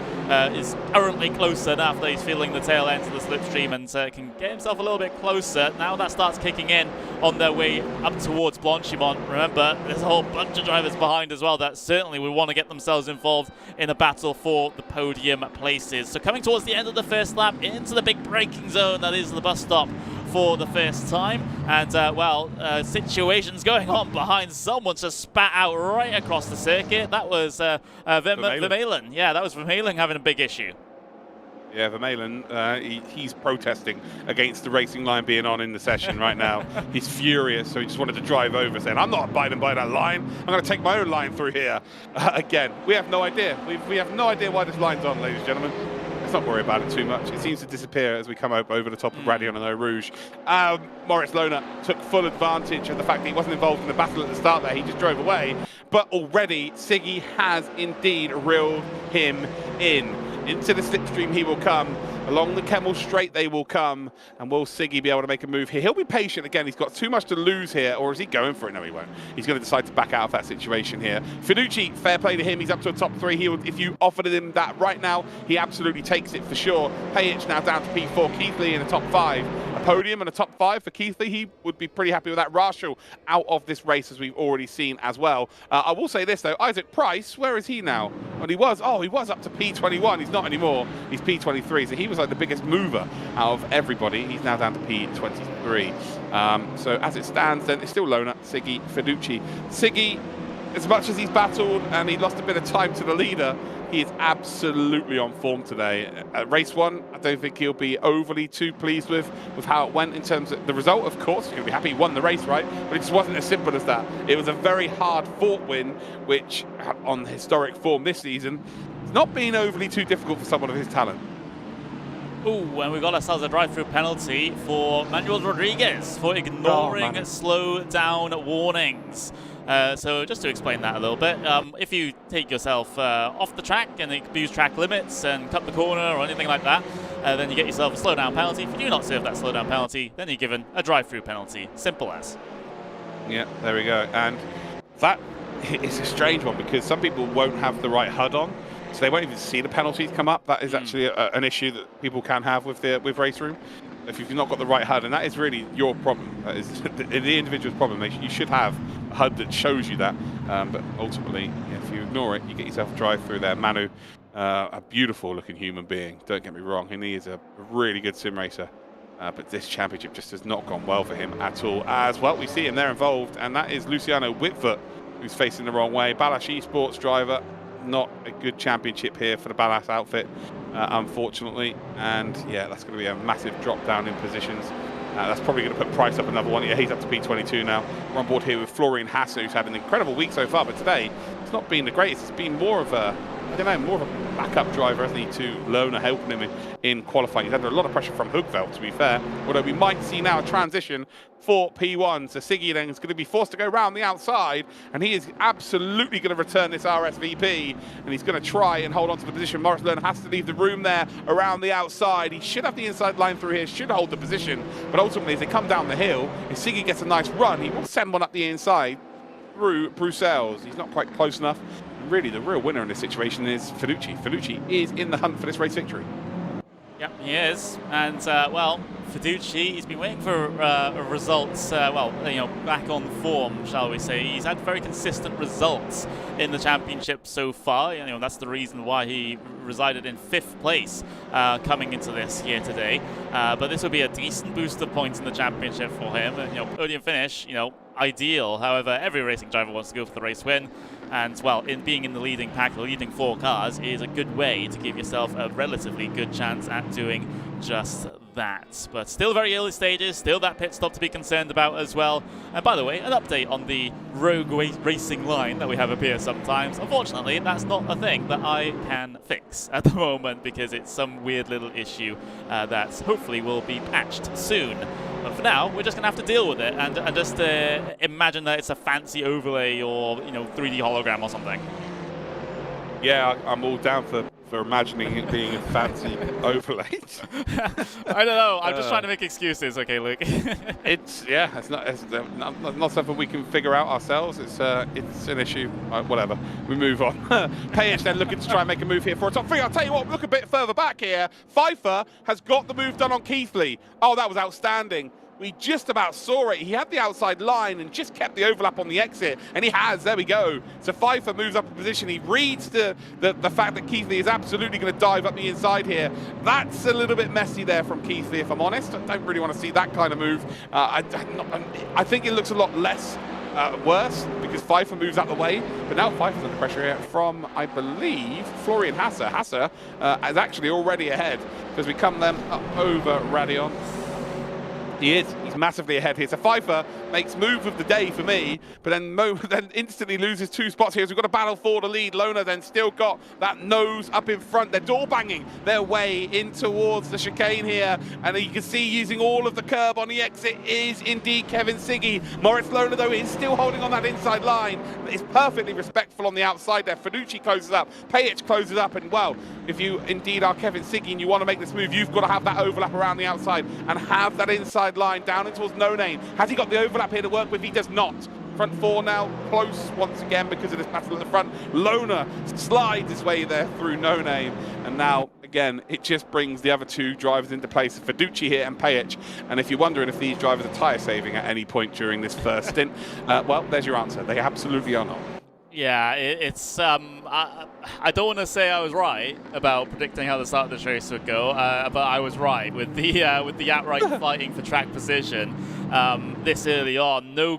is currently close enough that he's feeling the tail end of the slipstream and can get himself a little bit closer. Now that starts kicking in on their way up towards Blanchimont. Remember, there's a whole bunch of drivers behind as well that certainly would want to get themselves involved in a battle for the podium places. So coming towards the end of the first lap into the big braking zone that is the bus stop for the first time, and situations going on behind. Someone just spat out right across the circuit. That was Vermeulen. Yeah, that was Vermeulen having a big issue. Yeah, Vermeulen, he's protesting against the racing line being on in the session right now. He's furious, so he just wanted to drive over, saying, I'm not abiding by that line. I'm going to take my own line through here. Again, we have no idea. We have no idea why this line's on, ladies and gentlemen. Let's not worry about it too much. It seems to disappear as we come over the top of Radion and Eau Rouge. Moritz Lohner took full advantage of the fact that he wasn't involved in the battle at the start there. He just drove away. But already, Siggy has indeed reeled him in. Into the slipstream he will come. Along the Kemmel Straight they will come. And will Siggy be able to make a move here? He'll be patient again. He's got too much to lose here. Or is he going for it? No, he won't. He's going to decide to back out of that situation here. Fiducci, fair play to him. He's up to a top 3. If you offered him that right now, he absolutely takes it for sure. Pejic now down to P4. Keithley in the top 5. A podium and a top 5 for Keithley. He would be pretty happy with that. Rachel out of this race, as we've already seen as well. I will say this, though. Isaac Price, where is he now? Well, he was up to P21. He's not anymore. He's P23. So he was like the biggest mover out of everybody. He's now down to P23. So as it stands, then it's still Lona, Siggy, Fiducci. Siggy, as much as he's battled and he lost a bit of time to the leader, he is absolutely on form today. At race 1, I don't think he'll be overly too pleased with how it went in terms of the result. Of course, he's going to be happy he won the race, right? But it just wasn't as simple as that. It was a very hard-fought win, which, on historic form this season, has not been overly too difficult for someone of his talent. Ooh, and we've got ourselves a drive-through penalty for Manuel Rodriguez for ignoring slow down warnings. So just to explain that a little bit, if you take yourself off the track and abuse track limits and cut the corner or anything like that, then you get yourself a slowdown penalty. If you do not serve that slowdown penalty, then you're given a drive-through penalty. Simple as. Yeah, there we go. And that is a strange one because some people won't have the right HUD on, so they won't even see the penalties come up. That is actually an issue that people can have with Raceroom. If you've not got the right HUD, and that is really your problem. That is the individual's problem. You should have a HUD that shows you that. But ultimately, if you ignore it, you get yourself a drive through there. Manu, a beautiful looking human being, don't get me wrong, and he is a really good sim racer. But this championship just has not gone well for him at all. As well, we see him there involved, and that is Luciano Whitfoot, who's facing the wrong way. Balash Esports driver, not a good championship here for the Balash outfit. Unfortunately, and yeah, that's going to be a massive drop down in positions. That's probably going to put Price up another one. Yeah, he's up to P22 now. We're on board here with Florian Hasse, who's had an incredible week so far, but today it's not been the greatest. It's been more of a, I don't know, more of a backup driver, hasn't he, to Lona, helping him in qualifying. He's under a lot of pressure from Hugveld, to be fair, although we might see now a transition for P1. So Siggy then is going to be forced to go round the outside, and he is absolutely going to return this RSVP, and he's going to try and hold on to the position. Morris Lerner has to leave the room there around the outside. He should have the inside line through here, should hold the position, but ultimately as they come down the hill, if Siggy gets a nice run, he will send one up the inside through Bruxelles. He's not quite close enough. Really, the real winner in this situation is Fiducci. Fiducci is in the hunt for this race victory. Yep, he is. And, well, Fiducci, he's been waiting for results, well, you know, back on form, shall we say. He's had very consistent results in the championship so far. You know, that's the reason why he resided in 5th place coming into this here today. But this will be a decent boost of points in the championship for him. And, you know, podium finish, you know, ideal. However, every racing driver wants to go for the race win. And, well, in being in the leading pack, the leading 4 cars, is a good way to give yourself a relatively good chance at doing just that. But still very early stages, still that pit stop to be concerned about as well. And by the way, an update on the rogue racing line that we have appear sometimes. Unfortunately, that's not a thing that I can fix at the moment because it's some weird little issue that hopefully will be patched soon. But for now, we're just going to have to deal with it and just imagine that it's a fancy overlay or, you know, 3D hologram or something. Yeah, I'm all down for imagining it being a fancy overlay. I don't know. I'm just trying to make excuses, okay, Luke? It's not something we can figure out ourselves. It's an issue. Whatever. We move on. Payage then looking to try and make a move here for a top 3. I'll tell you what, look a bit further back here. Pfeiffer has got the move done on Keithley. Oh, that was outstanding. We just about saw it. He had the outside line and just kept the overlap on the exit, and he has. There we go. So Pfeiffer moves up a position. He reads the fact that Keithley is absolutely going to dive up the inside here. That's a little bit messy there from Keithley, if I'm honest. I don't really want to see that kind of move. I think it looks a lot less worse because Pfeiffer moves out the way, but now Pfeiffer's under pressure here from, I believe, Florian Hasse. Hasse is actually already ahead because we come then up over Radion. He is. He's massively ahead here. So Pfeiffer makes move of the day for me, but then instantly loses 2 spots here. So we've got a battle for the lead. Lona then still got that nose up in front. They're door banging their way in towards the chicane here. And you can see using all of the curb on the exit is indeed Kevin Siggy. Moritz Lona, though, is still holding on that inside line. It's perfectly respectful on the outside there. Fiducci closes up. Payich closes up. And, well, if you indeed are Kevin Siggy and you want to make this move, you've got to have that overlap around the outside and have that inside line down in towards No Name. Has he got the overlap here to work with? He does not. Front 4 now close once again because of this battle at the front. Lona slides his way there through No Name, and now again it just brings the other 2 drivers into place, Fiducci here and Payich. And if you're wondering if these drivers are tyre saving at any point during this first stint, well, there's your answer. They absolutely are not. Yeah, it's I don't want to say I was right about predicting how the start of this race would go, but I was right with the outright fighting for track position this early on. No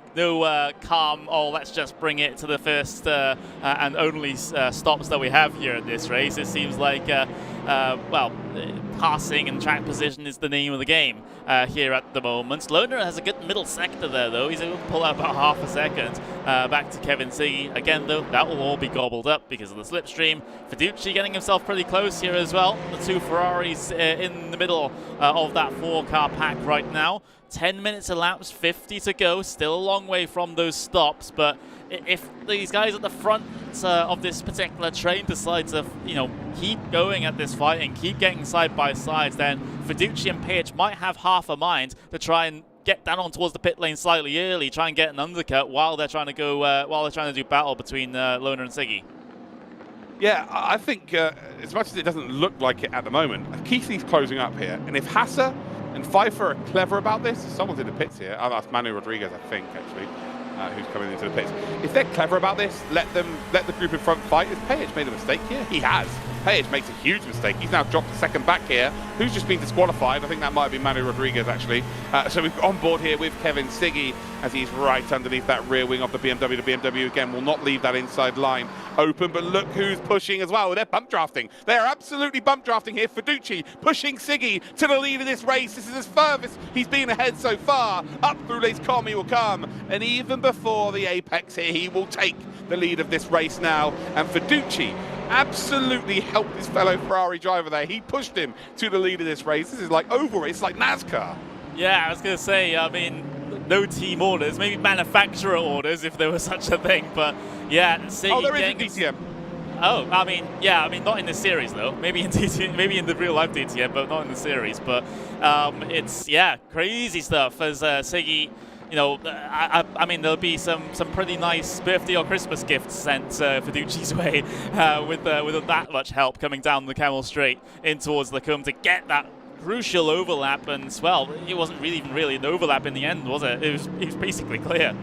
calm. Oh, let's just bring it to the first and only stops that we have here in this race. It seems like well, passing and track position is the name of the game here at the moment. Loner has a good middle sector there, though. He's able to pull out about half a second back to Kevin Siggy. Again, though, that will all be gobbled up because of the slipstream. Fiducci getting himself pretty close here as well. The two Ferraris in the middle of that 4-car pack right now. 10 minutes elapsed, 50 to go. Still a long way from those stops, but if these guys at the front of this particular train decide to, keep going at this fight and keep getting side by sides, then Fiduci and Pitch might have half a mind to try and get down on towards the pit lane slightly early, try and get an undercut while they're trying to go, while they're trying to do battle between Loner and Siggy. Yeah, I think as much as it doesn't look like it at the moment, Keithley's closing up here, and if Hassa and Pfeiffer are clever about this, someone's in the pits here. Oh, that's Manu Rodriguez, I think, actually. Who's coming into the pits. If they're clever about this, let the group in front fight. Has Page made a mistake here? He has. Page makes a huge mistake. He's now dropped a second back here. Who's just been disqualified? I think that might be Manu Rodriguez, actually. So we've on board here with Kevin Siggy as he's right underneath that rear wing of the BMW. The BMW, again, will not leave that inside line open, but look who's pushing as well. They're bump drafting. They're absolutely bump drafting here. Fiduci pushing Siggy to the lead of this race. This is as furthest he's been ahead so far. Up through Les Combes he will come, and even before the apex here, he will take the lead of this race now. And Fiduci absolutely helped his fellow Ferrari driver there. He pushed him to the lead of this race. This is like over. It's like NASCAR. Yeah, I was going to say, I mean, no team orders, maybe manufacturer orders if there was such a thing, but yeah. Oh, there is a DTM. Oh, I mean, not in the series though. Maybe in DTM, maybe in the real life DTM, but not in the series. But it's crazy stuff as Siggy. I mean, there'll be some pretty nice birthday or Christmas gifts sent Fiduci's way with that much help coming down the Camel Straight in towards the Cum to get that crucial overlap. And well, it wasn't even really an overlap in the end, was it? It was basically clear.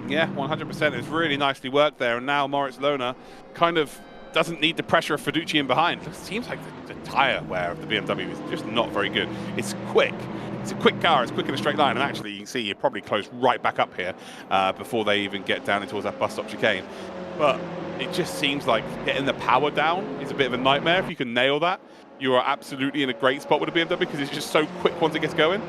Yeah, 100%. It's really nicely worked there, and now Moritz Lohner kind of doesn't need the pressure of Fiduci in behind. It seems like the tyre wear of the BMW is just not very good. It's quick. It's a quick car. It's quick in a straight line, and actually you can see you're probably close right back up here before they even get down towards that bus stop chicane. But it just seems like getting the power down is a bit of a nightmare. If you can nail that, you are absolutely in a great spot with the BMW because it's just so quick once it gets going.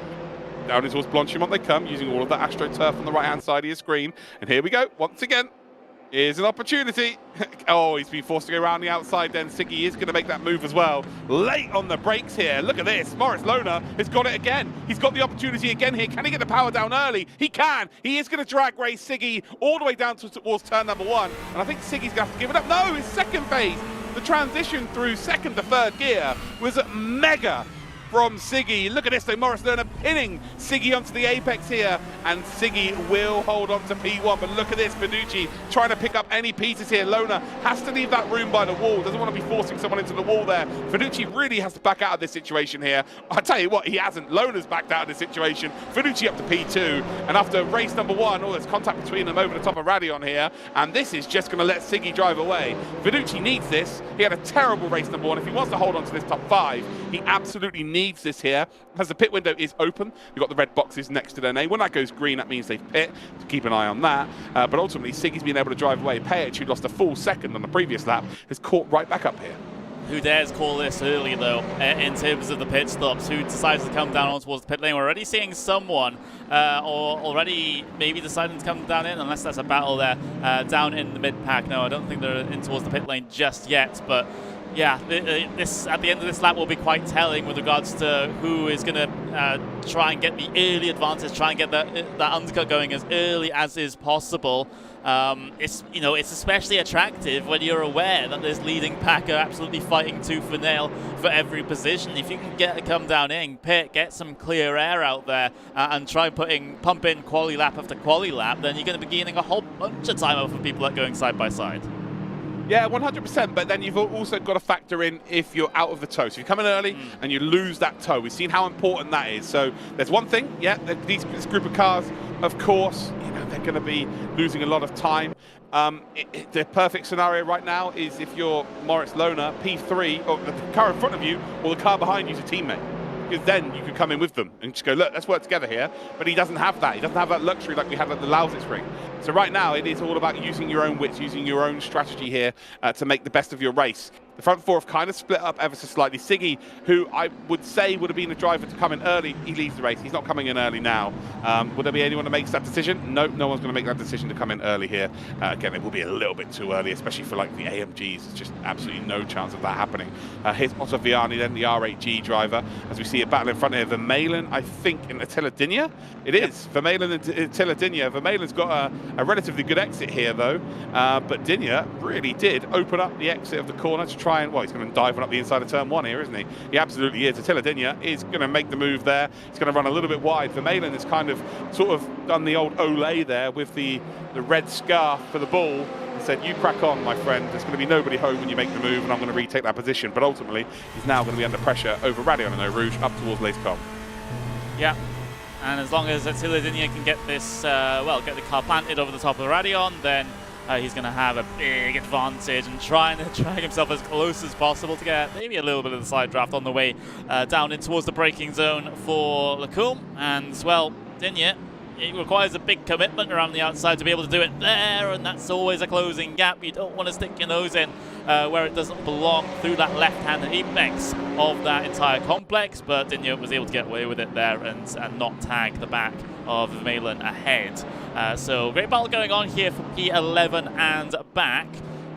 Down towards Blanchimont they come, using all of that AstroTurf on the right-hand side of your screen. And here we go, once again. Here's an opportunity. Oh, he's been forced to go around the outside then. Siggy is going to make that move as well. Late on the brakes here. Look at this. Moritz Lohner has got it again. He's got the opportunity again here. Can he get the power down early? He can. He is going to drag race Siggy all the way down towards turn number 1. And I think Siggy's going to have to give it up. No, his second phase. The transition through second to third gear was mega from Siggy. Look at this though, Moritz Lohner pinning Siggy onto the apex here, and Siggy will hold on to P1, but look at this, Fiduci trying to pick up any pieces here. Lohner has to leave that room by the wall, doesn't want to be forcing someone into the wall there. Fiduci really has to back out of this situation here. I tell you what, he hasn't. Lohner's backed out of this situation. Fiduci up to P2, and after race number 1, there's contact between them over the top of Radion here, and this is just going to let Siggy drive away. Fiduci needs this. He had a terrible race number 1. If he wants to hold on to this top 5, he absolutely needs this here. As the pit window is open, you've got the red boxes next to their name. When that goes green, that means they've pit. So keep an eye on that. But ultimately, Siggy's been able to drive away. Page, who lost a full second on the previous lap, has caught right back up here. Who dares call this early, though, in terms of the pit stops? Who decides to come down towards the pit lane? We're already seeing someone, or already maybe deciding to come down in, unless that's a battle there, down in the mid-pack. No, I don't think they're in towards the pit lane just yet, but yeah, this at the end of this lap will be quite telling with regards to who is going to try and get the early advantage, try and get that undercut going as early as is possible. It's especially attractive when you're aware that this leading pack are absolutely fighting tooth and nail for every position. If you can come down in, pit, get some clear air out there, and try pump in quali lap after quali lap, then you're going to be gaining a whole bunch of time over people that are going side by side. Yeah, 100%, but then you've also got to factor in if you're out of the toe. So if you come in early and you lose that toe, we've seen how important that is. So there's one thing, this group of cars of course, you know, they're going to be losing a lot of time. The perfect scenario right now is if you're Moritz Lohner, P3, or the car in front of you, or the car behind you is a teammate. Because then you could come in with them and just go, look, let's work together here. But he doesn't have that. He doesn't have that luxury like we had at the Lautsitzring. So right now, it is all about using your own wits, using your own strategy here to make the best of your race. The front four have kind of split up ever so slightly. Siggy, who I would say would have been a driver to come in early, he leaves the race. He's not coming in early now. Would there be anyone that makes that decision? No, no one's going to make that decision to come in early here. Again, it will be a little bit too early, especially for like the AMGs. There's just absolutely no chance of that happening. Here's Otto Viani, then the R8G driver. As we see a battle in front of Vermeulen, I think, in Attila Dinja. It is. Vermeulen and Attila Dinja. Vermeulen's got a relatively good exit here, though. But Dinja really did open up the exit of the corner to try and, well, he's going to dive on up the inside of turn one here, isn't he? He absolutely is. Attila Dinja is going to make the move there. He's going to run a little bit wide. Vermeulen has kind of sort of done the old Olay there with the red scarf for the ball and said, you crack on, my friend. There's going to be nobody home when you make the move, and I'm going to retake that position. But ultimately, he's now going to be under pressure over Radeon and Eau Rouge up towards Lacecomm. Yeah. And as long as Attila Dinja can get this, get the car planted over the top of Radeon, then he's going to have a big advantage and trying to drag himself as close as possible to get maybe a little bit of the side draft on the way down in towards the braking zone for Lacoum. And, well, Dinja, it requires a big commitment around the outside to be able to do it there, and that's always a closing gap. You don't want to stick your nose in where it doesn't belong through that left-hand apex of that entire complex, but Dinja was able to get away with it there and not tag the back of Vermeulen ahead. So great battle going on here for P11 and back.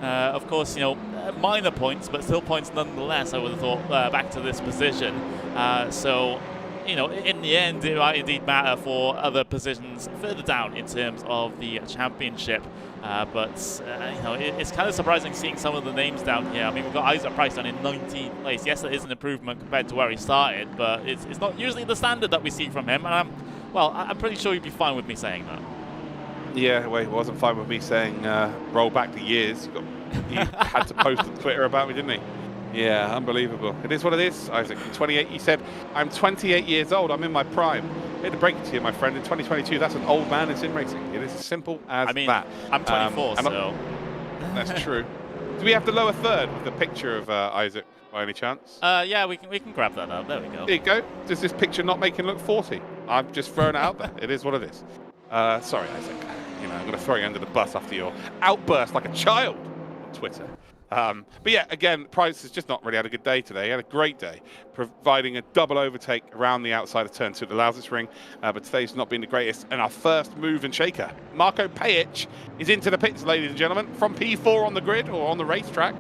Of course, you know, minor points, but still points nonetheless, I would have thought, back to this position. So, you know, in the end, it might indeed matter for other positions further down in terms of the championship. But you know, it's kind of surprising seeing some of the names down here. I mean, we've got Isaac Price down in 19th place. Yes, that is an improvement compared to where he started, but it's not usually the standard that we see from him. And I'm pretty sure you'd be fine with me saying that. Yeah, well, he wasn't fine with me saying roll back the years. He had to post on Twitter about me, didn't he? Yeah, unbelievable. It is what it is, Isaac. 28, he said, I'm 28 years old. I'm in my prime. I hate to break it to you, my friend. In 2022, that's an old man in sim racing. It is as simple as that. I'm 24, so... That's true. Do we have the lower third with the picture of Isaac, by any chance? Yeah, we can grab that up. There we go. There you go. Does this picture not make him look 40? I'm just throwing it out there. It is what it is. Sorry, Isaac. You know, I'm going to throw you under the bus after your outburst like a child on Twitter. But yeah, again, Price has just not really had a good day today. He had a great day, providing a double overtake around the outside of turn 2 at the Lautsitzring. But today's not been the greatest. And our first move and shaker, Marko Pajic is into the pits, ladies and gentlemen, from P4 on the grid or on the racetrack,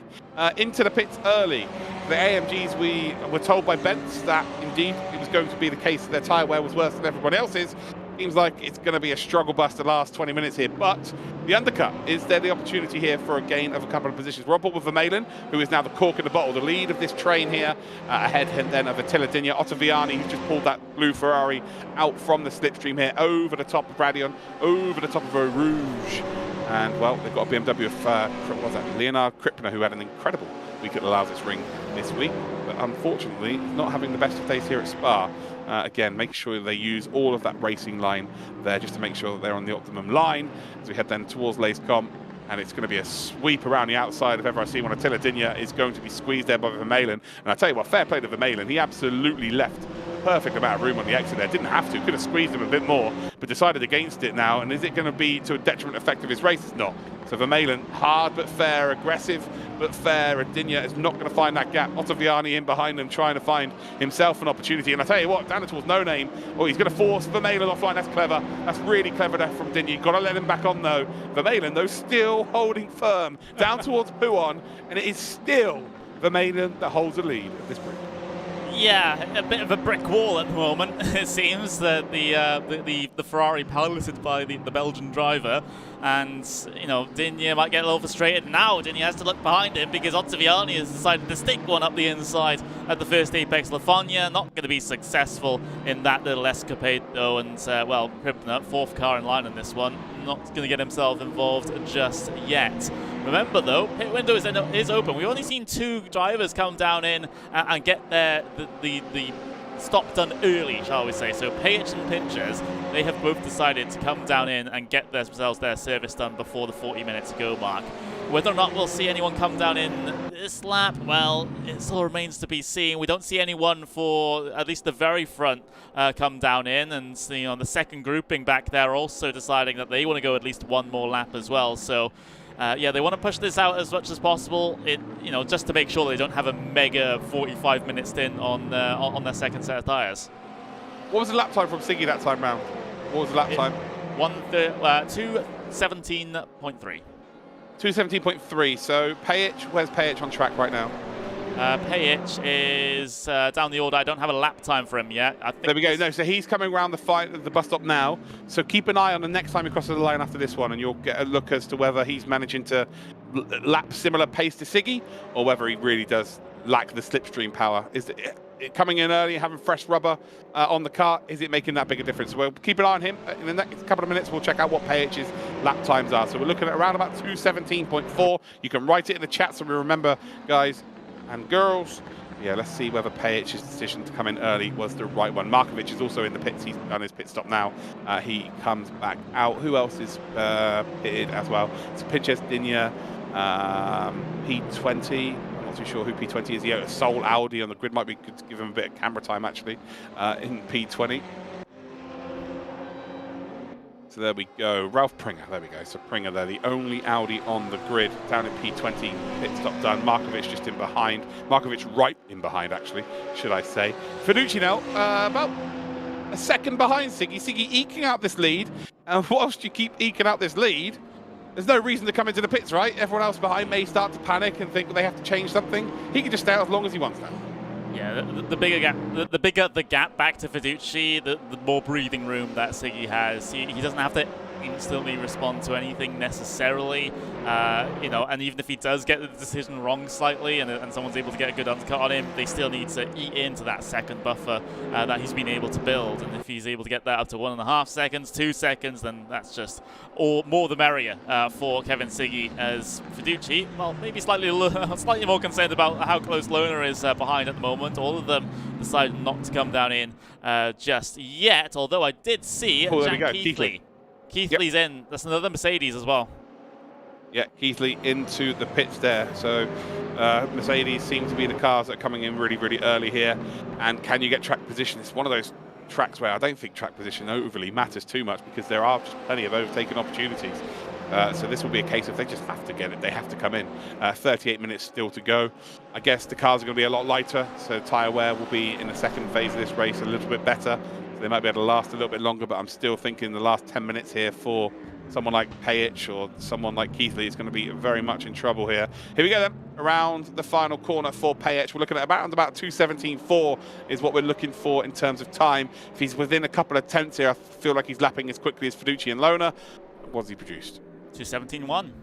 into the pits early. The AMGs, we were told by Bentz that indeed it was going to be the case that their tyre wear was worse than everyone else's. Seems like it's going to be a struggle bus the last 20 minutes here, but the undercut, is there the opportunity here for a gain of a couple of positions? We're on board with Vermeulen, who is now the cork in the bottle, the lead of this train here, ahead then of Attila Dinja. Otto Viani, who's just pulled that blue Ferrari out from the slipstream here, over the top of Radeon, over the top of Eau Rouge. And, well, they've got a BMW of, what was that, Leonard Krippner, who had an incredible week at the Lautsitzring this week, but unfortunately not having the best of days here at Spa. Again, make sure they use all of that racing line there just to make sure that they're on the optimum line as we head then towards Lacecomm. And it's going to be a sweep around the outside of ever I see when Attila Dinja is going to be squeezed there by Vermeulen. And I tell you what, fair play to Vermeulen. He absolutely left a perfect amount of room on the exit there. Didn't have to, could have squeezed him a bit more, but decided against it now. And is it going to be to a detriment effect of his race? It's not. So Vermeulen, hard but fair, aggressive but fair, and Dinja is not going to find that gap. Otto Viani in behind them, trying to find himself an opportunity. And I tell you what, down towards No Name, he's going to force Vermeulen offline. That's clever. That's really clever there from Dinja. You've got to let him back on, though. Vermeulen, though, still holding firm down towards Huon, and it is still Vermeulen that holds the lead of this break. Yeah, a bit of a brick wall at the moment. It seems that the Ferrari piloted by the Belgian driver, and you know, Dinja might get a little frustrated. Now Dinja has to look behind him because Otto Viani has decided to stick one up the inside at the first apex. Lafonia not going to be successful in that little escapade though, and well, Krippner, fourth car in line on this one, not going to get himself involved just yet. Remember though, pit window is open. We've only seen 2 drivers come down in and get the stop done early, shall we say. So Pajic and Pinczes, they have both decided to come down in and get themselves their service done before the 40-minute to go mark. Whether or not we'll see anyone come down in this lap, well, it still remains to be seen. We don't see anyone for at least the very front come down in, and you know, the second grouping back there also deciding that they want to go at least one more lap as well. So, yeah, they want to push this out as much as possible. You know, just to make sure they don't have a mega 45-minute stint on their second set of tyres. What was the lap time from Siggy that time round? What was the lap time? 2:17.3. 2:17.3. So where's Pajic on track right now? Pajic is down the order. I don't have a lap time for him yet. I think there we go. No, so he's coming around the bus stop now. So keep an eye on the next time he crosses the line after this one, and you'll get a look as to whether he's managing to lap similar pace to Siggy, or whether he really does lack the slipstream power. Is it coming in early, having fresh rubber on the car, is it making that big a difference? We'll keep an eye on him. In the next couple of minutes, we'll check out what Pajic's lap times are. So we're looking at around about 2:17.4. You can write it in the chat so we remember, guys and girls. Yeah, let's see whether Pajic's decision to come in early was the right one. Markovic is also in the pits. He's done his pit stop now. He comes back out. Who else is pitted as well? It's Pinczes, Dinya, P20. Too sure who P20 is. Yeah, Seoul Audi on the grid. Might be good to give him a bit of camera time actually in P20. So there we go. Ralph Pringer. There we go. So Pringer there, the only Audi on the grid down in P20. Pit stop done. Markovic just in behind. Markovic right in behind actually, should I say. Fiducci now about a second behind Siggy. Siggy eking out this lead. And whilst you keep eking out this lead, there's no reason to come into the pits, right? Everyone else behind may start to panic and think they have to change something. He can just stay out as long as he wants now. Yeah, the bigger the gap back to Fiduci, the more breathing room that Siggy has. He doesn't have to instantly respond to anything necessarily, you know, and even if he does get the decision wrong slightly and someone's able to get a good undercut on him, they still need to eat into that second buffer that he's been able to build. And if he's able to get that up to 1.5 seconds, 2 seconds, then that's just more the merrier for Kevin Siggy, as Fiduci, well, maybe slightly more concerned about how close Loner is behind at the moment. All of them decided not to come down in just yet, although I did see Jack Keithley. Keithley's in. That's another Mercedes as well. Yeah, Keithley into the pits there. So Mercedes seem to be the cars that are coming in really, really early here. And can you get track position? It's one of those tracks where I don't think track position overly matters too much, because there are just plenty of overtaking opportunities. So this will be a case of they just have to get it. They have to come in. 38 minutes still to go. I guess the cars are going to be a lot lighter, so tyre wear will be in the second phase of this race a little bit better. So they might be able to last a little bit longer, but I'm still thinking the last 10 minutes here for someone like Pajic or someone like Keithley is going to be very much in trouble here. Here we go then, around the final corner for Pajic. We're looking at about 2:17.4 is what we're looking for in terms of time. If he's within a couple of tenths here, I feel like he's lapping as quickly as Fiduci and Loner. What's he produced? 2:17.1.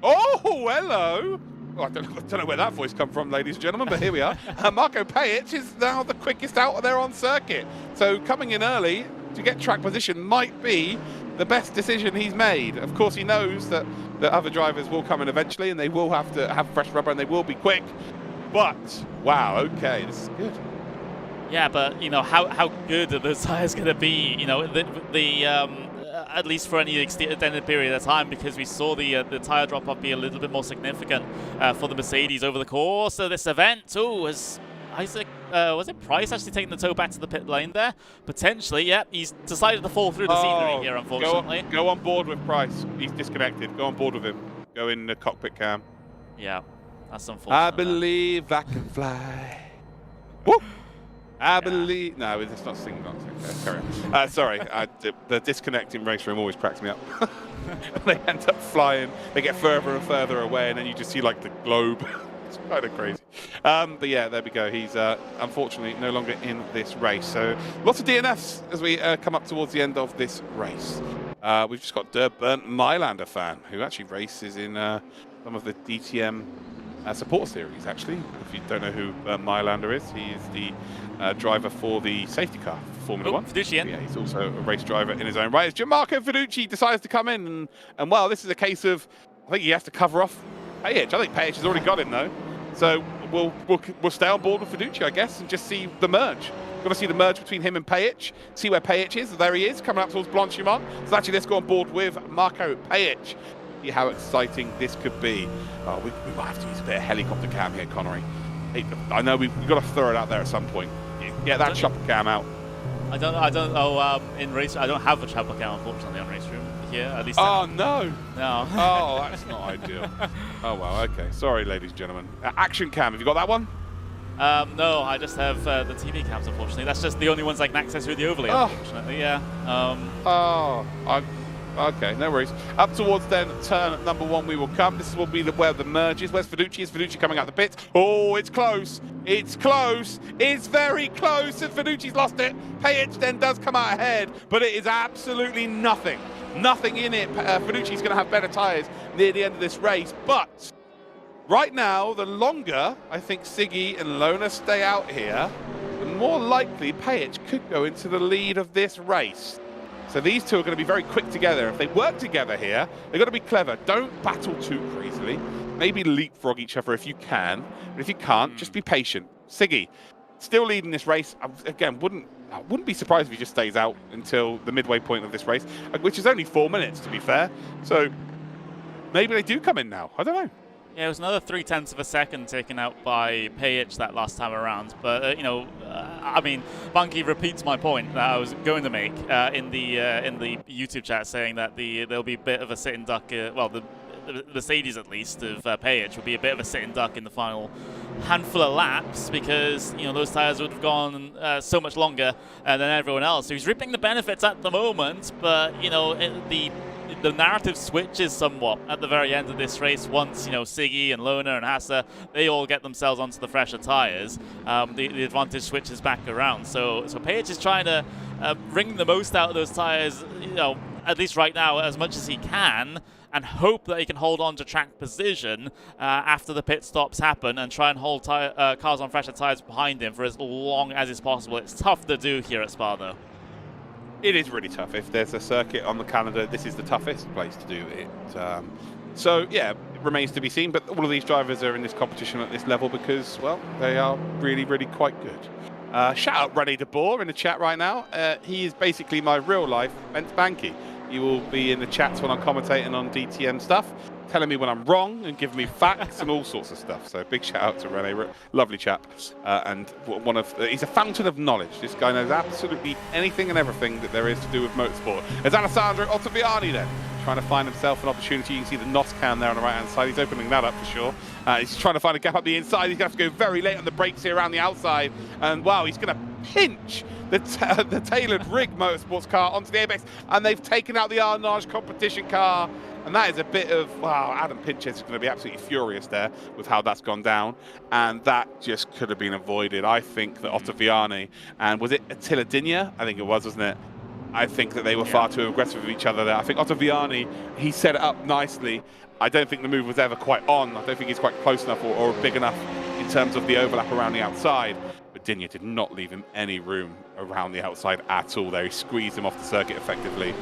Oh, hello. Oh, I don't know where that voice come from, ladies and gentlemen, but here we are. Marko Pajic is now the quickest out there on circuit. So coming in early to get track position might be the best decision he's made. Of course, he knows that the other drivers will come in eventually, and they will have to have fresh rubber, and they will be quick. But, wow, okay, this is good. Yeah, but, you know, how good are the tyres going to be? You know, at least for any extended period of time, because we saw the tyre drop-off be a little bit more significant for the Mercedes over the course of this event. Oh, was it Price actually taking the toe back to the pit lane there? Potentially, yeah. He's decided to fall through the scenery here, unfortunately. Go on board with Price. He's disconnected. Go on board with him. Go in the cockpit cam. Yeah, that's unfortunate. I believe I can fly. Woo! I believe... No, it's not singing. Carry on. Sorry, the disconnecting race room always cracks me up. They end up flying. They get further and further away, and then you just see, like, the globe. It's kind of crazy. But yeah, there we go. He's unfortunately no longer in this race. So lots of DNFs as we come up towards the end of this race. We've just got Bernd Mailander fan, who actually races in some of the DTM support series, actually. If you don't know who Bernd Mailander is, he is the driver for the safety car for Formula 1. Fiduci in. Yeah, he's also a race driver in his own right. As Gianmarco Fiduci decides to come in, and well, this is a case of, I think he has to cover off Pajic. I think Pajic has already got him, though. So we'll stay on board with Fiduci, I guess, and just see the merge. Got to see the merge between him and Pajic. See where Pajic is. There he is, coming up towards Blanchimont. So actually, let's go on board with Marco Pajic. See how exciting this could be. Oh, we might have to use a bit of helicopter cam here, Connery. I know we've got to throw it out there at some point. Get that chopper cam out. I don't know. In race, I don't have a chopper cam, unfortunately, on Raceroom here. At least. Oh no. No. Oh, that's not ideal. Oh well. Okay. Sorry, ladies and gentlemen. Action cam. Have you got that one? No, I just have the TV cams, unfortunately. That's just the only ones I can access through the overlay, unfortunately. Yeah. Okay, no worries. Up towards then turn number 1 we will come. This will be where the merge is. Where's Fiducci? Is Fiducci coming out the pits? Oh, it's close. It's close. It's very close, and Fiducci's lost it. Pajic then does come out ahead, but it is absolutely nothing. Nothing in it. Fiducci's going to have better tyres near the end of this race, but right now, the longer I think Siggy and Lona stay out here, the more likely Pajic could go into the lead of this race. So these two are going to be very quick together. If they work together here, they've got to be clever. Don't battle too crazily. Maybe leapfrog each other if you can. But if you can't, just be patient. Siggy, still leading this race. Again, I wouldn't be surprised if he just stays out until the midway point of this race, which is only 4 minutes, to be fair. So maybe they do come in now. I don't know. Yeah, it was another 0.3 of a second taken out by Pajic that last time around. But I mean, Bunky repeats my point that I was going to make in the YouTube chat, saying that there'll be a bit of a sit and duck. The Mercedes, at least, of Pajic will be a bit of a sit and duck in the final handful of laps, because those tires would have gone so much longer than everyone else. So he's reaping the benefits at the moment, but the narrative switches somewhat at the very end of this race once, Siggy and Lona and Hassa, they all get themselves onto the fresher tyres. The advantage switches back around. So Pajic is trying to wring the most out of those tyres, at least right now, as much as he can, and hope that he can hold on to track position after the pit stops happen and try and hold cars on fresher tyres behind him for as long as is possible. It's tough to do here at Spa, though. It is really tough. If there's a circuit on the calendar, this is the toughest place to do it. So, yeah, it remains to be seen. But all of these drivers are in this competition at this level because, well, they are really, really quite good. Shout out René de Boer in the chat right now. He is basically my real-life Bent Banky. He will be in the chats when I'm commentating on DTM stuff, telling me when I'm wrong and giving me facts and all sorts of stuff. So big shout out to René, lovely chap, and he's a fountain of knowledge. This guy knows absolutely anything and everything that there is to do with motorsport. There's Alessandro Ottaviani then, trying to find himself an opportunity. You can see the NOS cam there on the right-hand side. He's opening that up for sure. He's trying to find a gap up the inside. He's going to have to go very late on the brakes here around the outside. And wow, he's going to pinch the tailored rig motorsports car onto the apex. And they've taken out the Arnage competition car. And that is a bit of, wow, Adam Pinczes is going to be absolutely furious there with how that's gone down. And that just could have been avoided. I think that Ottaviani, and was it Attila Dinya? I think it was, wasn't it? I think that they were far too aggressive with each other there. I think Ottaviani, he set it up nicely. I don't think the move was ever quite on. I don't think he's quite close enough or big enough in terms of the overlap around the outside. But Dinya did not leave him any room around the outside at all there. He squeezed him off the circuit effectively.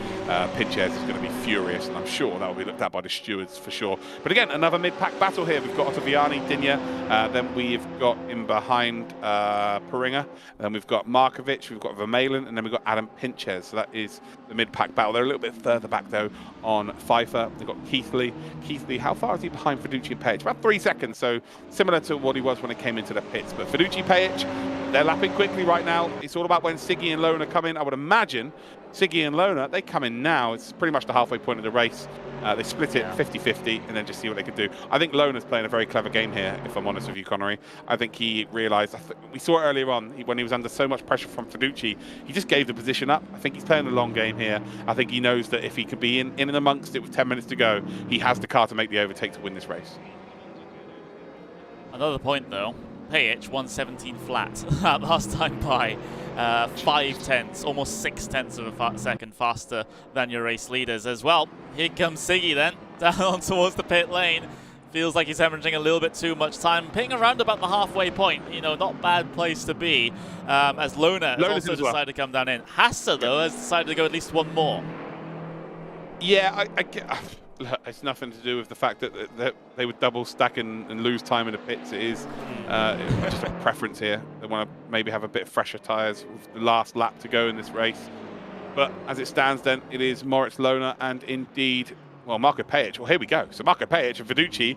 Pinczes is going to be furious, and I'm sure that will be looked at by the stewards for sure. But again, another mid-pack battle here. We've got Ottaviani, Dinya, then we've got in behind Paringa, then we've got Markovic, we've got Vermeulen, and then we've got Adam Pinczes. So that is the mid-pack battle. They're a little bit further back though on Pfeiffer. They've got Keithley. Keithley, how far is he behind Fiducci and Pajic? About 3 seconds, so similar to what he was when he came into the pits. But Fiducci, Pajic, they're lapping quickly right now. It's all about when Siggy and Lona come in. I would imagine Siggy and Lona, they come in now. It's pretty much the halfway point of the race. They split it 50-50 and then just see what they can do. I think Lona's playing a very clever game here, if I'm honest with you, Connery. I think he realised, we saw it earlier on, when he was under so much pressure from Fiducci, he just gave the position up. I think he's playing the long game here. I think he knows that if he could be in and amongst it with 10 minutes to go, he has the car to make the overtake to win this race. Another point, though. Pajic 117 flat last time by 5/10, almost 6/10 of a second faster than your race leaders as well. Here comes Siggy then, down towards the pit lane. Feels like he's hemorrhaging a little bit too much time. Pitting around about the halfway point, not bad place to be, as Lona has also decided to come down in. Hassa, though, has decided to go at least one more. Yeah, it's nothing to do with the fact that they would double stack and lose time in the pits. It is just a preference here. They want to maybe have a bit fresher tyres with the last lap to go in this race. But as it stands then, it is Moritz Lohner and indeed, well, Marco Pajic. Well, here we go. So Marco Pajic and Fiduci,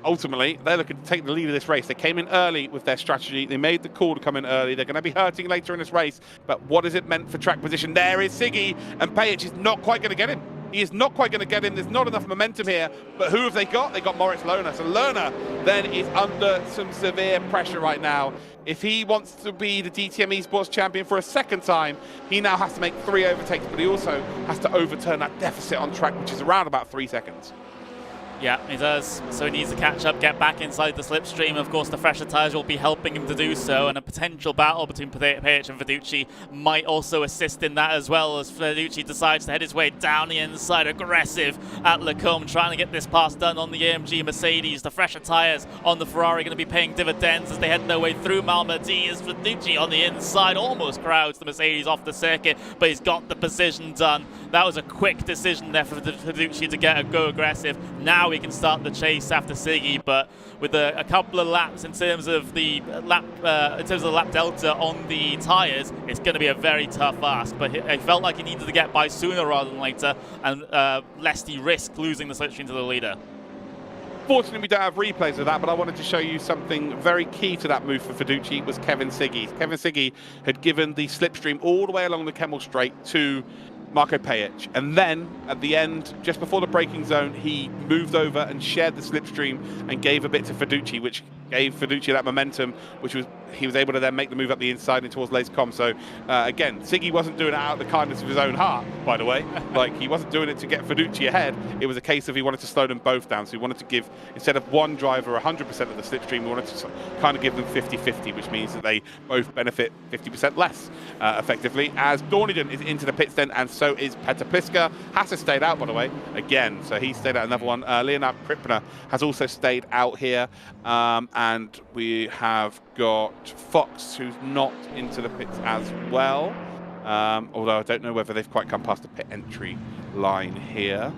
ultimately, they're looking to take the lead of this race. They came in early with their strategy. They made the call to come in early. They're going to be hurting later in this race. But what has it meant for track position? There is Siggy, and Pajic is not quite going to get him. He is not quite going to get him. There's not enough momentum here. But who have they got? They got Moritz Lohner. So Lohner then is under some severe pressure right now. If he wants to be the DTM Esports champion for a second time, he now has to make 3 overtakes, but he also has to overturn that deficit on track, which is around about 3 seconds. Yeah, he does. So he needs to catch up, get back inside the slipstream. Of course, the fresher tyres will be helping him to do so, and a potential battle between Pajic and Fiduci might also assist in that as well, as Fiduci decides to head his way down the inside, aggressive at Lecombe, trying to get this pass done on the AMG Mercedes. The fresher tyres on the Ferrari going to be paying dividends as they head their way through Malmedy, as Fiduci on the inside almost crowds the Mercedes off the circuit, but he's got the position done. That was a quick decision there for Fiduci to go aggressive. Now we can start the chase after Siggy, but with a couple of laps in terms of the lap delta on the tyres, it's going to be a very tough ask. But he felt like he needed to get by sooner rather than later, and lest he risk losing the slipstream to the leader. Fortunately, we don't have replays of that, but I wanted to show you something very key to that move for Fiduci was Kevin Siggy. Kevin Siggy had given the slipstream all the way along the Kemmel Straight to Marco Pajic, and then at the end, just before the braking zone, he moved over and shared the slipstream and gave a bit to Fiduci, which gave Fiduci that momentum, which was he was able to then make the move up the inside and towards Lace-Com. So again, Siggy wasn't doing it out of the kindness of his own heart, by the way. Like, he wasn't doing it to get Fiduci ahead. It was a case of he wanted to slow them both down. So he wanted to give, instead of one driver 100% of the slipstream, we wanted to kind of give them 50-50, which means that they both benefit 50% less, effectively. As Dorniden is into the pits then, and so is Petr Pliska. Has stayed out, by the way, again. So he stayed out another one. Leonard Kripner has also stayed out here. And we have got Fox, who's not into the pits as well. Although I don't know whether they've quite come past the pit entry line here.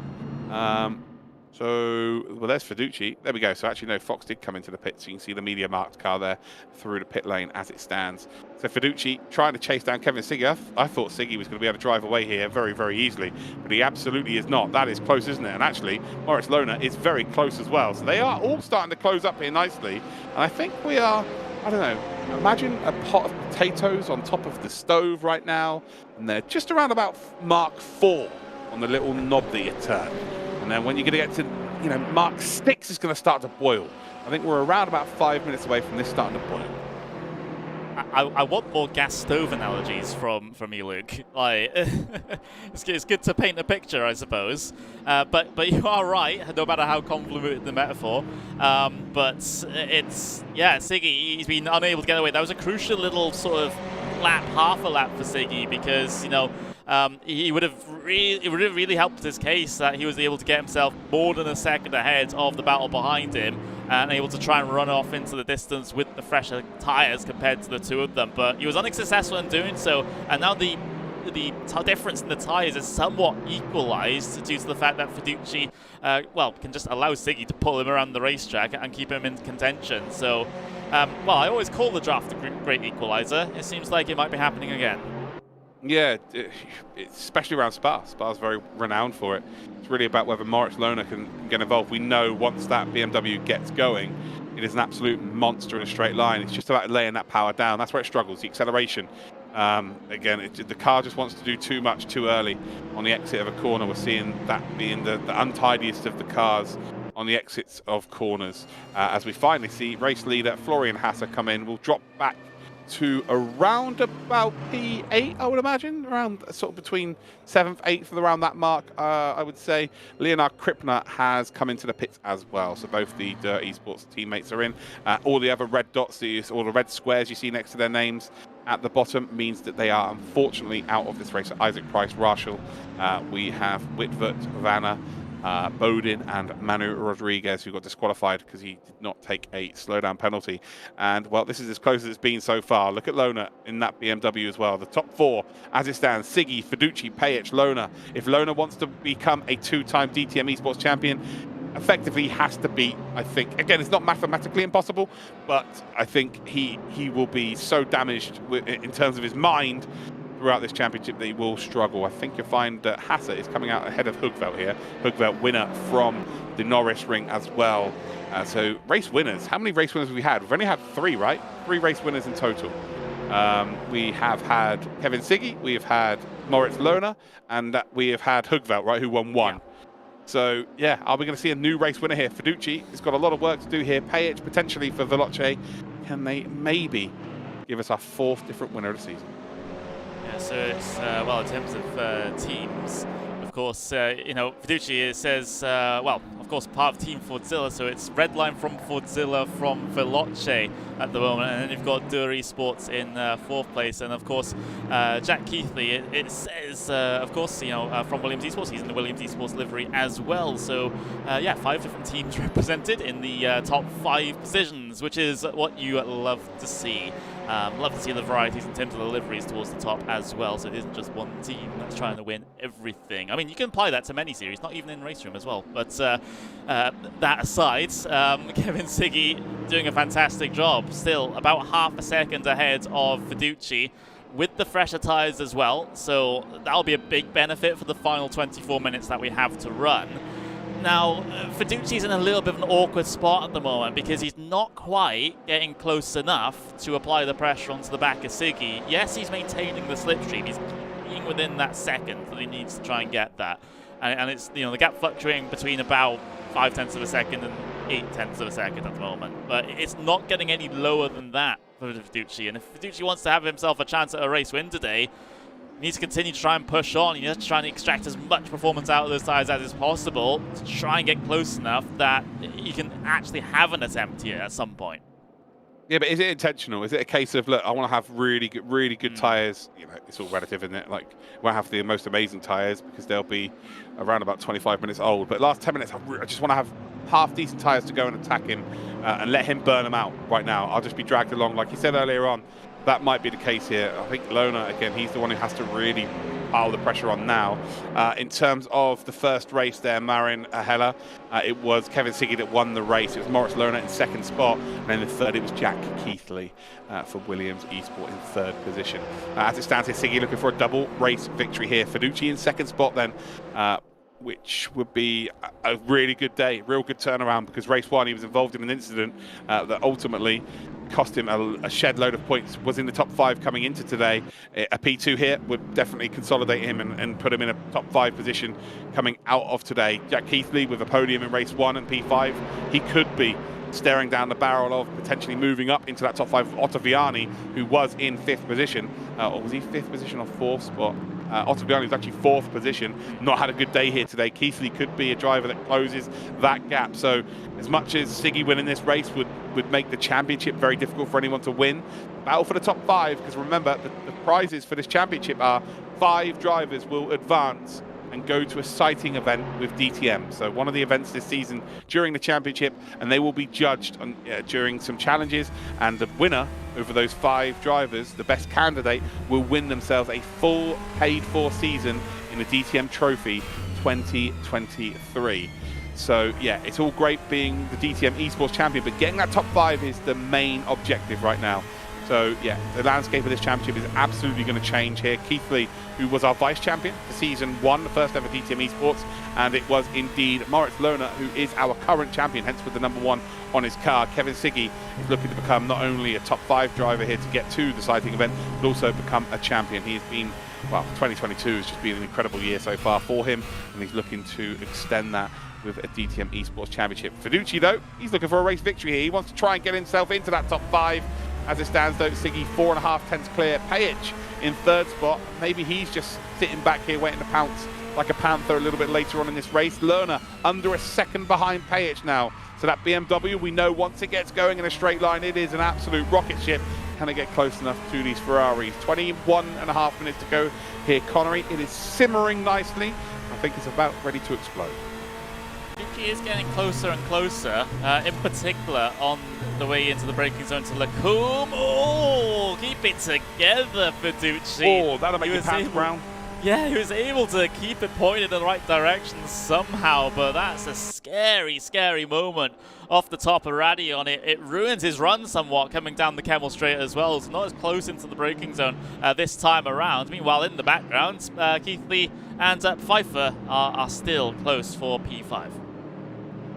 Well, there's Fiduci. There we go. So actually, no, Fox did come into the pit. So you can see the Media Markt car there through the pit lane as it stands. So Fiduci trying to chase down Kevin Siggy. I thought Siggy was going to be able to drive away here very, very easily, but he absolutely is not. That is close, isn't it? And actually, Moritz Lohner is very close as well. So they are all starting to close up here nicely. And I think we are, I don't know, imagine a pot of potatoes on top of the stove right now. And they're just around about Mark 4 on the little knob that you turn. And then when you're going to get to, you know, Mark 6 is going to start to boil. I think we're around about 5 minutes away from this starting to boil. I want more gas stove analogies from you, Luke. Like, it's good to paint a picture, I suppose. But you are right, no matter how convoluted the metaphor. But it's, yeah, Siggy, he's been unable to get away. That was a crucial little sort of lap, half a lap for Siggy, because, you know, it would have really helped his case that he was able to get himself more than a second ahead of the battle behind him and able to try and run off into the distance with the fresher tyres compared to the two of them. But he was unsuccessful in doing so, and now the difference in the tyres is somewhat equalised due to the fact that Fiduci, can just allow Siggy to pull him around the racetrack and keep him in contention. So, I always call the draft a great equaliser. It seems like it might be happening again. Yeah, especially around Spa. Spa's very renowned for it. It's really about whether Moritz Lohner can get involved. We know once that BMW gets going, it is an absolute monster in a straight line. It's just about laying that power down. That's where it struggles, the acceleration. Again, the car just wants to do too much too early on the exit of a corner. We're seeing that being the untidiest of the cars on the exits of corners. As we finally see race leader Florian Hasser come in, we'll drop back to around about P8, I would imagine, around sort of between 7th, 8th, around that mark, I would say. Leonard Kripner has come into the pits as well, so both the Dirt Esports teammates are in. All the other red dots, all the red squares you see next to their names at the bottom means that they are unfortunately out of this race. Isaac Price, Rachel, we have Whitvert, Vanna, Bodin and Manu Rodriguez, who got disqualified because he did not take a slowdown penalty. And, well, this is as close as it's been so far. Look at Lona in that BMW as well. The top 4, as it stands, Siggy, Fiducci, Pajic, Lona. If Lona wants to become a 2-time DTM Esports champion, effectively has to beat, I think, again, it's not mathematically impossible, but I think he will be so damaged in terms of his mind throughout this championship that he will struggle. I think you'll find that Hasse is coming out ahead of Hugveld here. Hugveld winner from the Norisring as well. So race winners, how many race winners have we had? We've only had 3, right? 3 race winners in total. We have had Kevin Siggy, we have had Moritz Lohner, and we have had Hugveld, right, who won 1. Yeah. So, yeah, are we going to see a new race winner here? Fiducci has got a lot of work to do here. Pajic potentially for Veloce. Can they maybe give us our 4th different winner of the season? Yeah, so it's, well, in terms of teams, of course, you know, Fiducci says, well, of course, part of Team Fordzilla, so it's Redline from Fordzilla from Veloce at the moment, and then you've got DTM Esports in 4th place, and of course, Jack Keithley, it says, of course, you know, from Williams Esports, he's in the Williams Esports livery as well, so yeah, 5 different teams represented in the top 5 positions, which is what you love to see. Love to see the varieties in terms of the liveries towards the top as well, so it isn't just one team that's trying to win everything. I mean, you can apply that to many series, not even in Raceroom as well. But that aside, Kevin Siggy doing a fantastic job. Still about half a second ahead of Fiducci with the fresher tyres as well, so that'll be a big benefit for the final 24 minutes that we have to run. Now, Fiducci's in a little bit of an awkward spot at the moment because he's not quite getting close enough to apply the pressure onto the back of Siggy. Yes, he's maintaining the slipstream. He's being within that second that he needs to try and get that. And it's, you know, the gap fluctuating between about 0.5 of a second and 0.8 of a second at the moment. But it's not getting any lower than that for Fiducci. And if Fiducci wants to have himself a chance at a race win today, he needs to continue to try and push on. He needs to try and extract as much performance out of those tyres as is possible to try and get close enough that you can actually have an attempt here at some point. Yeah, but is it intentional? Is it a case of, look, I want to have really good tyres? You know, it's all relative, isn't it? Like, we won't have the most amazing tyres because they'll be around about 25 minutes old. But last 10 minutes, I just want to have half-decent tyres to go and attack him and let him burn them out right now. I'll just be dragged along. Like you said earlier on, that might be the case here. I think Lona, again, he's the one who has to really pile the pressure on now. In terms of the first race there, Marin Heller, it was Kevin Siggy that won the race. It was Moritz Lona in 2nd spot, and then in 3rd it was Jack Keithley for Williams Esports in 3rd position. As it stands here, Siggy looking for a double race victory here. Fiducci in 2nd spot then, which would be a really good day, real good turnaround, because race 1 he was involved in an incident that ultimately cost him a shed load of points, was in the top 5 coming into today. A P2 here would definitely consolidate him and put him in a top 5 position coming out of today. Jack Keithley with a podium in race 1 and P5, he could be staring down the barrel of potentially moving up into that top 5 of Ottaviani, who was in 5th position, or was he 5th position or 4th spot? Ottaviani was actually 4th position, not had a good day here today. Keithley could be a driver that closes that gap. So as much as Siggy winning this race would make the championship very difficult for anyone to win, battle for the top 5, because remember, the prizes for this championship are 5 drivers will advance and go to a sighting event with DTM. So one of the events this season during the championship, and they will be judged on, during some challenges, and the winner over those 5 drivers, the best candidate, will win themselves a full paid-for season in the DTM Trophy 2023. So yeah, it's all great being the DTM Esports champion, but getting that top 5 is the main objective right now. So yeah, the landscape of this championship is absolutely going to change here. Keithley, who was our vice champion for season 1, the first ever DTM Esports, and it was indeed Moritz Lohner who is our current champion, hence with the number 1 on his car. Kevin Siggy is looking to become not only a top 5 driver here to get to the sighting event, but also become a champion. He has been, well, 2022 has just been an incredible year so far for him, and he's looking to extend that with a DTM Esports Championship. Fiducci, though, he's looking for a race victory here. He wants to try and get himself into that top 5. As it stands, though, Siggy 4.5 tenths clear. Pajic in 3rd spot. Maybe he's just sitting back here waiting to pounce like a panther a little bit later on in this race. Lerner under a second behind Pajic now. So that BMW, we know once it gets going in a straight line, it is an absolute rocket ship. Can it get close enough to these Ferraris? 21.5 minutes to go here, Connery. It is simmering nicely. I think it's about ready to explode. Fiducci is getting closer and closer, in particular on the way into the braking zone to Lacombe. Oh, keep it together, Fiducci. Oh, that'll make your pants brown. Yeah, he was able to keep it pointed in the right direction somehow, but that's a scary, scary moment off the top of Radion. It ruins his run somewhat coming down the Kemmel Straight as well. It's not as close into the braking zone this time around. Meanwhile, in the background, Keith Lee and Pfeiffer are still close for P5.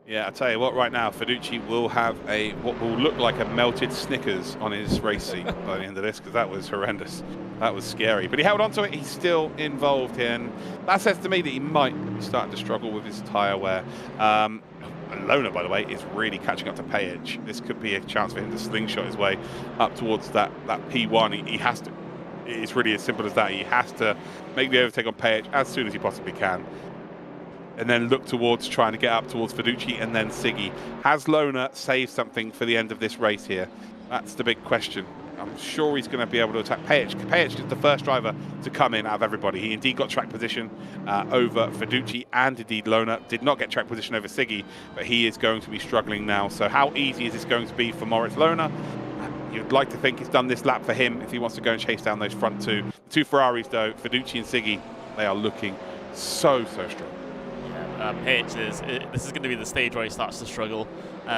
Yeah, I tell you what, right now, Fiducci will have what will look like a melted Snickers on his race seat by the end of this, because that was horrendous. That was scary. But he held on to it. He's still involved here, and that says to me that he might be starting to struggle with his tyre wear. Lona, by the way, is really catching up to Page. This could be a chance for him to slingshot his way up towards that P1. He has to. It's really as simple as that. He has to make the overtake on Page as soon as he possibly can, and then look towards trying to get up towards Fiducci and then Siggy. Has Lona saved something for the end of this race here? That's the big question. I'm sure he's going to be able to attack Page. Page is the first driver to come in out of everybody. He indeed got track position over Fiducci, and indeed Lona did not get track position over Siggy, but he is going to be struggling now. So how easy is this going to be for Moritz Lona? You'd like to think it's done this lap for him if he wants to go and chase down those front two. The two Ferraris, though, Fiducci and Siggy, they are looking so strong. Page this is going to be the stage where he starts to struggle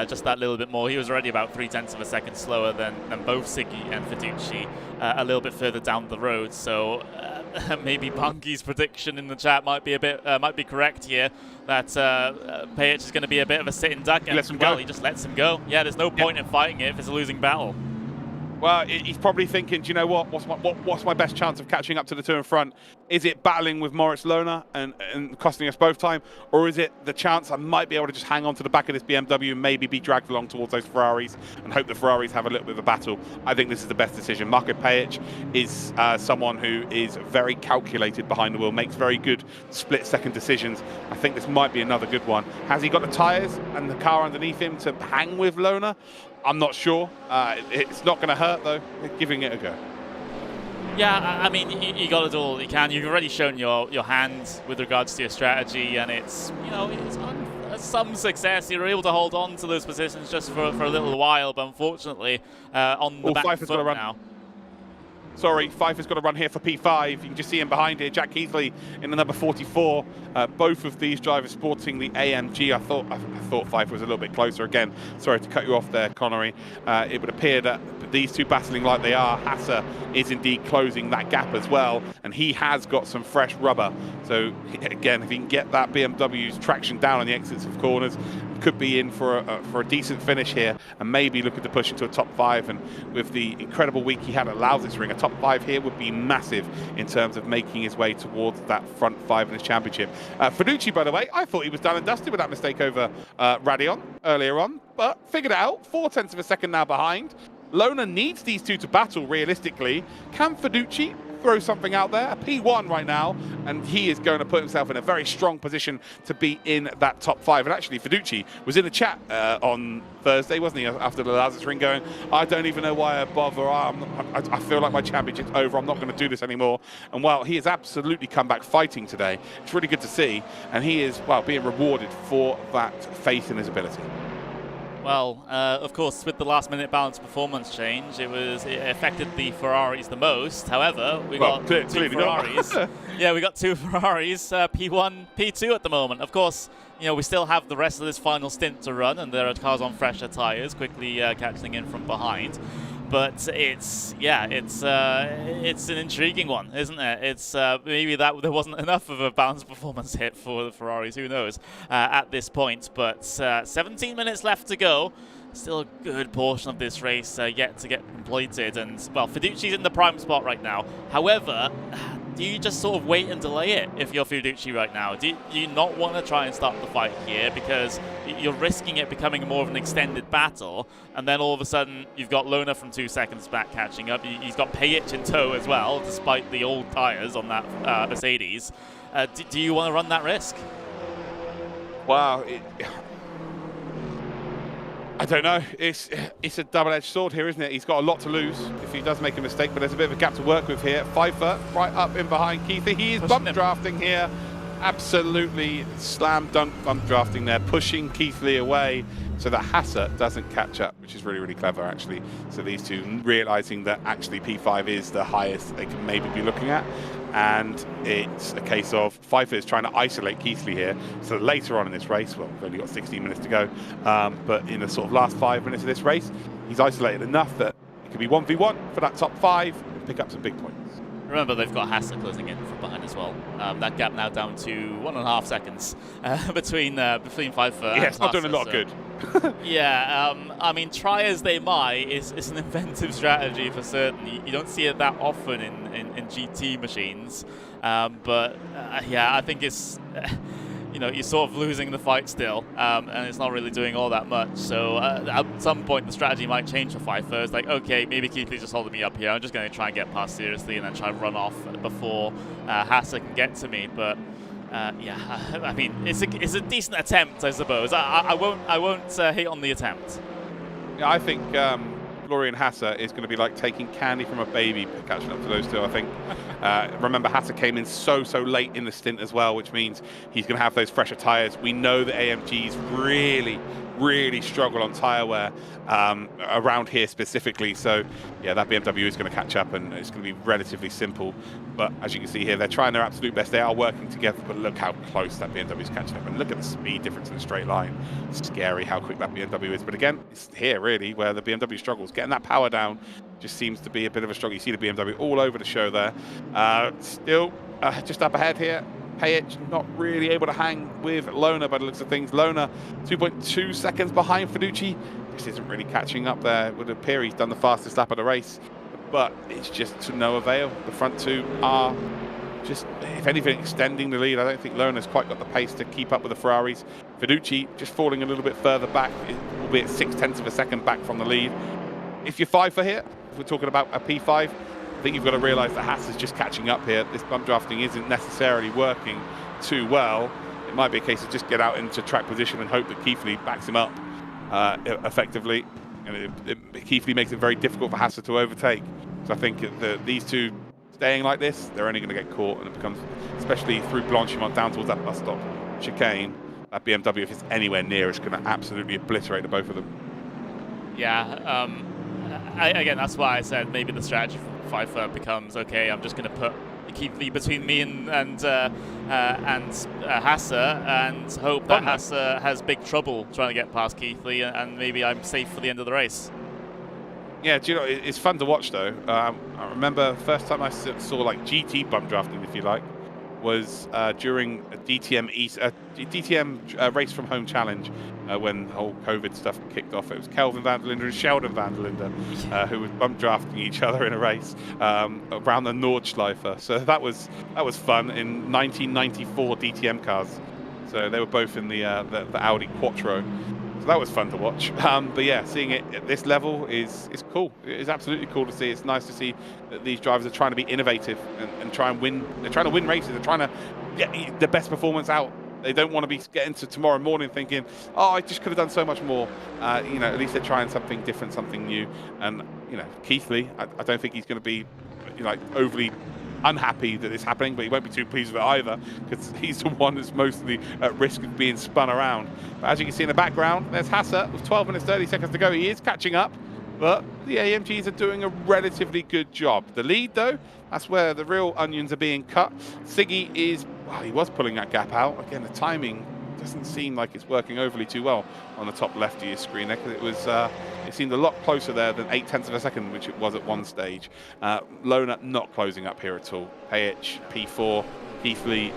just that little bit more. He was already about 0.3 of a second slower than both Siggy and Fiducci a little bit further down the road. So maybe Bunky's prediction in the chat might be correct here, that Page is going to be a bit of a sitting duck, and he just lets him go. Yeah, there's no point in fighting it if it's a losing battle. Well, he's probably thinking, do you know what? What's my best chance of catching up to the two in front? Is it battling with Moritz Lona and costing us both time? Or is it the chance I might be able to just hang on to the back of this BMW and maybe be dragged along towards those Ferraris and hope the Ferraris have a little bit of a battle? I think this is the best decision. Marko Pajic is someone who is very calculated behind the wheel, makes very good split-second decisions. I think this might be another good one. Has he got the tyres and the car underneath him to hang with Lona? I'm not sure. It's not going to hurt, though, giving it a go. Yeah, I mean, you got to do all you can. You've already shown your hand with regards to your strategy, and it's some success. You're able to hold on to those positions just for a little while, but unfortunately, on the back foot now. Sorry, Pfeiffer's got to run here for P5. You can just see him behind here. Jack Keithley in the number 44. Both of these drivers sporting the AMG. I thought Pfeiffer was a little bit closer. Again, sorry to cut you off there, Connery. It would appear that these two battling like they are, Hasser is indeed closing that gap as well, and he has got some fresh rubber. So again, if he can get that BMW's traction down on the exits of corners, could be in for a decent finish here, and maybe looking to push into a top 5. And with the incredible week he had at Lautsitzring, a top 5 here would be massive in terms of making his way towards that front 5 in his championship. Fiducci, by the way, I thought he was done and dusted with that mistake over Radion earlier on, but figured it out. 0.4 of a second now behind. Lona needs these two to battle realistically. Can Fiducci throw something out there? A P1 right now, and he is going to put himself in a very strong position to be in that top 5. And actually, Fiducci was in the chat on Thursday, wasn't he, after the Lautsitzring, going, I don't even know why I bother. I feel like my championship's over. I'm not going to do this anymore. And while he has absolutely come back fighting today, it's really good to see. And he is, well, being rewarded for that faith in his ability. Well, of course, with the last-minute balance performance change, it affected the Ferraris the most. However, we got two Ferraris. Yeah, we got two Ferraris, P1, P2 at the moment. Of course, we still have the rest of this final stint to run, and there are cars on fresher tyres, quickly catching in from behind. But it's an intriguing one, isn't it? It's maybe that there wasn't enough of a balanced performance hit for the Ferraris, who knows, at this point. But 17 minutes left to go. Still a good portion of this race yet to get completed. And, well, Fiduci's in the prime spot right now. However, do you just sort of wait and delay it if you're Fiduci right now? Do you not want to try and start the fight here, because you're risking it becoming more of an extended battle, and then all of a sudden you've got Lona from 2 seconds back catching up. He's got Pajic in tow as well, despite the old tyres on that Mercedes. Do you want to run that risk? Wow. I don't know. It's a double-edged sword here, isn't it? He's got a lot to lose if he does make a mistake, but there's a bit of a gap to work with here. Pfeiffer right up in behind Keithley. He is bump drafting here. absolutely slam dunk bump drafting there, pushing Keithley away so that Hasse doesn't catch up, which is really, really clever, actually. So these two realizing that actually P5 is the highest they can maybe be looking at. And it's a case of Pfeiffer is trying to isolate Keithley here. So later on in this race, well, we've only got 16 minutes to go, but in the sort of last 5 minutes of this race, he's isolated enough that it could be 1v1 for that top 5 and pick up some big points. Remember, they've got Hasse closing in from behind as well. That gap now down to 1.5 seconds between Pfeiffer and Yeah, it's not Hasse, doing a lot of good. Yeah, I mean, try as they might, it's an inventive strategy for certain. You don't see it that often in GT machines, but yeah, I think it's you know, you're sort of losing the fight still, and it's not really doing all that much. So at some point, the strategy might change for Pfeiffer. It's like, okay, maybe Keithley's just holding me up here. I'm just going to try and get past seriously and then try and run off before Hasse can get to me. But yeah, I mean, it's a decent attempt, I suppose. I won't hate on the attempt. Yeah, I think Florian Hasse is going to be like taking candy from a baby, catching up to those two, I think. Remember, Hasse came in so late in the stint as well, which means he's going to have those fresher tyres. We know that AMGs really struggle on tyre wear around here specifically. So yeah, that BMW is going to catch up, and it's going to be relatively simple. But as you can see here, they're trying their absolute best. They are working together, but look how close that BMW is catching up, and look at the speed difference in a straight line. It's scary how quick that BMW is. But again, it's here really where the BMW struggles. Getting that power down just seems to be a bit of a struggle. You see the BMW all over the show there. Still just up ahead here. Payich not really able to hang with Lona by the looks of things. Lona 2.2 seconds behind Fiducci. Just isn't really catching up there. It would appear he's done the fastest lap of the race, but it's just to no avail. The front two are just, if anything, extending the lead. I don't think Lona's quite got the pace to keep up with the Ferraris. Fiducci just falling a little bit further back, albeit 0.6 of a second back from the lead. If you're Pfeiffer here, if we're talking about a P5, I think you've got to realise that Hasse is just catching up here. This bump drafting isn't necessarily working too well. It might be a case of just get out into track position and hope that Keithley backs him up effectively. And Keithley makes it very difficult for Hasse to overtake. So I think these two staying like this, they're only going to get caught, and it becomes, especially through Blanchimont down towards that bus stop chicane, that BMW, if it's anywhere near, it's going to absolutely obliterate the both of them. Yeah, again, that's why I said maybe the strategy for Pfeiffer becomes, okay, I'm just going to put Keithley between me and Hasse, and hope that Hasse has big trouble trying to get past Keithley, and maybe I'm safe for the end of the race. Yeah, do you know, it's fun to watch though. I remember first time I saw like GT bump drafting, if you like, was during a DTM Race from Home Challenge when the whole COVID stuff kicked off. It was Kelvin van der Linde and Sheldon van der Linde who were bump drafting each other in a race around the Nordschleife. So that was fun in 1994 DTM cars. So they were both in the Audi Quattro. So that was fun to watch. But yeah, seeing it at this level is cool. It is absolutely cool to see. It's nice to see that these drivers are trying to be innovative and try and win. They're trying to win races. They're trying to get the best performance out. They don't want to be getting to tomorrow morning thinking, oh, I just could have done so much more. You know, at least they're trying something different, something new. And you know, Keithley, I don't think he's going to be like overly unhappy that it's happening, but he won't be too pleased with it either, because he's the one that's mostly at risk of being spun around. But as you can see in the background, there's Hasse with 12 minutes 30 seconds to go. He is catching up, but the AMGs are doing a relatively good job. The lead though, that's where the real onions are being cut. Siggy is, well, he was pulling that gap out. Again, the timing doesn't seem like it's working overly too well on the top left of your screen there, because it was it seemed a lot closer there than 0.8 of a second, which it was at one stage. Lona not closing up here at all. Payich, P4, Keithley,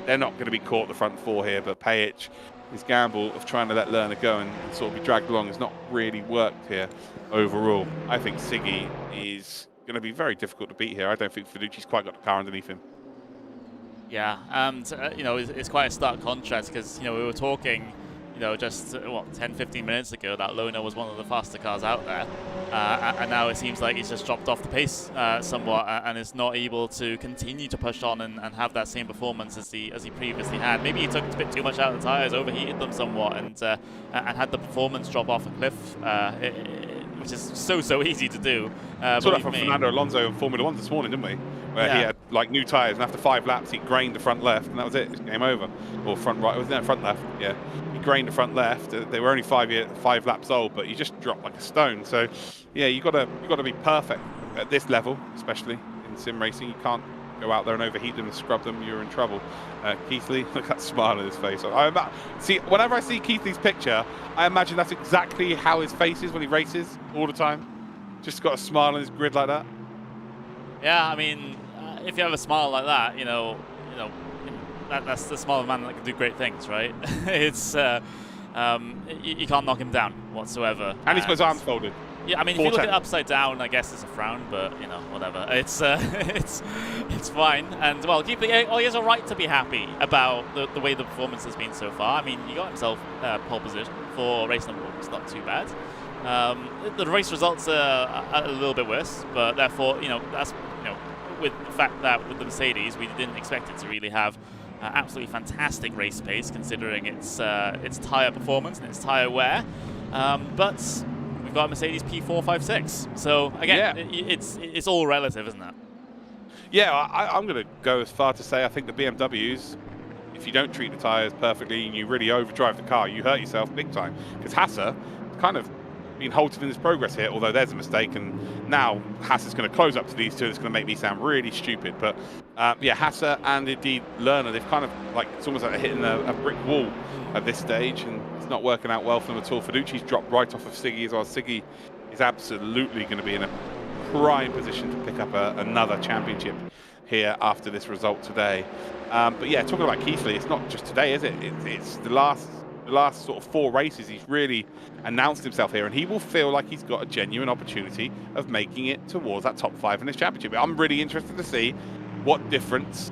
they're not going to be caught the front four here, but Payich, his gamble of trying to let Lerner go and sort of be dragged along has not really worked here overall. I think Siggy is going to be very difficult to beat here. I don't think Fiduci's quite got the car underneath him. Yeah, and you know, it's quite a stark contrast, because you know, we were talking, you know, just what, 10-15 minutes ago that Lona was one of the faster cars out there, and now it seems like he's just dropped off the pace somewhat, and is not able to continue to push on and have that same performance as he previously had. Maybe he took a bit too much out of the tyres, overheated them somewhat, and had the performance drop off a cliff. which is so easy to do. Saw that from Fernando Alonso in Formula 1 this morning, didn't we? Where he had like new tyres, and after 5 laps, he grained the front left, and that was it. It's game over. Or front right? Was it front left? Yeah, he grained the front left. They were only 5 laps old, but he just dropped like a stone. So, yeah, you got to be perfect at this level, especially in sim racing. You can't go out there and overheat them and scrub them. You're in trouble. Keithley, look at that smile on his face. See, whenever I see Keithley's picture, I imagine that's exactly how his face is when he races all the time. Just got a smile on his grid like that. Yeah, I mean, if you have a smile like that, that's the smile of a man that can do great things, right? It's you can't knock him down whatsoever. And he's got his arms folded. Yeah, I mean, if you look at it upside down, I guess it's a frown, but whatever. It's it's fine. And well, he has a right to be happy about the way the performance has been so far. I mean, he got himself pole position for race number 1. It's not too bad. The race results are a little bit worse, but therefore, that's with the fact that with the Mercedes, we didn't expect it to really have absolutely fantastic race pace, considering its tyre performance and its tyre wear. But we've got a Mercedes P456, so again, it's all relative, isn't it? Yeah, I'm going to go as far to say I think the BMWs, if you don't treat the tyres perfectly and you really overdrive the car, you hurt yourself big time. Because Hasse kind of been halted in his progress here, although there's a mistake, and now Hasse's going to close up to these two. It's going to make me sound really stupid, but yeah, Hasse and indeed Lerner, they've kind of it's almost like they're hitting a brick wall at this stage, and it's not working out well for them at all. Fiduci's dropped right off of Siggy as well. Siggy is absolutely going to be in a prime position to pick up another championship here after this result today. But yeah, talking about Keithley, it's not just today, is it? It's the last sort of 4 races he's really announced himself here, and he will feel like he's got a genuine opportunity of making it towards that top 5 in this championship. I'm really interested to see what difference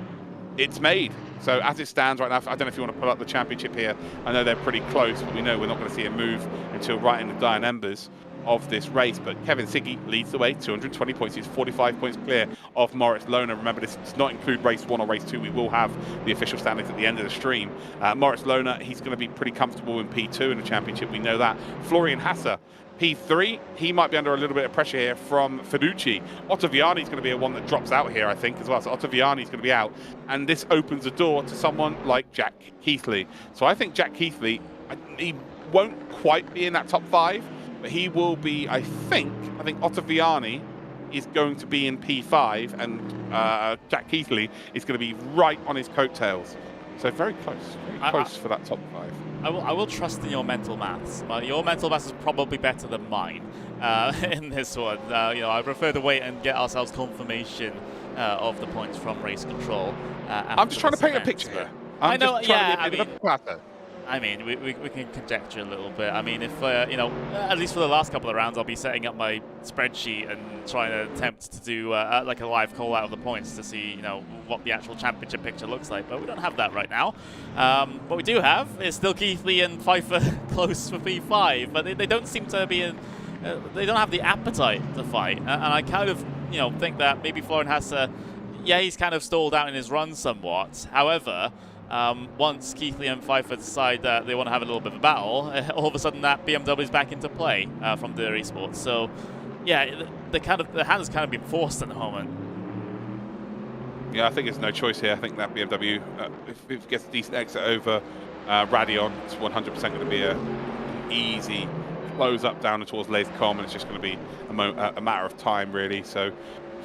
it's made. So as it stands right now, I don't know if you want to pull up the championship here. I know they're pretty close, but we know we're not going to see a move until right in the dying embers of this race. But Kevin Siggy leads the way, 220 points. He's 45 points clear of Moritz Lohner. Remember, this does not include race 1 or race 2. We will have the official standings at the end of the stream. Moritz Lohner, he's going to be pretty comfortable in P2 in the championship. We know that. Florian Hasse, P3, he might be under a little bit of pressure here from Fiduci. Ottaviani's going to be a one that drops out here, I think, as well. So Ottaviani's going to be out. And this opens the door to someone like Jack Keithley. So I think Jack Keithley, he won't quite be in that top 5, but he will be, I think Ottaviani is going to be in P5, and Jack Keithley is going to be right on his coattails. So very close for that top 5. I will trust in your mental maths. Your mental maths is probably better than mine in this one. I prefer to wait and get ourselves confirmation of the points from race control. I'm just trying to paint a picture here. I know, yeah. I mean, we can conjecture a little bit. I mean, if, at least for the last couple of rounds, I'll be setting up my spreadsheet and trying to attempt to do like a live call out of the points to see, what the actual championship picture looks like. But we don't have that right now. What we do have is still Keithley and Pfeiffer close for P5, but they don't seem to be in... they don't have the appetite to fight. And I kind of, think that maybe Florian Hasse, he's kind of stalled out in his run somewhat. However... once Keithley and Pfeiffer decide that they want to have a little bit of a battle, all of a sudden that BMW is back into play from the esports. So, yeah, the hand has kind of been forced at the moment. Yeah, I think there's no choice here. I think that BMW, if it gets a decent exit over Radion, it's 100% going to be a easy close up down towards Les Com, and it's just going to be a matter of time, really. So.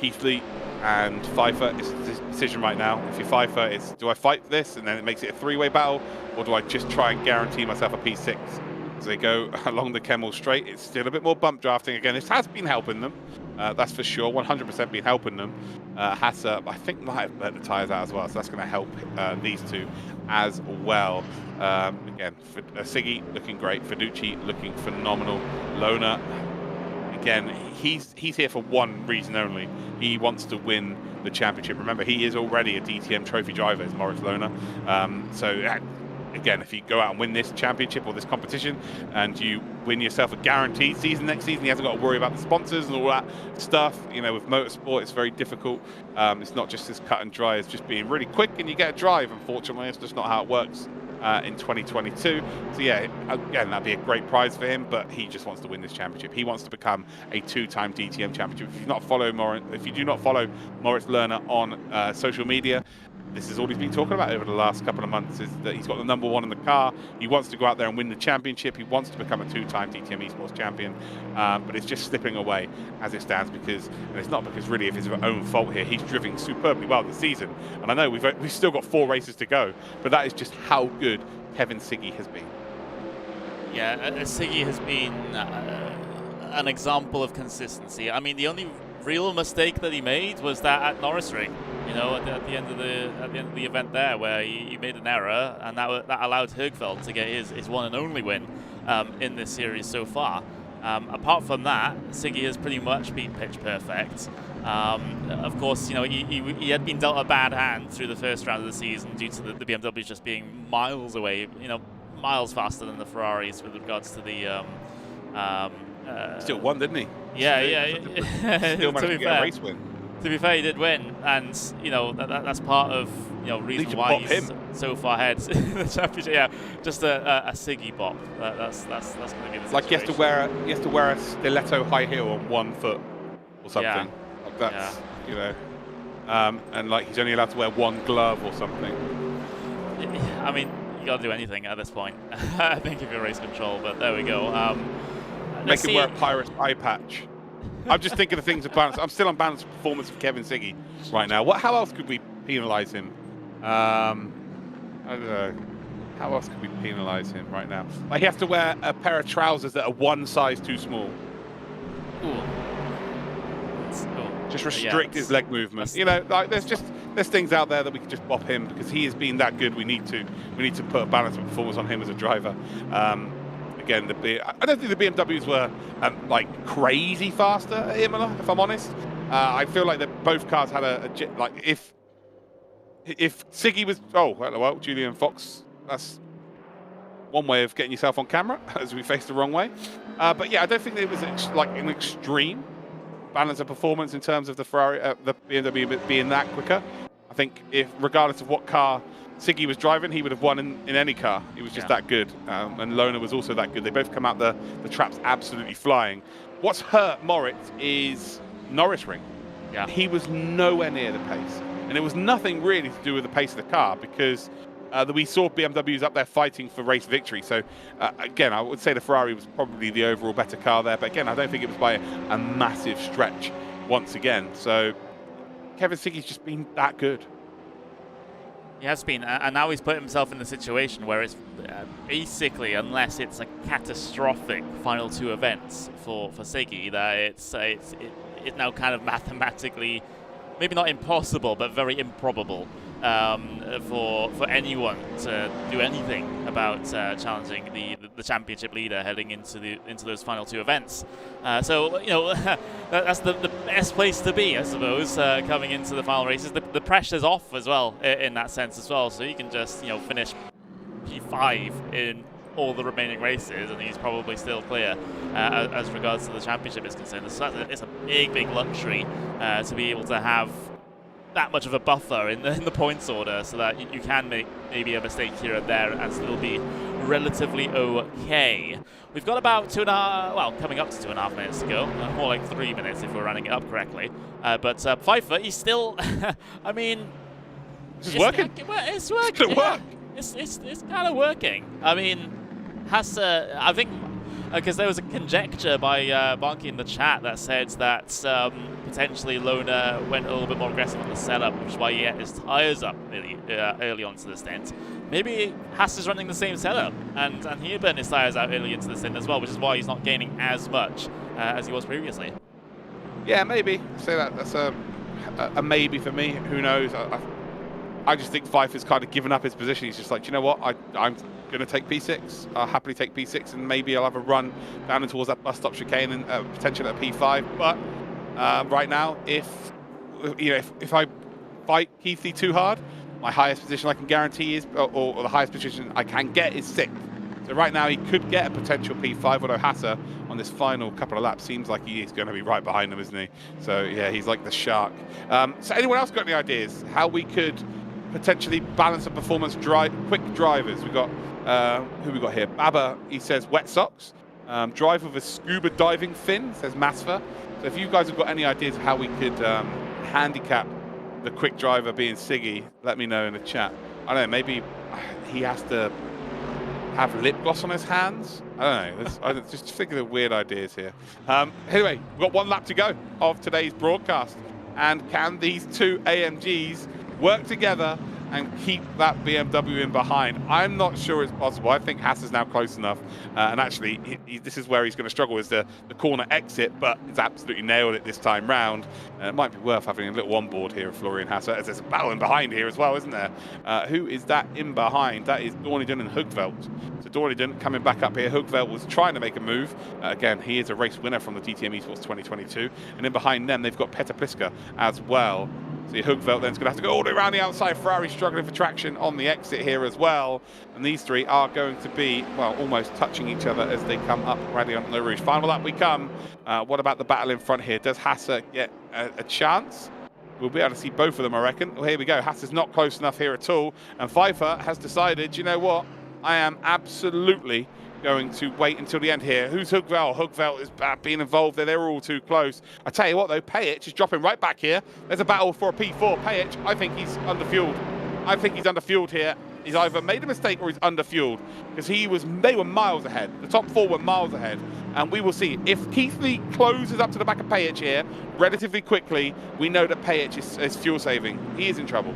Keithley and Pfeiffer, it's a decision right now. If you're Pfeiffer, it's do I fight this and then it makes it a 3-way battle, or do I just try and guarantee myself a P6? As they go along the Kemmel straight, it's still a bit more bump drafting. Again, this has been helping them, that's for sure, 100% been helping them. Hasse, I think, might have burnt the tyres out as well, so that's going to help these two as well. Again, Siggy looking great, Fiduci looking phenomenal, Lohner, again, he's here for one reason only. He wants to win the championship. Remember, he is already a DTM trophy driver, as Moritz Lohner. So, again, if you go out and win this championship or this competition and you win yourself a guaranteed season next season, he hasn't got to worry about the sponsors and all that stuff. With motorsport, it's very difficult. It's not just as cut and dry as just being really quick and you get a drive. Unfortunately, it's just not how it works in 2022. So yeah, again, that'd be a great prize for him, but he just wants to win this championship. He wants to become a 2-time DTM championship. If you do not follow Moritz Lerner on social media, this is all he's been talking about over the last couple of months, is that he's got the #1 in the car. He wants to go out there and win the championship. He wants to become a 2-time DTM Esports champion, but it's just slipping away as it stands, because, and it's not because really of his own fault here, he's driven superbly well this season. And I know we've still got 4 races to go, but that is just how good Kevin Siggy has been. Yeah, Siggy has been an example of consistency. I mean, the only real mistake that he made was that at Norisring, you know, at the end of the event there, where he made an error, and that allowed Högfeldt to get his one and only win in this series so far. Apart from that, Siggy has pretty much been pitch perfect. Of course, you know, he had been dealt a bad hand through the first round of the season due to the BMWs just being miles away, you know, miles faster than the Ferraris with regards to the Still won, didn't he? Yeah. Still managed to get a race win. To be fair, he did win, and you know that's part of, you know, reason why he's so far ahead in the championship. Yeah, just a Siggy bop. That's going to be the situation. Like he has to wear a stiletto high heel on one foot or something. Yeah. Like that's you know, and like he's only allowed to wear one glove or something. I mean, you got to do anything at this point. I think if you're race control, but there we go. Make him wear a Pyrrhus eye patch. I'm just thinking of things to balance. I'm still on balance performance of Kevin Siggy right now. How else could we penalise him? I don't know. How else could we penalise him right now? Like he has to wear a pair of trousers that are one size too small. Ooh. Just restrict his leg movement. You know, like there's things out there that we can just bop him, because he has been that good. We need to put a balance of performance on him as a driver. Again, I don't think the BMWs were like crazy faster at Imola, if I'm honest. I feel like that both cars had like if Siggy was well, Julian Fox, that's one way of getting yourself on camera as we face the wrong way. But yeah, I don't think it was like an extreme balance of performance in terms of the Ferrari, the BMW being that quicker. I think regardless of what car Siggy was driving, he would have won in any car. He was just that good, and Lerner was also that good. They both come out the traps absolutely flying. What's hurt Moritz is Norisring. Yeah. He was nowhere near the pace, and it was nothing really to do with the pace of the car, because we saw BMWs up there fighting for race victory. So again, I would say the Ferrari was probably the overall better car there, but again, I don't think it was by a massive stretch once again. So Kevin Siggy's just been that good. He has been, and now he's put himself in the situation where it's basically, unless it's a catastrophic final 2 events for Siggy, that it's now kind of mathematically, maybe not impossible, but very improbable for anyone to do anything about challenging the championship leader heading into those final 2 events. So you know, that's the best place to be, I suppose, coming into the final races. The pressure's off as well in that sense as well. So you can just, you know, finish P5 in all the remaining races, and he's probably still clear as regards to the championship is concerned. So it's a big luxury to be able to have that much of a buffer in the points order, so that you can make maybe a mistake here and there and still be relatively okay. We've got about coming up to 2.5 minutes to go, more like 3 minutes if we're running it up correctly. But Pfeiffer, he's still, I mean, it's working. It's working. It's gonna work. It's kind of working. I mean, I think, because there was a conjecture by Bonky in the chat that said that potentially Lerner went a little bit more aggressive on the setup, which is why he had his tyres up early onto the stint. Maybe Haas is running the same setup, and he burned his tyres out early into the stint as well, which is why he's not gaining as much as he was previously. Yeah, maybe. Say that's a maybe for me. Who knows? I just think Pfeiffer's kind of given up his position. He's just like, you know what? I'm going to take P6. I'll happily take P6, and maybe I'll have a run down towards that bus stop chicane and potentially at P5. But right now, if I fight Keithley too hard, my highest position I can guarantee is, or the highest position I can get is 6th. So right now he could get a potential P5, although Hasser on this final couple of laps seems like he is going to be right behind him, isn't he? So yeah, he's like the shark. So anyone else got any ideas how we could potentially balance of performance quick drivers. We've got, who we got here? Baba, he says wet socks. Drive with a scuba diving fin, says Masfa. So if you guys have got any ideas of how we could handicap the quick driver being Siggy, let me know in the chat. I don't know, maybe he has to have lip gloss on his hands. I don't know. I'm just thinking of weird ideas here. Anyway, we've got 1 lap to go of today's broadcast. And can these two AMGs work together and keep that BMW in behind? I'm not sure it's possible. I think Haas is now close enough. And actually, this is where he's going to struggle, is the corner exit, but he's absolutely nailed it this time round. It might be worth having a little onboard here of Florian Haas, as there's a battle in behind here as well, isn't there? Who is that in behind? That is Dorniden and Hugveld. So Dorniden coming back up here. Hugveld was trying to make a move. Again, he is a race winner from the DTM Esports 2022. And in behind them, they've got Peter Pliska as well. So Hugveld then's going to have to go all the way around the outside. Ferrari struggling for traction on the exit here as well. And these three are going to be, well, almost touching each other as they come up ready on the Rouge. Final lap we come. What about the battle in front here? Does Hassa get a chance? We'll be able to see both of them, I reckon. Well, here we go. Hassa's not close enough here at all. And Pfeiffer has decided, you know what? I am absolutely going to wait until the end here. Who's Hugveld? Hugveld is being involved there. They're all too close. I tell you what, though, Pajic is dropping right back here. There's a battle for a P4. Pajic, I think he's underfueled. I think he's underfueled here. He's either made a mistake or he's underfueled, because they were miles ahead. The top 4 were miles ahead. And we will see. If Keithley closes up to the back of Pajic here relatively quickly, we know that Pajic is fuel saving. He is in trouble.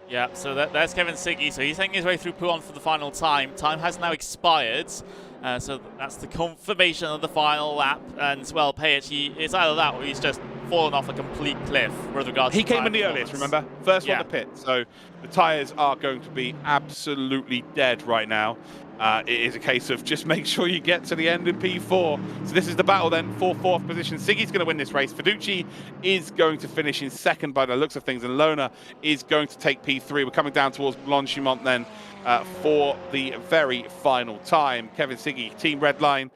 Yeah, so there's Kevin Siggy. So he's taking his way through Pouhon for the final time. Time has now expired. So that's the confirmation of the final lap. And, well, Pajic, it's either that or he's just fallen off a complete cliff with regards to He came in the earliest, remember? First on the pit. So the tyres are going to be absolutely dead right now. It is a case of just make sure you get to the end in P4. So this is the battle then for 4th position. Siggy's going to win this race. Fiducci is going to finish in 2nd by the looks of things, and Lona is going to take P3. We're coming down towards Blanchimont then for the very final time. Kevin Siggy, Team Redline.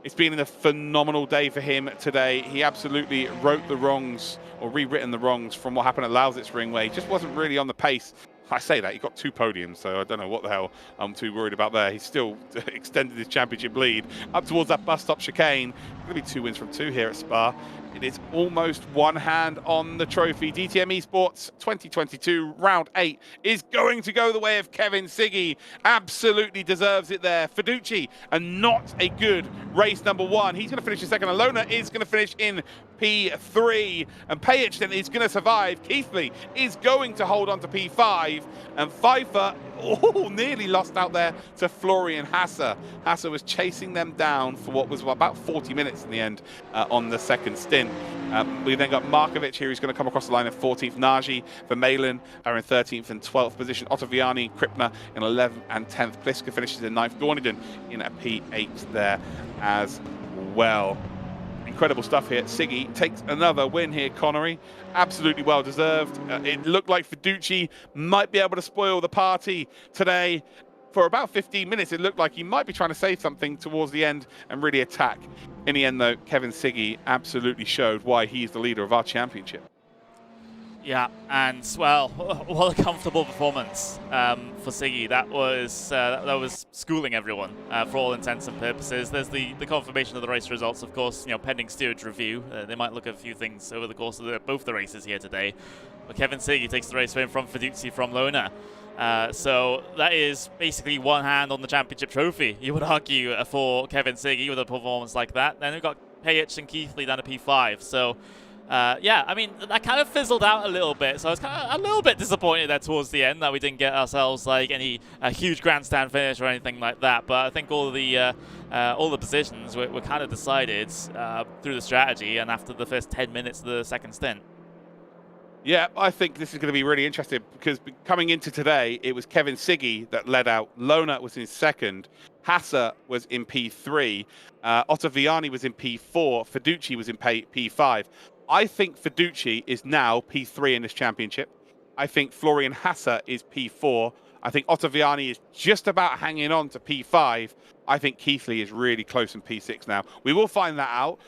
It's been a phenomenal day for him today. He absolutely wrote the wrongs, or rewritten the wrongs, from what happened at Lautsitzring, where he just wasn't really on the pace. I say that, he got 2 podiums, so I don't know what the hell I'm too worried about there. He's still extended his championship lead up towards that bus stop chicane. Going to be 2 wins from 2 here at Spa. It is almost one hand on the trophy. DTM Esports 2022 round 8 is going to go the way of Kevin Siggy. Absolutely deserves it there. Fiduci, and not a good race number 1. He's going to finish in 2nd. Alona is going to finish in P3. And Pajic then is going to survive. Keithley is going to hold on to P5. And Pfeiffer nearly lost out there to Florian Hassa. Hassa was chasing them down for what was about 40 minutes in the end on the 2nd stint. We then got Markovic here, who's going to come across the line in 14th. Nagy, Vermeulen are in 13th and 12th position. Ottaviani, Krippner in 11th and 10th. Pliska finishes in 9th. Dorniden in a P8 there as well. Incredible stuff here. Siggy takes another win here, Connery. Absolutely well deserved. It looked like Fiduci might be able to spoil the party today. For about 15 minutes, it looked like he might be trying to save something towards the end and really attack. In the end, though, Kevin Siggy absolutely showed why he's the leader of our championship. Yeah, and, well, what a comfortable performance for Siggy. That was schooling everyone for all intents and purposes. There's the confirmation of the race results, of course, pending steerage review. They might look at a few things over the course of both the races here today. But Kevin Siggy takes the race win from Fiduci from Lona. So that is basically one hand on the championship trophy, you would argue, for Kevin Siggy with a performance like that. Then we've got Pajic and Keithley down to P5. So yeah, I mean, that kind of fizzled out a little bit, so I was kind of a little bit disappointed there towards the end that we didn't get ourselves like any huge grandstand finish or anything like that. But I think all the positions were kind of decided through the strategy and after the first 10 minutes of the 2nd stint. Yeah, I think this is going to be really interesting, because coming into today, it was Kevin Siggy that led out. Lona was in 2nd. Hassa was in P3. Ottaviani was in P4. Fiduci was in P5. I think Fiduci is now P3 in this championship. I think Florian Hassa is P4. I think Ottaviani is just about hanging on to P5. I think Keithley is really close in P6 now. We will find that out.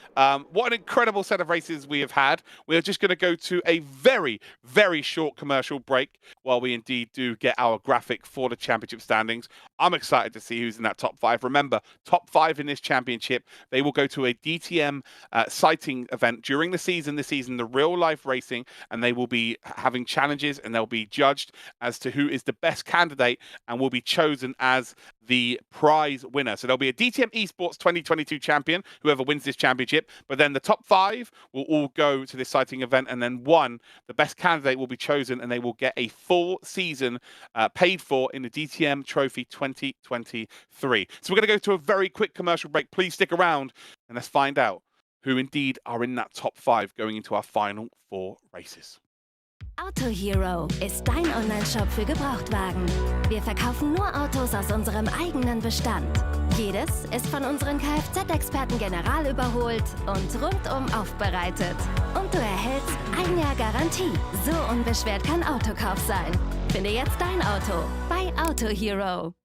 What an incredible set of races we have had. We are just going to go to a very, very short commercial break while we indeed do get our graphic for the championship standings. I'm excited to see who's in that top 5. Remember, top 5 in this championship, they will go to a DTM sighting event during the season, the real life racing, and they will be having challenges and they'll be judged as to who is the best candidate and will be chosen as the prize winner. So there'll be a DTM Esports 2022 champion, whoever wins this championship, but then the top 5 will all go to this sighting event, and then the best candidate will be chosen, and they will get a full season paid for in the DTM Trophy 2023. So we're going to go to a very quick commercial break. Please stick around, and let's find out who indeed are in that top 5 going into our final 4 races. Auto Hero ist dein Online-Shop für Gebrauchtwagen. Wir verkaufen nur Autos aus unserem eigenen Bestand. Jedes ist von unseren Kfz-Experten general überholt und rundum aufbereitet. Und du erhältst 1 Jahr Garantie. So unbeschwert kann Autokauf sein. Finde jetzt dein Auto bei Auto Hero.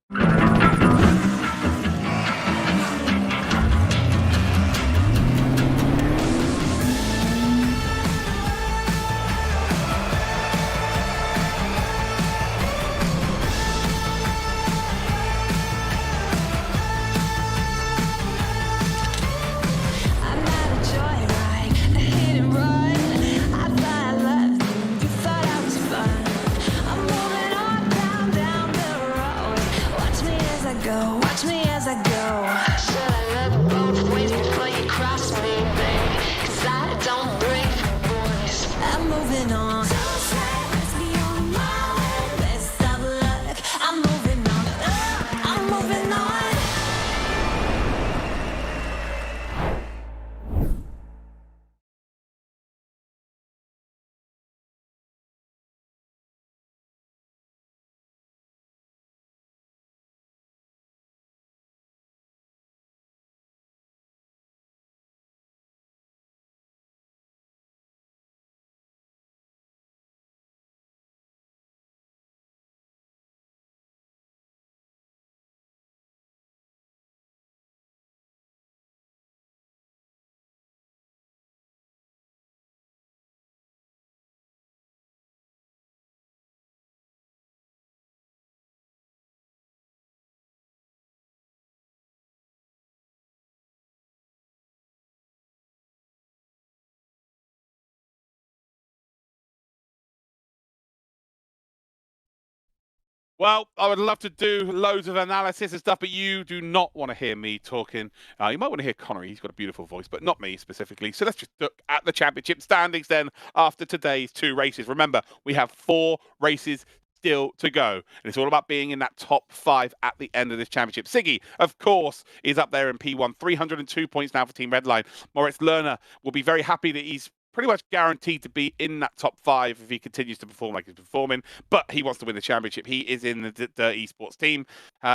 Well, I would love to do loads of analysis and stuff, but you do not want to hear me talking. You might want to hear Connery. He's got a beautiful voice, but not me specifically. So let's just look at the championship standings then after today's 2 races. Remember, we have 4 races still to go. And it's all about being in that top 5 at the end of this championship. Siggy, of course, is up there in P1. 302 points now for Team Redline. Moritz Lerner will be very happy that he's pretty much guaranteed to be in that top 5 if he continues to perform like he's performing, but he wants to win the championship. He is in the esports team.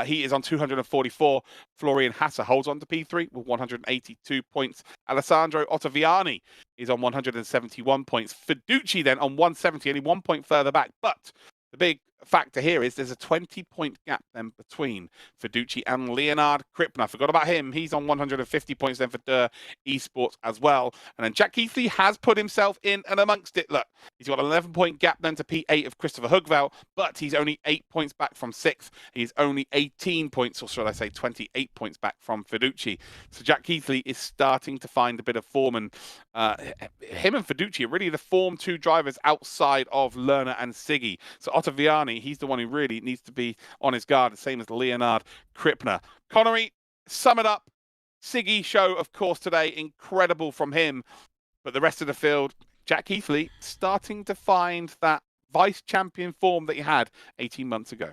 He is on 244. Florian Hasser holds on to P3 with 182 points. Alessandro Ottaviani is on 171 points. Fiducci then on 170, only 1 point further back, but the big factor here is there's a 20-point gap then between Fiducci and Leonard Krippner. I forgot about him. He's on 150 points then for Esports as well. And then Jack Keithley has put himself in and amongst it. Look, he's got an 11-point gap then to P8 of Christopher Hugveld, but he's only 8 points back from 6th. He's only 18 points, or should I say 28 points back from Fiducci. So Jack Keithley is starting to find a bit of form, and him and Fiducci are really the Form 2 drivers outside of Lerner and Siggy. So Ottaviani, he's the one who really needs to be on his guard, the same as Leonard Krippner. Connery, sum it up. Siggy show, of course, today, incredible from him. But the rest of the field, Jack Keithley starting to find that vice champion form that he had 18 months ago.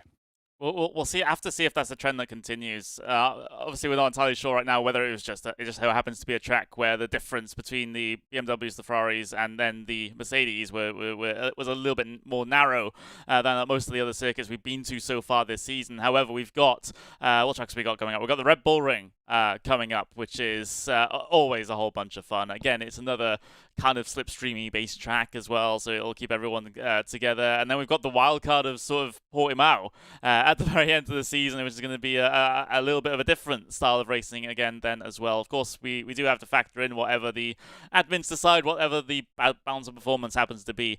We'll see. Have to see if that's a trend that continues. Obviously, we're not entirely sure right now whether it just so happens to be a track where the difference between the BMWs, the Ferraris, and then the Mercedes was a little bit more narrow than at most of the other circuits we've been to so far this season. However, we've got what tracks we got coming up? We've got the Red Bull Ring, coming up, which is always a whole bunch of fun. Again, it's another kind of slipstreamy based track as well, so it'll keep everyone together. And then we've got the wild card of sort of Portimão at the very end of the season, which is going to be a little bit of a different style of racing again then as well. Of course, we do have to factor in whatever the admins decide, whatever the balance of performance happens to be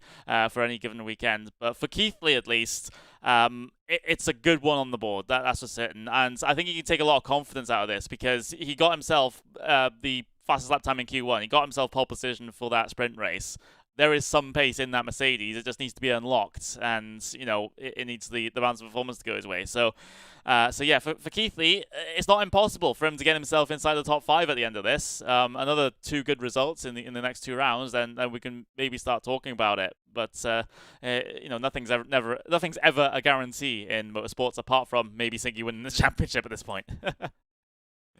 for any given weekend. But for Keithley, at least, it's a good one on the board, that's for certain. And I think he can take a lot of confidence out of this because he got himself the fastest lap time in Q1. He got himself pole position for that sprint race. There is some pace in that Mercedes. It just needs to be unlocked, and it needs the balance of performance to go his way. So yeah, for Keithley, it's not impossible for him to get himself inside the top 5 at the end of this. Another 2 good results in the next 2 rounds, then we can maybe start talking about it. But nothing's ever a guarantee in motorsports, apart from maybe Siggy winning the championship at this point.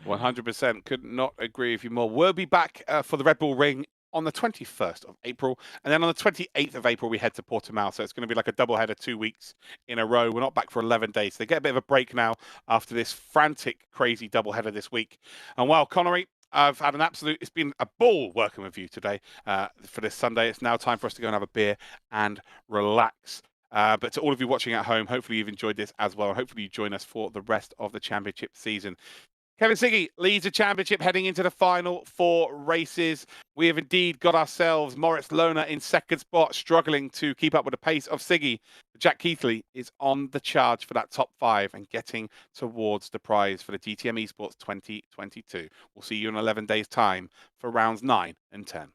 100%. Could not agree with you more. We'll be back for the Red Bull Ring on the 21st of April. And then on the 28th of April, we head to Portimão. So it's going to be like a doubleheader 2 weeks in a row. We're not back for 11 days. So they get a bit of a break now after this frantic, crazy doubleheader this week. And while Connery, I've had it's been a ball working with you today for this Sunday. It's now time for us to go and have a beer and relax. But to all of you watching at home, hopefully you've enjoyed this as well. Hopefully you join us for the rest of the championship season. Kevin Siggy leads the championship heading into the final 4 races. We have indeed got ourselves Moritz Lohner in second spot, struggling to keep up with the pace of Siggy. Jack Keithley is on the charge for that top 5 and getting towards the prize for the DTM Esports 2022. We'll see you in 11 days' time for rounds 9 and 10.